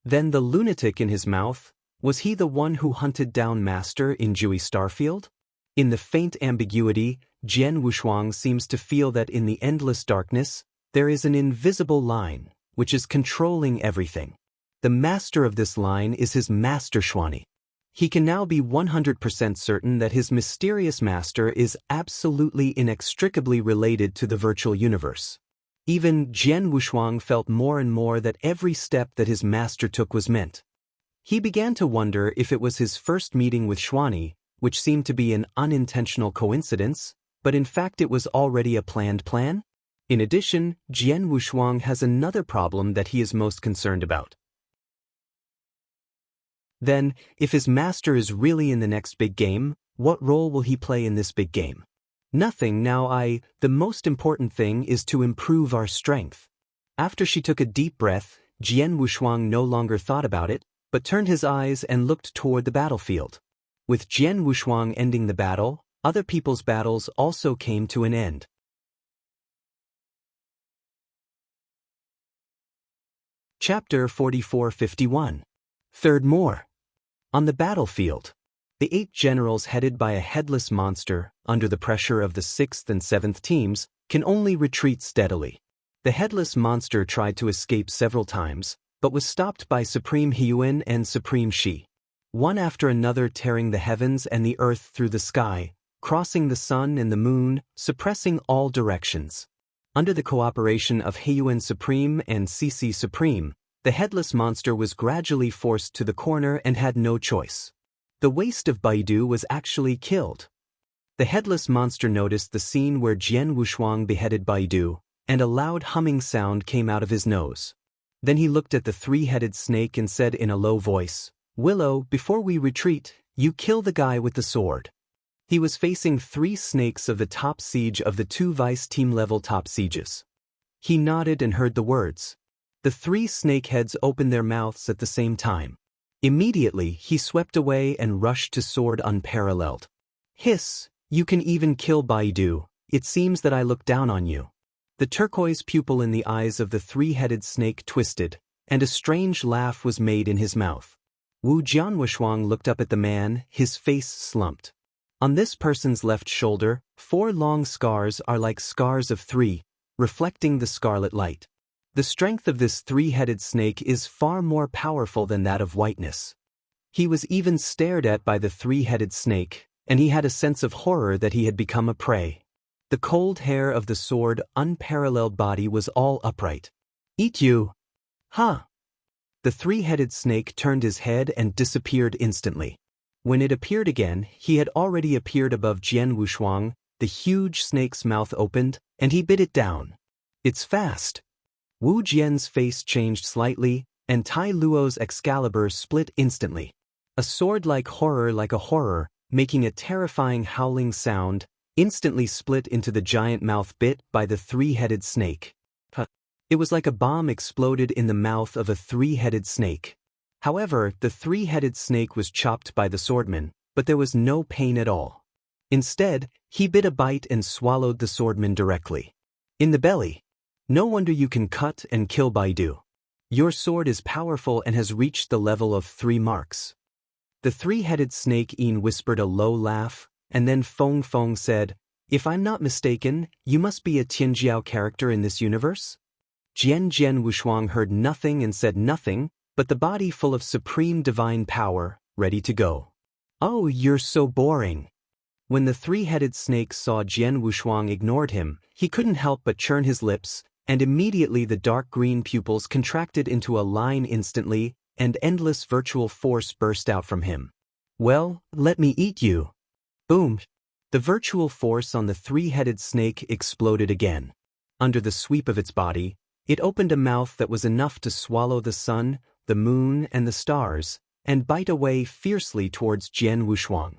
Then the lunatic in his mouth, was he the one who hunted down Master in Jui Starfield? In the faint ambiguity, Jian Wushuang seems to feel that in the endless darkness, there is an invisible line, which is controlling everything. The master of this line is his master Xuani. He can now be 100% certain that his mysterious master is absolutely inextricably related to the virtual universe. Even Jian Wushuang felt more and more that every step that his master took was meant. He began to wonder if it was his first meeting with Xuani, which seemed to be an unintentional coincidence, but in fact it was already a planned plan. In addition, Jian Wushuang has another problem that he is most concerned about. Then, if his master is really in the next big game, what role will he play in this big game? Nothing now. The most important thing is to improve our strength. After she took a deep breath, Jian Wushuang no longer thought about it, but turned his eyes and looked toward the battlefield. With Jian Wushuang ending the battle, other people's battles also came to an end. Chapter 44-51. Third More. On the battlefield, the 8 generals headed by a headless monster, under the pressure of the 6th and 7th teams, can only retreat steadily. The headless monster tried to escape several times, but was stopped by Supreme Hiyuan and Supreme Shi. One after another tearing the heavens and the earth through the sky, crossing the sun and the moon, suppressing all directions. Under the cooperation of Hiyuan Supreme and Cece Supreme, the headless monster was gradually forced to the corner and had no choice. The waist of Baidu was actually killed. The headless monster noticed the scene where Jian Wushuang beheaded Baidu, and a loud humming sound came out of his nose. Then he looked at the 3-headed snake and said in a low voice, "Willow, before we retreat, you kill the guy with the sword." He was facing 3 snakes of the top siege of the 2 vice team level top sieges. He nodded and heard the words. The 3 snakeheads opened their mouths at the same time. Immediately, he swept away and rushed to sword unparalleled. "Hiss, you can even kill Baidu, it seems that I look down on you." The turquoise pupil in the eyes of the 3-headed snake twisted, and a strange laugh was made in his mouth. Wu Jianwushuang looked up at the man, his face slumped. On this person's left shoulder, 4 long scars are like scars of 3, reflecting the scarlet light. The strength of this 3-headed snake is far more powerful than that of whiteness. He was even stared at by the 3-headed snake, and he had a sense of horror that he had become a prey. The cold hair of the sword unparalleled body was all upright. "Eat you!" "Huh!" The 3-headed snake turned his head and disappeared instantly. When it appeared again, he had already appeared above Jian Wushuang. The huge snake's mouth opened, and he bit it down. "It's fast." Wu Jian's face changed slightly, and Tai Luo's Excalibur split instantly. A sword-like horror, making a terrifying howling sound, instantly split into the giant mouth bit by the 3-headed snake. It was like a bomb exploded in the mouth of a 3-headed snake. However, the 3-headed snake was chopped by the swordman, but there was no pain at all. Instead, he bit a bite and swallowed the swordman directly. In the belly. "No wonder you can cut and kill Baidu. Your sword is powerful and has reached the level of 3 marks." The 3-headed snake whispered a low laugh, and then Feng Feng said, "If I'm not mistaken, you must be a Tianjiao character in this universe?" Jian Wushuang heard nothing and said nothing, but the body full of supreme divine power, ready to go. "Oh, you're so boring." When the three-headed snake saw Jian Wushuang ignored him, he couldn't help but churn his lips, and immediately the dark green pupils contracted into a line instantly, and endless virtual force burst out from him. Well, let me eat you. Boom! The virtual force on the three-headed snake exploded again. Under the sweep of its body, it opened a mouth that was enough to swallow the sun, the moon, and the stars, and bite away fiercely towards Jian Wushuang.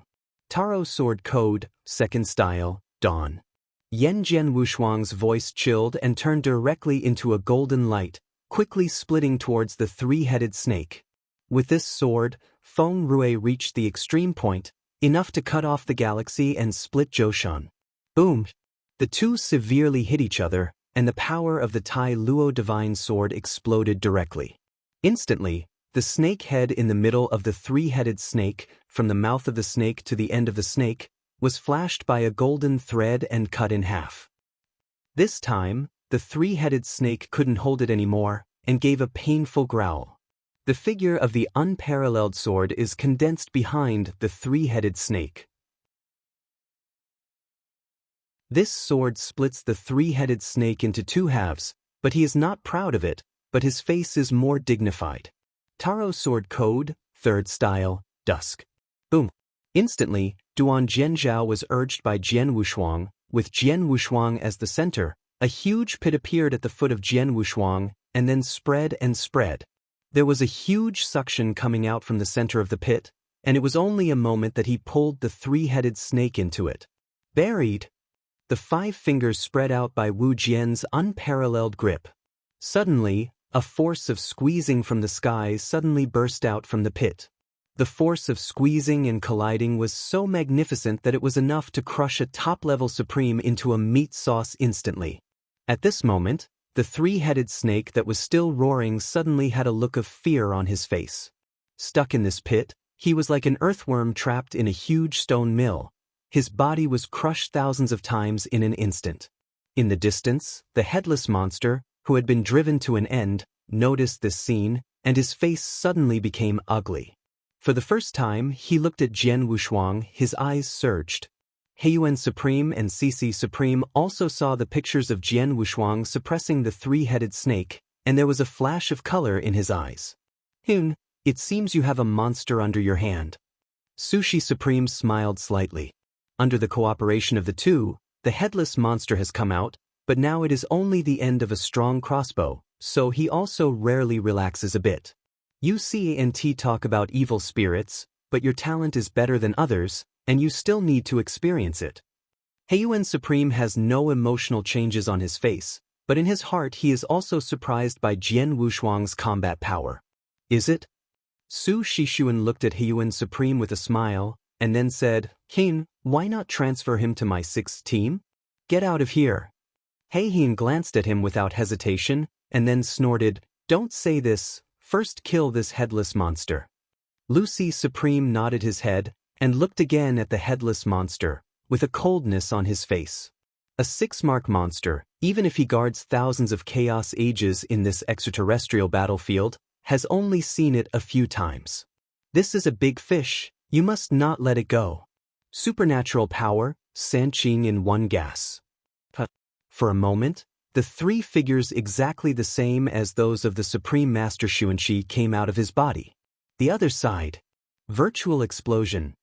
Taro Sword Code, Second Style, Dawn. Jian Wushuang's voice chilled and turned directly into a golden light, quickly splitting towards the three-headed snake. With this sword, Feng Rui reached the extreme point, enough to cut off the galaxy and split Zhoushan. Boom! The two severely hit each other, and the power of the Tai Luo divine sword exploded directly. Instantly, the snake head in the middle of the three-headed snake, from the mouth of the snake to the end of the snake, was flashed by a golden thread and cut in half. This time, the three-headed snake couldn't hold it anymore, and gave a painful growl. The figure of the unparalleled sword is condensed behind the three-headed snake. This sword splits the three-headed snake into two halves, but he is not proud of it, but his face is more dignified. Taro Sword Code, Third Style, Dusk. Boom! Instantly, Duan Zhenjiao was urged by Jian Wushuang, with Jian Wushuang as the center. A huge pit appeared at the foot of Jian Wushuang, and then spread and spread. There was a huge suction coming out from the center of the pit, and it was only a moment that he pulled the three-headed snake into it. Buried! The 5 fingers spread out by Wu Jian's unparalleled grip. Suddenly, a force of squeezing from the skies suddenly burst out from the pit. The force of squeezing and colliding was so magnificent that it was enough to crush a top-level supreme into a meat sauce instantly. At this moment, the three-headed snake that was still roaring suddenly had a look of fear on his face. Stuck in this pit, he was like an earthworm trapped in a huge stone mill. His body was crushed thousands of times in an instant. In the distance, the headless monster, who had been driven to an end, noticed this scene, and his face suddenly became ugly. For the first time, he looked at Jian Wushuang, his eyes surged. Heiyuan Supreme and Cici Supreme also saw the pictures of Jian Wushuang suppressing the three-headed snake, and there was a flash of color in his eyes. "Hun, it seems you have a monster under your hand." Sushi Supreme smiled slightly. Under the cooperation of the two, the headless monster has come out, but now it is only the end of a strong crossbow, so he also rarely relaxes a bit. You see and talk about evil spirits, but your talent is better than others, and you still need to experience it. Heiyuan Supreme has no emotional changes on his face, but in his heart he is also surprised by Jian Wushuang's combat power. Is it? Su Shishuan looked at Heiyuan Supreme with a smile, and then said, "Hin, why not transfer him to my 6th team? Get out of here." Heihin glanced at him without hesitation, and then snorted, "Don't say this, first kill this headless monster." Lucy Supreme nodded his head, and looked again at the headless monster, with a coldness on his face. A 6-mark monster, even if he guards thousands of chaos ages in this extraterrestrial battlefield, has only seen it a few times. This is a big fish, you must not let it go. Supernatural power, Sanqing in one gas. For a moment, the 3 figures exactly the same as those of the Supreme Master Xuanqi came out of his body. The other side. Virtual explosion.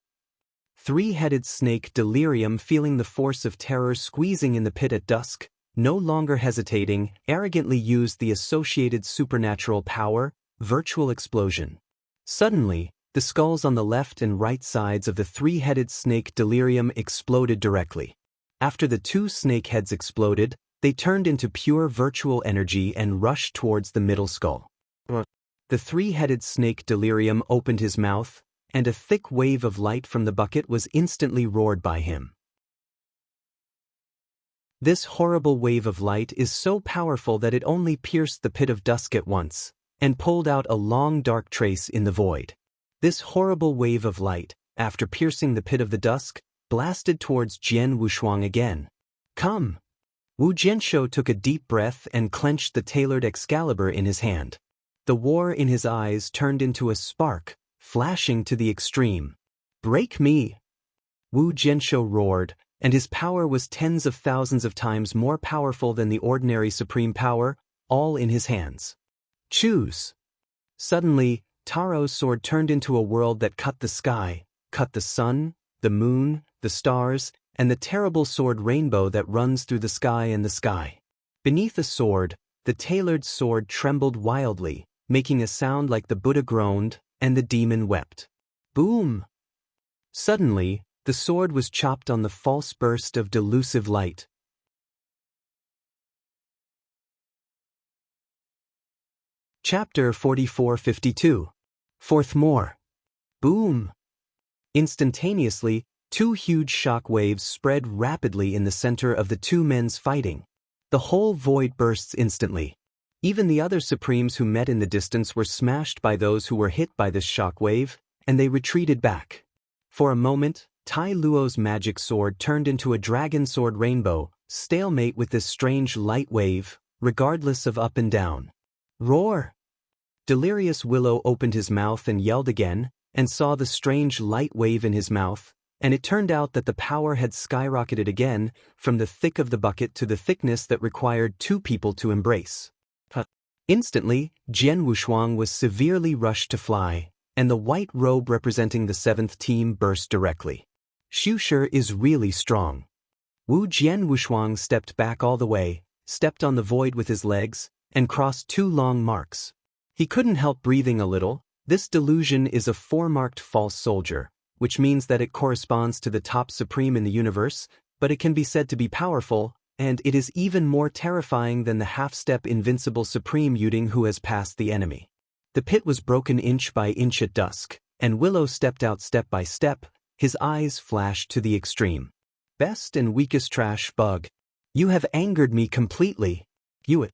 Three-headed snake Delirium, feeling the force of terror squeezing in the pit at dusk, no longer hesitating, arrogantly used the associated supernatural power, virtual explosion. Suddenly, the skulls on the left and right sides of the three-headed snake Delirium exploded directly. After the 2 snake heads exploded, they turned into pure virtual energy and rushed towards the middle skull. The three-headed snake Delirium opened his mouth, and a thick wave of light from the bucket was instantly roared by him. This horrible wave of light is so powerful that it only pierced the pit of dusk at once, and pulled out a long dark trace in the void. This horrible wave of light, after piercing the pit of the dusk, blasted towards Jian Wushuang again. "Come!" Wu Jianshou took a deep breath and clenched the tailored Excalibur in his hand. The war in his eyes turned into a spark, flashing to the extreme. "Break me!" Wu Jianshou roared, and his power was tens of thousands of times more powerful than the ordinary supreme power, all in his hands. Choose. Suddenly, Taro's sword turned into a world that cut the sky, cut the sun, the moon, the stars, and the terrible sword rainbow that runs through the sky and the sky. Beneath the sword, the tailored sword trembled wildly, making a sound like the Buddha groaned, and the demon wept. Boom! Suddenly, the sword was chopped on the false burst of delusive light. Chapter 44-52. Fourth more. Boom! Instantaneously, two huge shock waves spread rapidly in the center of the two men's fighting. The whole void bursts instantly. Even the other Supremes who met in the distance were smashed by those who were hit by this shock wave, and they retreated back. For a moment, Tai Luo's magic sword turned into a dragon sword rainbow, stalemate with this strange light wave, regardless of up and down. Roar! Delirious Willow opened his mouth and yelled again, and saw the strange light wave in his mouth, and it turned out that the power had skyrocketed again, from the thick of the bucket to the thickness that required two people to embrace. Instantly, Jian Wushuang was severely rushed to fly, and the white robe representing the seventh team burst directly. Xushi is really strong. Wu Jian Wushuang stepped back all the way, stepped on the void with his legs, and crossed two long marks. He couldn't help breathing a little. This delusion is a four-marked false soldier, which means that it corresponds to the top supreme in the universe, but it can be said to be powerful, and it is even more terrifying than the half-step invincible supreme Yuding who has passed the enemy. The pit was broken inch by inch at dusk, and Willow stepped out step by step, his eyes flashed to the extreme. Best and weakest trash bug. You have angered me completely. You.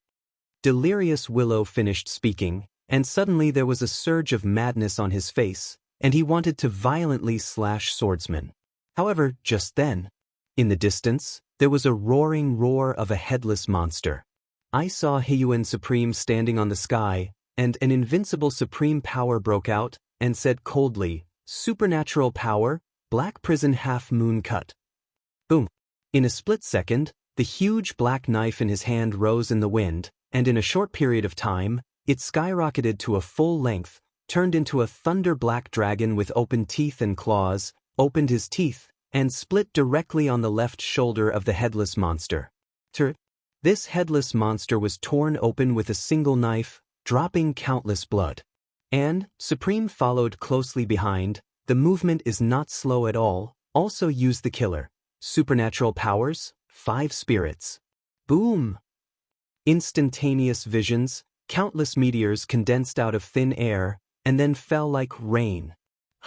Delirious Willow finished speaking, and suddenly there was a surge of madness on his face, and he wanted to violently slash Swordsman. However, just then, in the distance, there was a roaring roar of a headless monster. I saw Heiyuan Supreme standing on the sky, and an invincible supreme power broke out, and said coldly, "Supernatural power, Black Prison Half-Moon Cut." Boom! In a split second, the huge black knife in his hand rose in the wind, and in a short period of time, it skyrocketed to a full length, turned into a thunder-black dragon with open teeth and claws, opened his teeth, and split directly on the left shoulder of the headless monster. This headless monster was torn open with a single knife, dropping countless blood. And, Supreme followed closely behind. The movement is not slow at all. Also use the killer. Supernatural powers, 5 spirits. Boom! Instantaneous visions, countless meteors condensed out of thin air, and then fell like rain.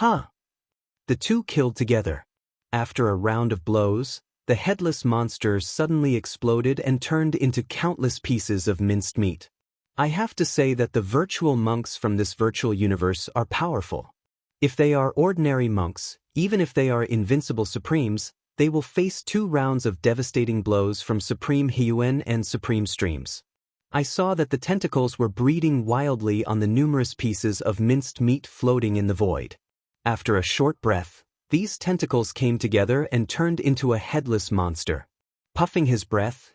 The two killed together. After a round of blows, the headless monster suddenly exploded and turned into countless pieces of minced meat. I have to say that the virtual monks from this virtual universe are powerful. If they are ordinary monks, even if they are invincible supremes, they will face 2 rounds of devastating blows from Supreme Heiyuan and Supreme Streams. I saw that the tentacles were breeding wildly on the numerous pieces of minced meat floating in the void. After a short breath, these tentacles came together and turned into a headless monster. Puffing his breath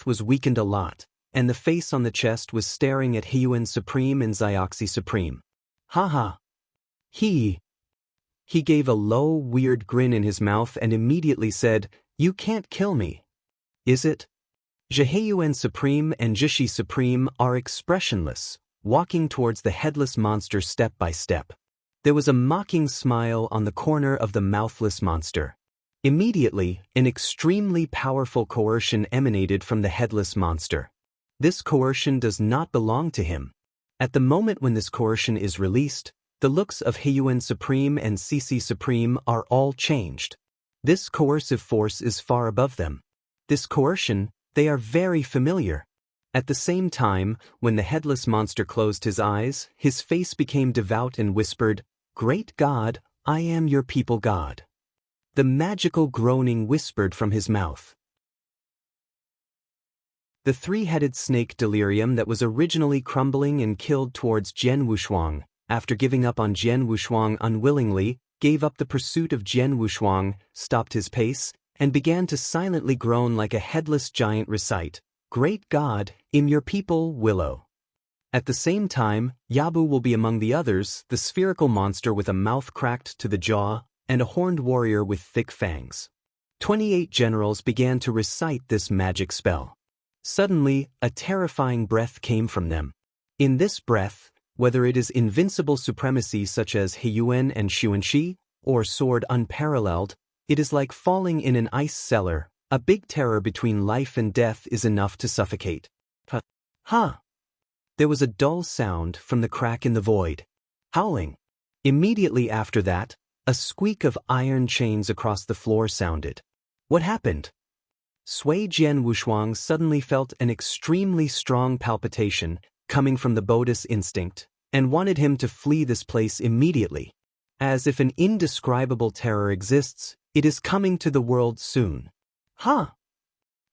was weakened a lot, and the face on the chest was staring at Heiyuan Supreme and Zioxy Supreme. Haha. He gave a low, weird grin in his mouth and immediately said, "You can't kill me. Is it?" Heiyuan Supreme and Zhishi Supreme are expressionless, walking towards the headless monster step by step. There was a mocking smile on the corner of the mouthless monster. Immediately, an extremely powerful coercion emanated from the headless monster. This coercion does not belong to him. At the moment when this coercion is released, the looks of Heiyuan Supreme and Cece Supreme are all changed. This coercive force is far above them. This coercion, they are very familiar. At the same time, when the headless monster closed his eyes, his face became devout and whispered, "Great God, I am your people God." The magical groaning whispered from his mouth. The 3-headed snake delirium that was originally crumbling and killed towards Jian Wushuang, after giving up on Jian Wushuang unwillingly, gave up the pursuit of Jian Wushuang, stopped his pace, and began to silently groan like a headless giant recite, "Great God, im your people, Willow." At the same time, Yabu will be among the others, the spherical monster with a mouth cracked to the jaw, and a horned warrior with thick fangs. 28 generals began to recite this magic spell. Suddenly, a terrifying breath came from them. In this breath, whether it is invincible supremacy such as Heiyuan and Xuanxi, or sword unparalleled, it is like falling in an ice cellar. A big terror between life and death is enough to suffocate. Ha! There was a dull sound from the crack in the void. Howling. Immediately after that, a squeak of iron chains across the floor sounded. What happened? Sui Jian Wushuang suddenly felt an extremely strong palpitation coming from the Buddhist instinct, and wanted him to flee this place immediately. As if an indescribable terror exists, it is coming to the world soon. Ha!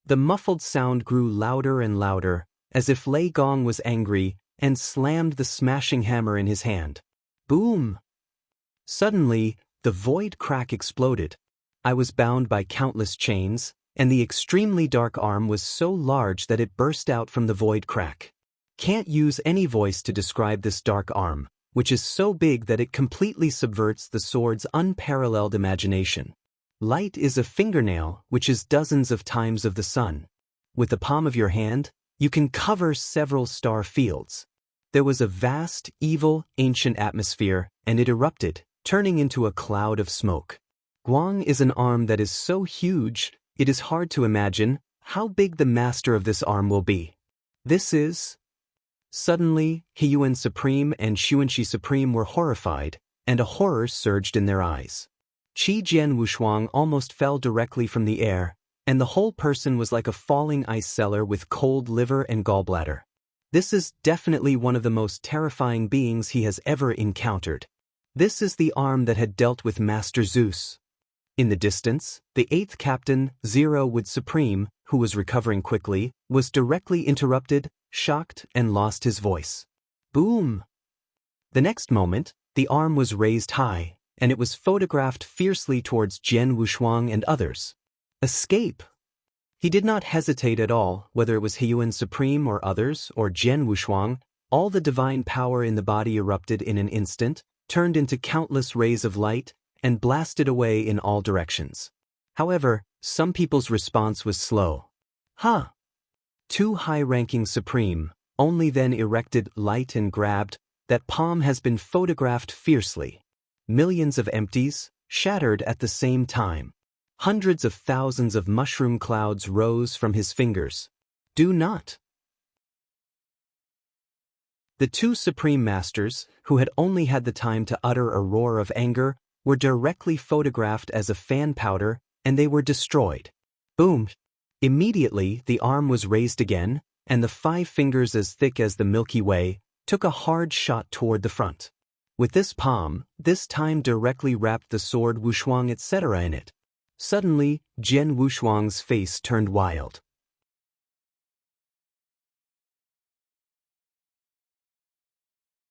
The muffled sound grew louder and louder, as if Lei Gong was angry, and slammed the smashing hammer in his hand. Boom! Suddenly, the void crack exploded. I was bound by countless chains, and the extremely dark arm was so large that it burst out from the void crack. Can't use any voice to describe this dark arm, which is so big that it completely subverts the sword's unparalleled imagination. Light is a fingernail, which is dozens of times of the sun. With the palm of your hand, you can cover several star fields. There was a vast, evil, ancient atmosphere, and it erupted, turning into a cloud of smoke. Guang is an arm that is so huge, it is hard to imagine how big the master of this arm will be. This is... Suddenly, Heiyuan Supreme and Xuanxi Supreme were horrified, and a horror surged in their eyes. Qi Jian Wushuang almost fell directly from the air, and the whole person was like a falling ice cellar with cold liver and gallbladder. This is definitely one of the most terrifying beings he has ever encountered. This is the arm that had dealt with Master Zeus. In the distance, the 8th captain, Zero Wood Supreme, who was recovering quickly, was directly interrupted, shocked, and lost his voice. Boom! The next moment, the arm was raised high, and it was photographed fiercely towards Jian Wushuang and others. Escape! He did not hesitate at all, whether it was Heiyuan Supreme or others, or Jian Wushuang. All the divine power in the body erupted in an instant, turned into countless rays of light, and blasted away in all directions. However, some people's response was slow. Ha! 2 high-ranking Supreme, only then erected light and grabbed, that palm has been photographed fiercely. Millions of empties, shattered at the same time. Hundreds of thousands of mushroom clouds rose from his fingers. Do not. The 2 Supreme Masters, who had only had the time to utter a roar of anger, were directly photographed as a fan powder, and they were destroyed. Boom! Immediately, the arm was raised again, and the 5 fingers as thick as the Milky Way took a hard shot toward the front. With this palm, this time directly wrapped the sword Wushuang etc. in it. Suddenly, Jian Wushuang's face turned wild.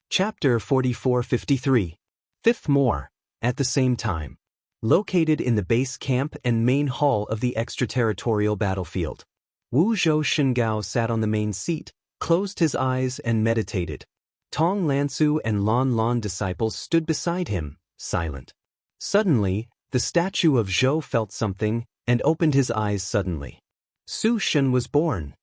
Chapter 4453. 5th More. At the same time. Located in the base camp and main hall of the extraterritorial battlefield. Wu Zhou Shengao sat on the main seat, closed his eyes and meditated. Tong Lansu and Lon Lon disciples stood beside him, silent. Suddenly, the statue of Zhou felt something and opened his eyes suddenly. Su Shen was born.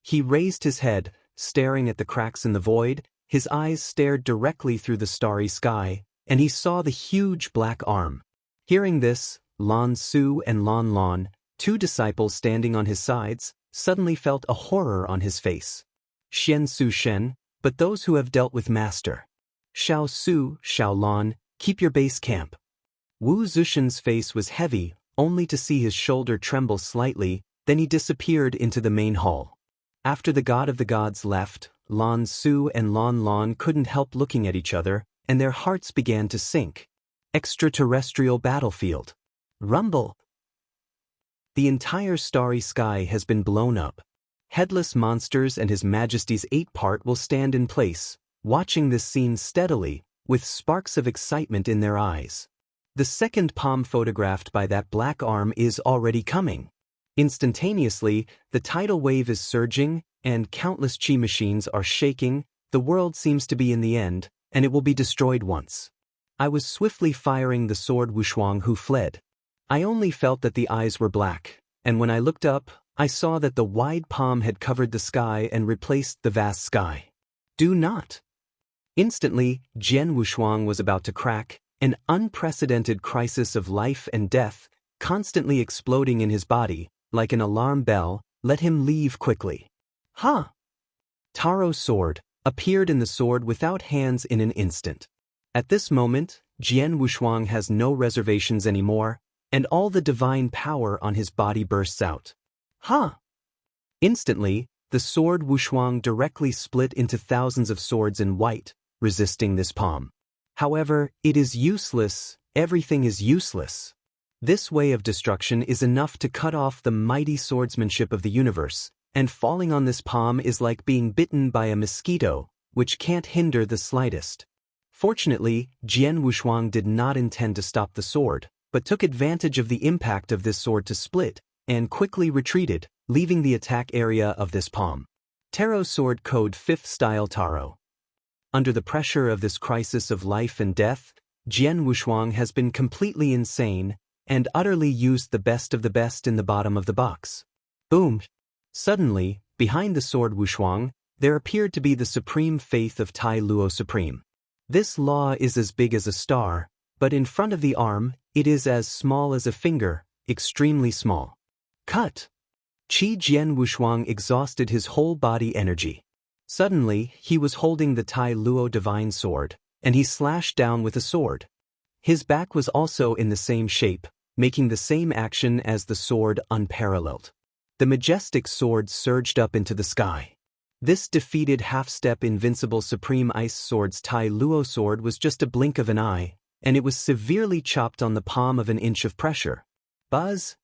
He raised his head, staring at the cracks in the void. His eyes stared directly through the starry sky, and he saw the huge black arm. Hearing this, Lan Su and Lon Lon, 2 disciples standing on his sides, suddenly felt a horror on his face. Xian Su Shen, but those who have dealt with Master. Xiao Su, Xiao Lon, keep your base camp. Wu Zushen's face was heavy, only to see his shoulder tremble slightly, then he disappeared into the main hall. After the god of the gods left, Lan Su and Lon Lon couldn't help looking at each other, and their hearts began to sink. Extraterrestrial battlefield. Rumble. The entire starry sky has been blown up. Headless monsters and His Majesty's 8-part will stand in place, watching this scene steadily, with sparks of excitement in their eyes. The second palm photographed by that black arm is already coming. Instantaneously, the tidal wave is surging, and countless chi machines are shaking. The world seems to be in the end, and it will be destroyed once. I was swiftly firing the sword Wushuang, who fled. I only felt that the eyes were black, and when I looked up, I saw that the wide palm had covered the sky and replaced the vast sky. Do not. Instantly, Jian Wushuang was about to crack, an unprecedented crisis of life and death, constantly exploding in his body, like an alarm bell. Let him leave quickly. Ha! Taro's sword appeared in the sword without hands in an instant. At this moment, Jian Wushuang has no reservations anymore, and all the divine power on his body bursts out. Ha! Instantly, the sword Wushuang directly split into thousands of swords in white, resisting this palm. However, it is useless. Everything is useless. This way of destruction is enough to cut off the mighty swordsmanship of the universe, and falling on this palm is like being bitten by a mosquito, which can't hinder the slightest. Fortunately, Jian Wushuang did not intend to stop the sword, but took advantage of the impact of this sword to split, and quickly retreated, leaving the attack area of this palm. Taro Sword Code 5th Style Taro. Under the pressure of this crisis of life and death, Jian Wushuang has been completely insane, and utterly used the best of the best in the bottom of the box. Boom! Suddenly, behind the sword Wushuang, there appeared to be the supreme faith of Tai Luo Supreme. This law is as big as a star, but in front of the arm, it is as small as a finger, extremely small. Cut! Qi Jian Wushuang exhausted his whole body energy. Suddenly, he was holding the Tai Luo divine sword, and he slashed down with a sword. His back was also in the same shape, making the same action as the sword unparalleled. The majestic sword surged up into the sky. This defeated half-step invincible supreme ice sword's Tai Luo sword was just a blink of an eye, and it was severely chopped on the palm of an inch of pressure. Buzz!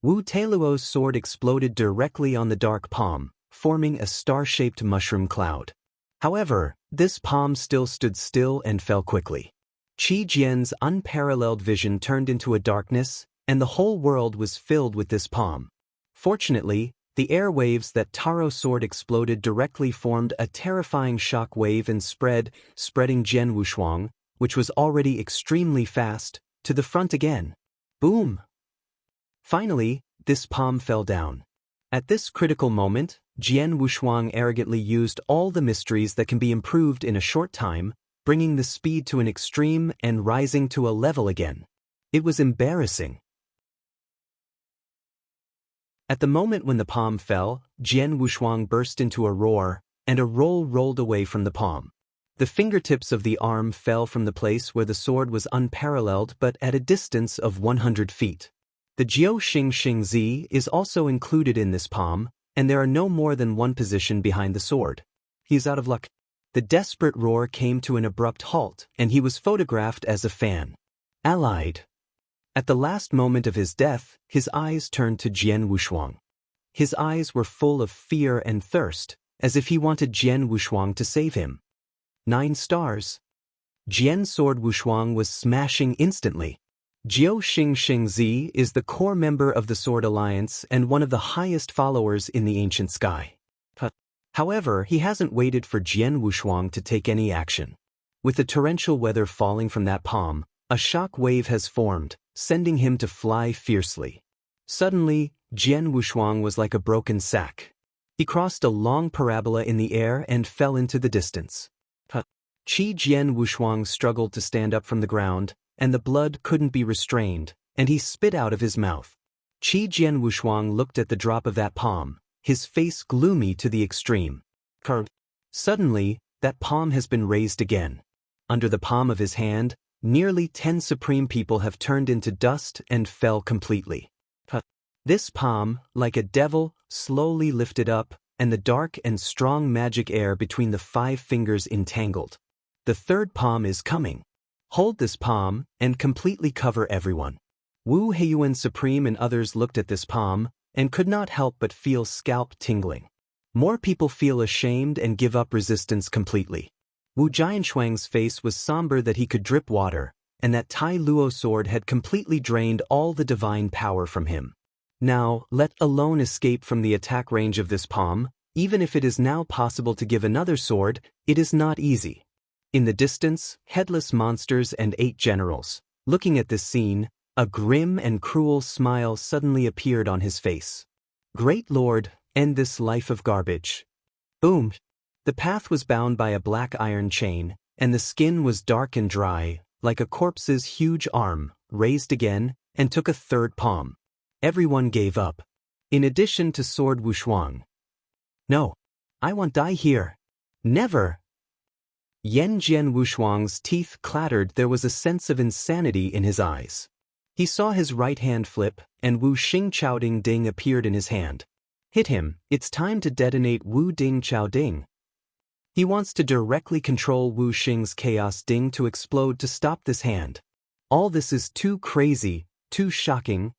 Wu Tailuo's sword exploded directly on the dark palm, forming a star-shaped mushroom cloud. However, this palm still stood still and fell quickly. Qi Jian's unparalleled vision turned into a darkness, and the whole world was filled with this palm. Fortunately, the air waves that Taro's sword exploded directly formed a terrifying shock wave and spreading Jian Wushuang, which was already extremely fast, to the front again. Boom! Finally, this palm fell down. At this critical moment, Jian Wushuang arrogantly used all the mysteries that can be improved in a short time, bringing the speed to an extreme and rising to a level again. It was embarrassing. At the moment when the palm fell, Jian Wushuang burst into a roar, and a roll rolled away from the palm. The fingertips of the arm fell from the place where the sword was unparalleled but at a distance of 100 feet. The Jiao Xing Xing Zi is also included in this palm, and there are no more than one position behind the sword. He is out of luck. The desperate roar came to an abrupt halt, and he was photographed as a fan. Allied. At the last moment of his death, his eyes turned to Jian Wushuang. His eyes were full of fear and thirst, as if he wanted Jian Wushuang to save him. 9 stars. Jian's sword Wushuang was smashing instantly. Jiao Xing Xing Zi is the core member of the Sword Alliance and one of the highest followers in the ancient sky. However, he hasn't waited for Jian Wushuang to take any action. With the torrential weather falling from that palm, a shock wave has formed, sending him to fly fiercely. Suddenly, Jian Wushuang was like a broken sack. He crossed a long parabola in the air and fell into the distance. Qi Jian Wushuang struggled to stand up from the ground, and the blood couldn't be restrained, and he spit out of his mouth. Qi Jian Wushuang looked at the drop of that palm, his face gloomy to the extreme. Suddenly, that palm has been raised again. Under the palm of his hand, nearly 10 supreme people have turned into dust and fell completely. This palm, like a devil, slowly lifted up, and the dark and strong magic air between the 5 fingers entangled. The third palm is coming. Hold this palm, and completely cover everyone. Wu Heiyuan Supreme and others looked at this palm, and could not help but feel scalp tingling. More people feel ashamed and give up resistance completely. Wu Jianshuang's face was somber that he could drip water, and that Tai Luo sword had completely drained all the divine power from him. Now, let alone escape from the attack range of this palm, even if it is now possible to give another sword, it is not easy. In the distance, headless monsters and 8 generals. Looking at this scene, a grim and cruel smile suddenly appeared on his face. Great Lord, end this life of garbage. Boom! The path was bound by a black iron chain, and the skin was dark and dry, like a corpse's huge arm, raised again, and took a third palm. Everyone gave up. In addition to Sword Wushuang. No. I won't die here. Never. Yan Jian Wushuang's teeth clattered. There was a sense of insanity in his eyes. He saw his right hand flip, and Wu Xing Chao Ding Ding appeared in his hand. Hit him, it's time to detonate Wu Ding Chao Ding. He wants to directly control Wu Xing's Chaos Ding to explode to stop this hand. All this is too crazy, too shocking.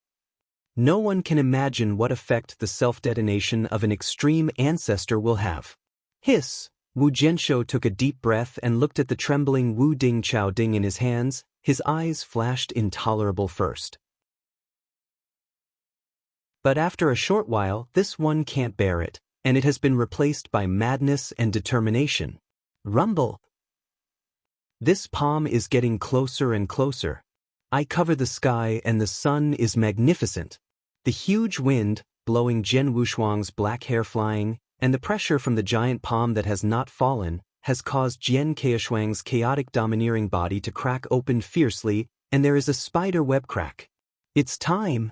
No one can imagine what effect the self-detonation of an extreme ancestor will have. Hiss! Wu Jianshou took a deep breath and looked at the trembling Wu Ding Chao Ding in his hands. His eyes flashed intolerable first. But after a short while, this one can't bear it, and it has been replaced by madness and determination. Rumble! This palm is getting closer and closer. I cover the sky and the sun is magnificent. The huge wind, blowing Jian Wushuang's black hair flying, and the pressure from the giant palm that has not fallen, has caused Jian Kaishuang's chaotic domineering body to crack open fiercely, and there is a spider web crack. It's time!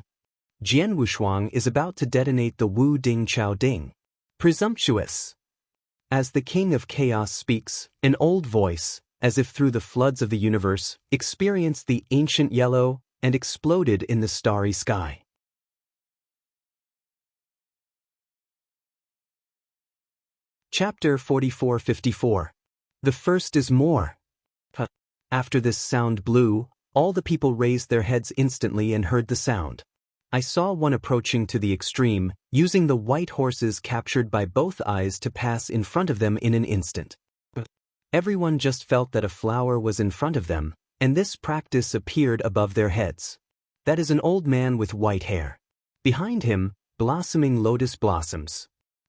Jian Wushuang is about to detonate the Wu Ding Chao Ding. Presumptuous! As the King of Chaos speaks, an old voice, as if through the floods of the universe, experienced the ancient yellow, and exploded in the starry sky. Chapter 44-54. The first is more. After this sound blew, all the people raised their heads instantly and heard the sound. I saw one approaching to the extreme, using the white horses captured by both eyes to pass in front of them in an instant. Everyone just felt that a flower was in front of them, and this practice appeared above their heads. That is an old man with white hair. Behind him, blossoming lotus blossoms.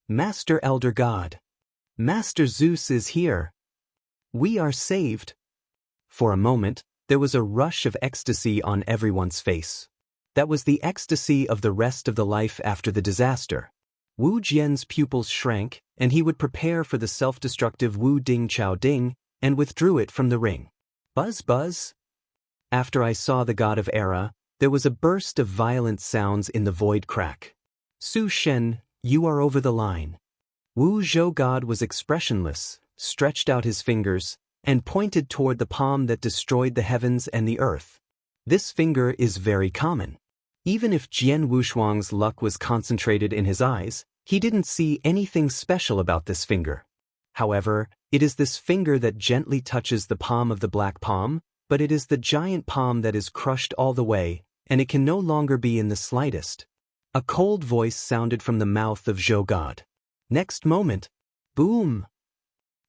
Master Elder God. Master Zeus is here. We are saved. For a moment, there was a rush of ecstasy on everyone's face. That was the ecstasy of the rest of the life after the disaster. Wu Jian's pupils shrank, and he would prepare for the self-destructive Wu Ding Chao Ding, and withdrew it from the ring. Buzz buzz. After I saw the god of Era, there was a burst of violent sounds in the void crack. Su Shen, you are over the line. Wu Zhou God was expressionless, stretched out his fingers, and pointed toward the palm that destroyed the heavens and the earth. This finger is very common. Even if Jian Wushuang's luck was concentrated in his eyes, he didn't see anything special about this finger. However, it is this finger that gently touches the palm of the black palm, but it is the giant palm that is crushed all the way, and it can no longer be in the slightest. A cold voice sounded from the mouth of Zhou God. Next moment, boom!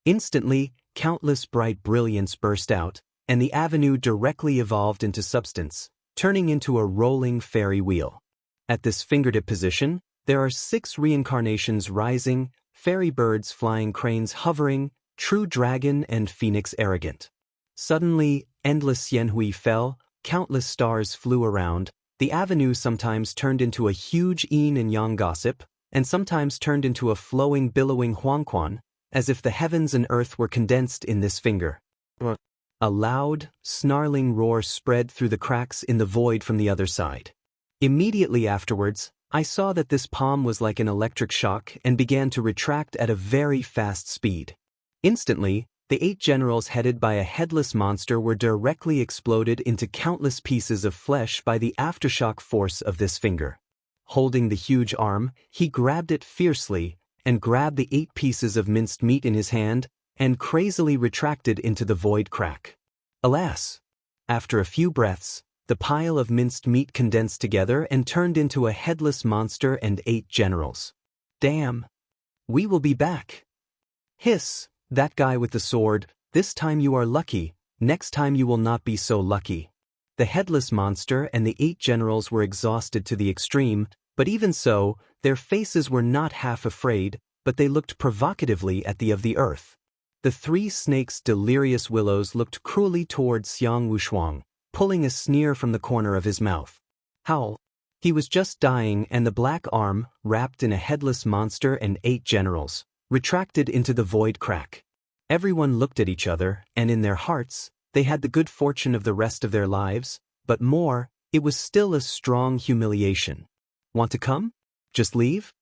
Instantly, countless bright brilliance burst out, and the avenue directly evolved into substance, turning into a rolling fairy wheel. At this fingertip position, there are 6 reincarnations rising, fairy birds flying, cranes hovering, true dragon and phoenix arrogant. Suddenly, endless Yanhui fell, countless stars flew around, the avenue sometimes turned into a huge yin and yang gossip, and sometimes turned into a flowing billowing huangquan, as if the heavens and earth were condensed in this finger. A loud, snarling roar spread through the cracks in the void from the other side. Immediately afterwards, I saw that this palm was like an electric shock and began to retract at a very fast speed. Instantly, the 8 generals headed by a headless monster were directly exploded into countless pieces of flesh by the aftershock force of this finger. Holding the huge arm, he grabbed it fiercely, and grabbed the 8 pieces of minced meat in his hand, and crazily retracted into the void crack. Alas! After a few breaths, the pile of minced meat condensed together and turned into a headless monster and 8 generals. Damn! We will be back! Hiss! That guy with the sword, this time you are lucky, Next time you will not be so lucky. The headless monster and the 8 generals were exhausted to the extreme, but even so, their faces were not half afraid, but they looked provocatively at the of the earth. The 3 snakes' delirious willows looked cruelly toward Xiang Wushuang, pulling a sneer from the corner of his mouth. Howl. He was just dying, and the black arm, wrapped in a headless monster and 8 generals, retracted into the void crack. Everyone looked at each other, and in their hearts, they had the good fortune of the rest of their lives, but more, it was still a strong humiliation. Want to come? Just leave?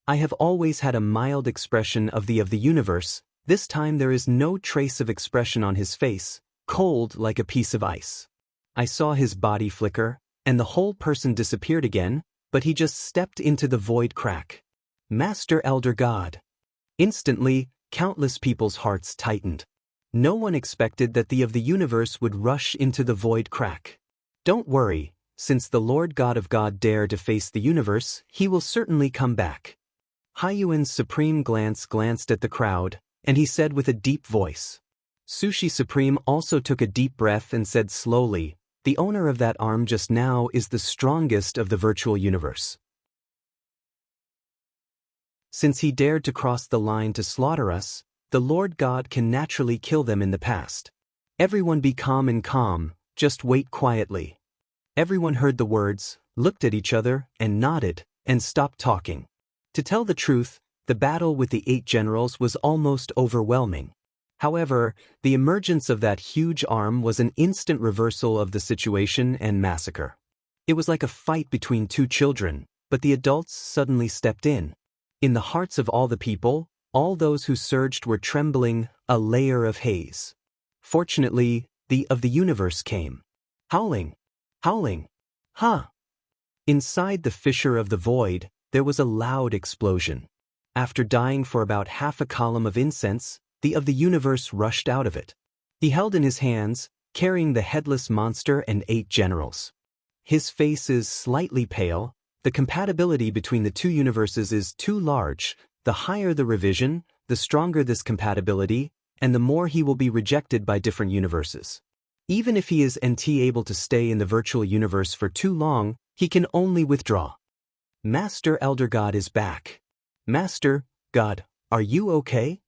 I have always had a mild expression of the universe. This time there is no trace of expression on his face, cold like a piece of ice. I saw his body flicker, and the whole person disappeared again, but he just stepped into the void crack. Master Elder God. Instantly, countless people's hearts tightened. No one expected that the of the universe would rush into the void crack. Don't worry, since the Lord God of God dared to face the universe, he will certainly come back. Haiyuan's supreme glance glanced at the crowd, and he said with a deep voice. Sushi Supreme also took a deep breath and said slowly, the owner of that arm just now is the strongest of the virtual universe. Since he dared to cross the line to slaughter us, the Lord God can naturally kill them in the past. Everyone be calm and calm, just wait quietly. Everyone heard the words, looked at each other, and nodded, and stopped talking. To tell the truth, the battle with the 8 generals was almost overwhelming. However, the emergence of that huge arm was an instant reversal of the situation and massacre. It was like a fight between 2 children, but the adults suddenly stepped in. In the hearts of all the people, all those who surged were trembling, a layer of haze. Fortunately, the of the universe came. Howling. Howling. Ha! Inside the fissure of the void, there was a loud explosion. After dying for about half a column of incense, the of the universe rushed out of it. He held in his hands, carrying the headless monster and 8 generals. His face is slightly pale. The compatibility between the 2 universes is too large. The higher the revision, the stronger this compatibility, and the more he will be rejected by different universes. Even if he is able to stay in the virtual universe for too long, he can only withdraw. Master Elder God is back. Master God, are you okay?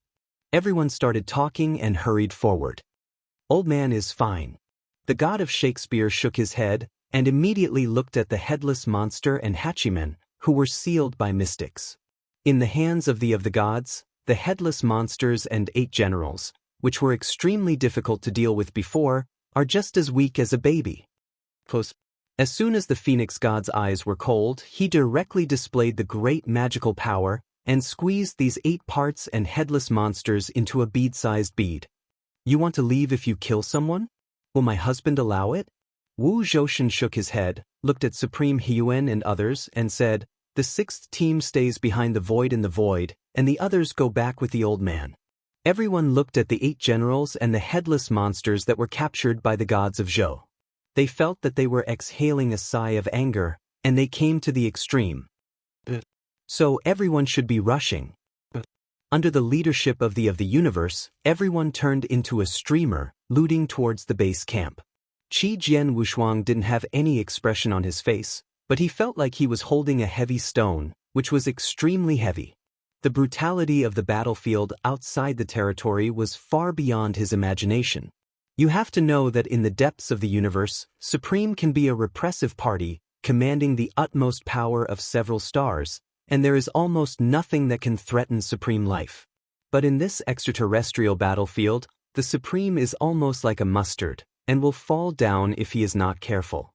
Everyone started talking and hurried forward. Old man is fine. The god of Shakespeare shook his head and immediately looked at the headless monster and Hachiman, who were sealed by mystics. In the hands of the gods, the headless monsters and 8 generals, which were extremely difficult to deal with before, are just as weak as a baby. As soon as the phoenix god's eyes were cold, he directly displayed the great magical power and squeezed these 8 parts and headless monsters into a bead-sized bead. You want to leave if you kill someone? Will my husband allow it? Wu Zhoushan shook his head, looked at Supreme Huan and others, and said, the 6th team stays behind the void in the void, and the others go back with the old man. Everyone looked at the 8 generals and the headless monsters that were captured by the gods of Zhou. They felt that they were exhaling a sigh of anger, and they came to the extreme. So everyone should be rushing. Under the leadership of the universe, everyone turned into a streamer, looting towards the base camp. Qi Jian Wushuang didn't have any expression on his face, but he felt like he was holding a heavy stone, which was extremely heavy. The brutality of the battlefield outside the territory was far beyond his imagination. You have to know that in the depths of the universe, Supreme can be a repressive party, commanding the utmost power of several stars, and there is almost nothing that can threaten Supreme life. But in this extraterrestrial battlefield, the Supreme is almost like a mustard, and will fall down if he is not careful.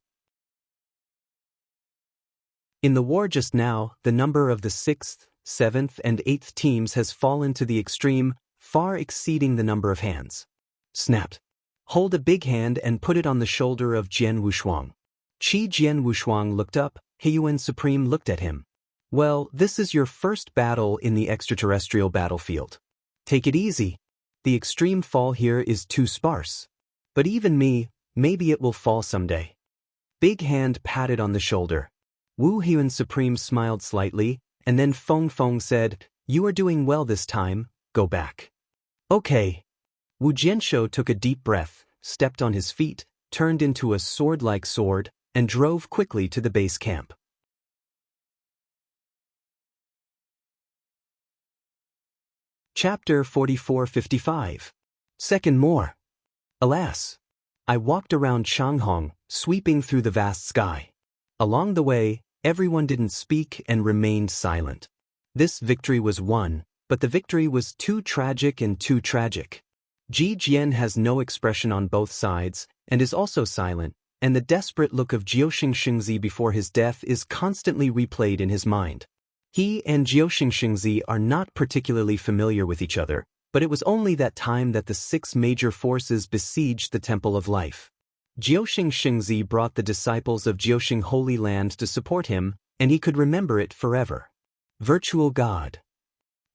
In the war just now, the number of the 6th, 7th, and 8th teams has fallen to the extreme, far exceeding the number of hands. Snapped. Hold a big hand and put it on the shoulder of Jian Wushuang. Qi Jian Wushuang looked up, Huan Supreme looked at him. Well, this is your first battle in the extraterrestrial battlefield. Take it easy. The extreme fall here is too sparse. But even me, maybe it will fall someday. Big hand patted on the shoulder. Wu Huan Supreme smiled slightly, and then Feng Feng said, you are doing well this time, go back. Okay. Wu Jianshou took a deep breath, stepped on his feet, turned into a sword-like sword, and drove quickly to the base camp. Chapter 44-55. Second more. Alas! I walked around Changhong, sweeping through the vast sky. Along the way, everyone didn't speak and remained silent. This victory was won, but the victory was too tragic and too tragic. Ji Jian has no expression on both sides, and is also silent, and the desperate look of Jiuxing Shengzi before his death is constantly replayed in his mind. He and Jiuxing Shengzi are not particularly familiar with each other, but it was only that time that the 6 major forces besieged the Temple of Life. Jiuxing Shengzi brought the disciples of Jiuxing Holy Land to support him, and he could remember it forever. Virtual God.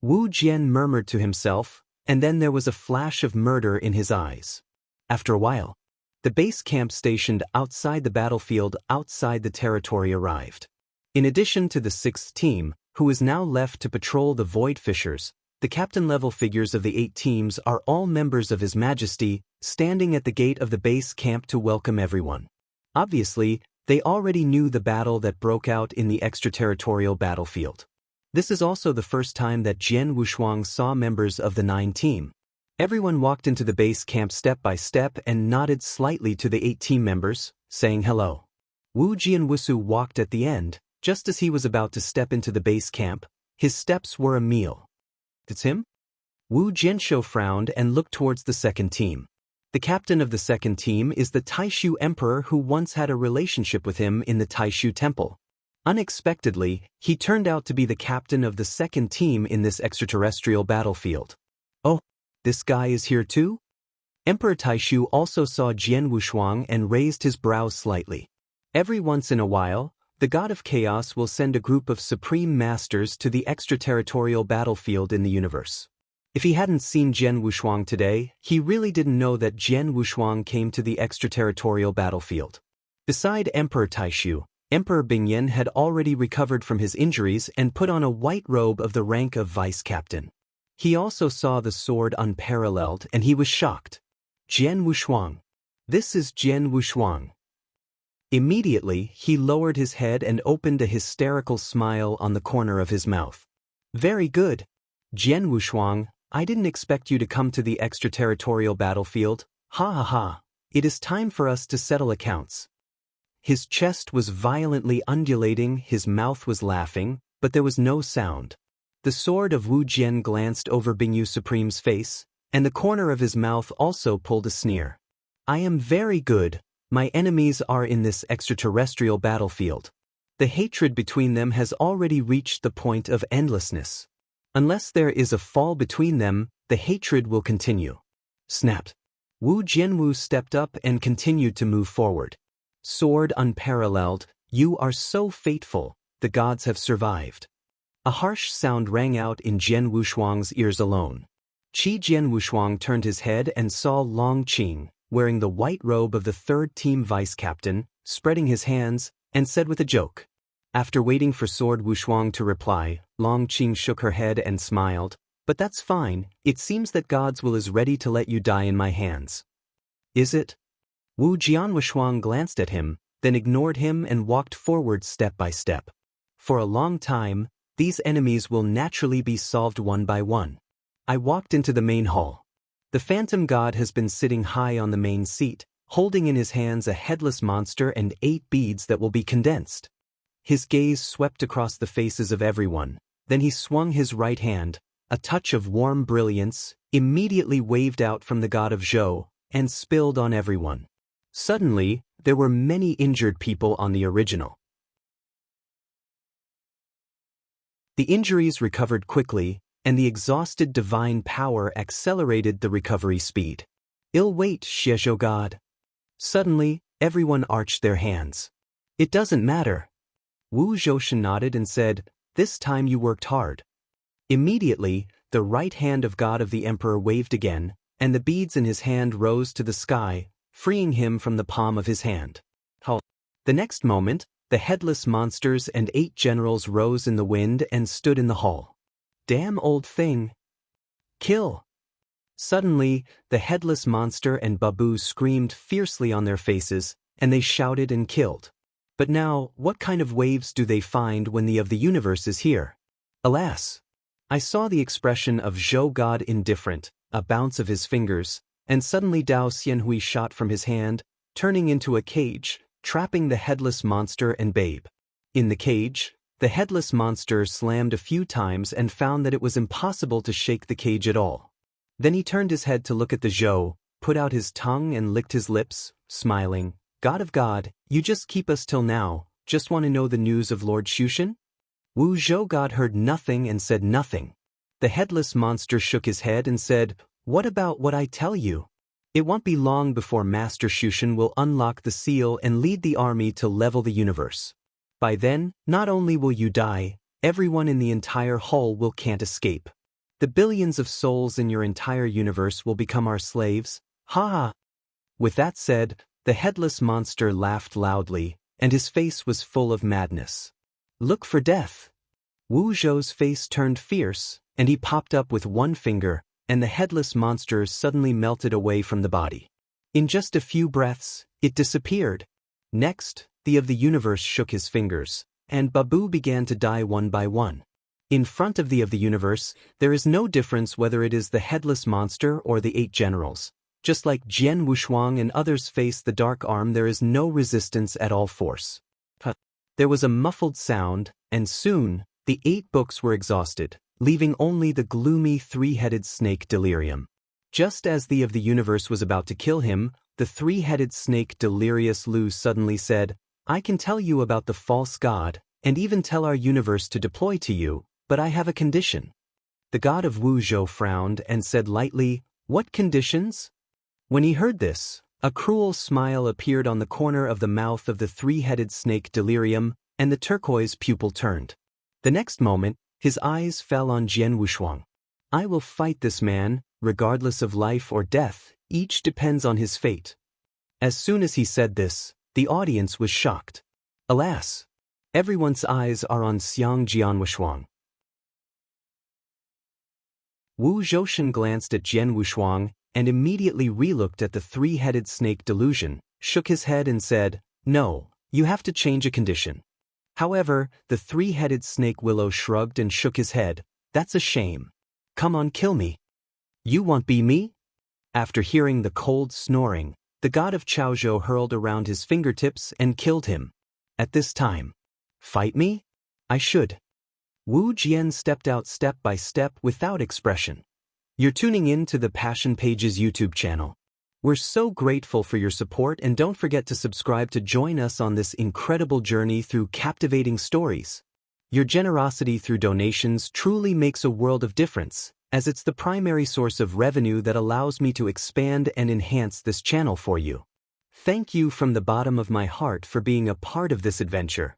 Wu Jian murmured to himself, and then there was a flash of murder in his eyes. After a while, the base camp stationed outside the battlefield outside the territory arrived. In addition to the 6th team, who is now left to patrol the Void Fissures, the captain-level figures of the 8 teams are all members of His Majesty, standing at the gate of the base camp to welcome everyone. Obviously, they already knew the battle that broke out in the extraterritorial battlefield. This is also the first time that Jian Wushuang saw members of the 9 team. Everyone walked into the base camp step by step and nodded slightly to the 8 team members, saying hello. Wu Jianwusu walked at the end, just as he was about to step into the base camp. His steps were a meal. It's him? Wu Jianshou frowned and looked towards the 2nd team. The captain of the 2nd team is the Taishu Emperor who once had a relationship with him in the Taishu Temple. Unexpectedly, he turned out to be the captain of the 2nd team in this extraterrestrial battlefield. Oh, this guy is here too? Emperor Taishu also saw Jian Wushuang and raised his brows slightly. Every once in a while, the God of Chaos will send a group of supreme masters to the extraterritorial battlefield in the universe. If he hadn't seen Jian Wushuang today, he really didn't know that Jian Wushuang came to the extraterritorial battlefield. Beside Emperor Taishu, Emperor Bingyan had already recovered from his injuries and put on a white robe of the rank of vice captain. He also saw the sword unparalleled and he was shocked. Jian Wushuang. This is Jian Wushuang. Immediately, he lowered his head and opened a hysterical smile on the corner of his mouth. Very good. Jian Wushuang, I didn't expect you to come to the extraterritorial battlefield. Ha ha ha. It is time for us to settle accounts. His chest was violently undulating, his mouth was laughing, but there was no sound. The sword of Wu Jian glanced over Bingyu Supreme's face, and the corner of his mouth also pulled a sneer. I am very good. My enemies are in this extraterrestrial battlefield. The hatred between them has already reached the point of endlessness. Unless there is a fall between them, the hatred will continue. Snapped. Wu Jianwu stepped up and continued to move forward. Sword unparalleled, you are so fateful, the gods have survived. A harsh sound rang out in Jian Wushuang's ears alone. Jian Wushuang turned his head and saw Long Qing, wearing the white robe of the 3rd team vice captain, spreading his hands, and said with a joke. After waiting for Sword Wushuang to reply, Long Qing shook her head and smiled, but that's fine, it seems that God's will is ready to let you die in my hands. Is it? Wu Jianwushuang glanced at him, then ignored him and walked forward step by step. For a long time, these enemies will naturally be solved one by one. I walked into the main hall. The phantom god has been sitting high on the main seat, holding in his hands a headless monster and 8 beads that will be condensed. His gaze swept across the faces of everyone, then he swung his right hand, a touch of warm brilliance, immediately waved out from the god of Zhou, and spilled on everyone. Suddenly, there were many injured people on the original. The injuries recovered quickly, and the exhausted divine power accelerated the recovery speed. Ill wait, Xiezhou God. Suddenly, everyone arched their hands. It doesn't matter. Wu Zhoushan nodded and said, this time you worked hard. Immediately, the right hand of God of the Emperor waved again, and the beads in his hand rose to the sky, freeing him from the palm of his hand. The next moment, the headless monsters and 8 generals rose in the wind and stood in the hall. Damn old thing. Kill. Suddenly, the headless monster and Babu screamed fiercely on their faces, and they shouted and killed. But now, what kind of waves do they find when the of the universe is here? Alas! I saw the expression of Zhou God indifferent, a bounce of his fingers, and suddenly Dao Xianhui shot from his hand, turning into a cage, trapping the headless monster and babe. In the cage, the headless monster slammed a few times and found that it was impossible to shake the cage at all. Then he turned his head to look at the Zhou, put out his tongue and licked his lips, smiling. God of God, you just keep us till now, just want to know the news of Lord Shushan? Wu Zhou God heard nothing and said nothing. The headless monster shook his head and said, what about what I tell you? It won't be long before Master Shushan will unlock the seal and lead the army to level the universe. By then, not only will you die, everyone in the entire hull can't escape. The billions of souls in your entire universe will become our slaves. Ha ha! With that said, the headless monster laughed loudly, and his face was full of madness. Look for death. Wu Zhou's face turned fierce, and he popped up with one finger, and the headless monster suddenly melted away from the body. In just a few breaths, it disappeared. Next, the of the universe shook his fingers, and Babu began to die one by one. In front of the universe, there is no difference whether it is the headless monster or the 8 generals. Just like Jian Wushuang and others face the dark arm, there is no resistance at all force. There was a muffled sound, and soon, the 8 books were exhausted, leaving only the gloomy 3-headed snake Delirium. Just as the of the universe was about to kill him, the 3-headed snake Delirious Lu suddenly said, I can tell you about the false god, and even tell our universe to deploy to you, but I have a condition. The god of Wu Zhou frowned and said lightly, what conditions? When he heard this, a cruel smile appeared on the corner of the mouth of the 3-headed snake Delirium, and the turquoise pupil turned. The next moment, his eyes fell on Jian Wushuang. I will fight this man, regardless of life or death, each depends on his fate. As soon as he said this, the audience was shocked. Alas! Everyone's eyes are on Xiang Jian Wushuang. Wu Zhoushan glanced at Jian Wushuang, and immediately relooked at the 3-headed snake delusion, shook his head and said, no, you have to change a condition. However, the 3-headed snake Willow shrugged and shook his head, that's a shame. Come on, kill me. You won't be me? After hearing the cold snoring, the god of Chaozhou hurled around his fingertips and killed him. At this time, fight me? I should. Wu Jian stepped out step by step without expression. You're tuning in to the Passion Pages YouTube channel. We're so grateful for your support, and don't forget to subscribe to join us on this incredible journey through captivating stories. Your generosity through donations truly makes a world of difference, as it's the primary source of revenue that allows me to expand and enhance this channel for you. Thank you from the bottom of my heart for being a part of this adventure.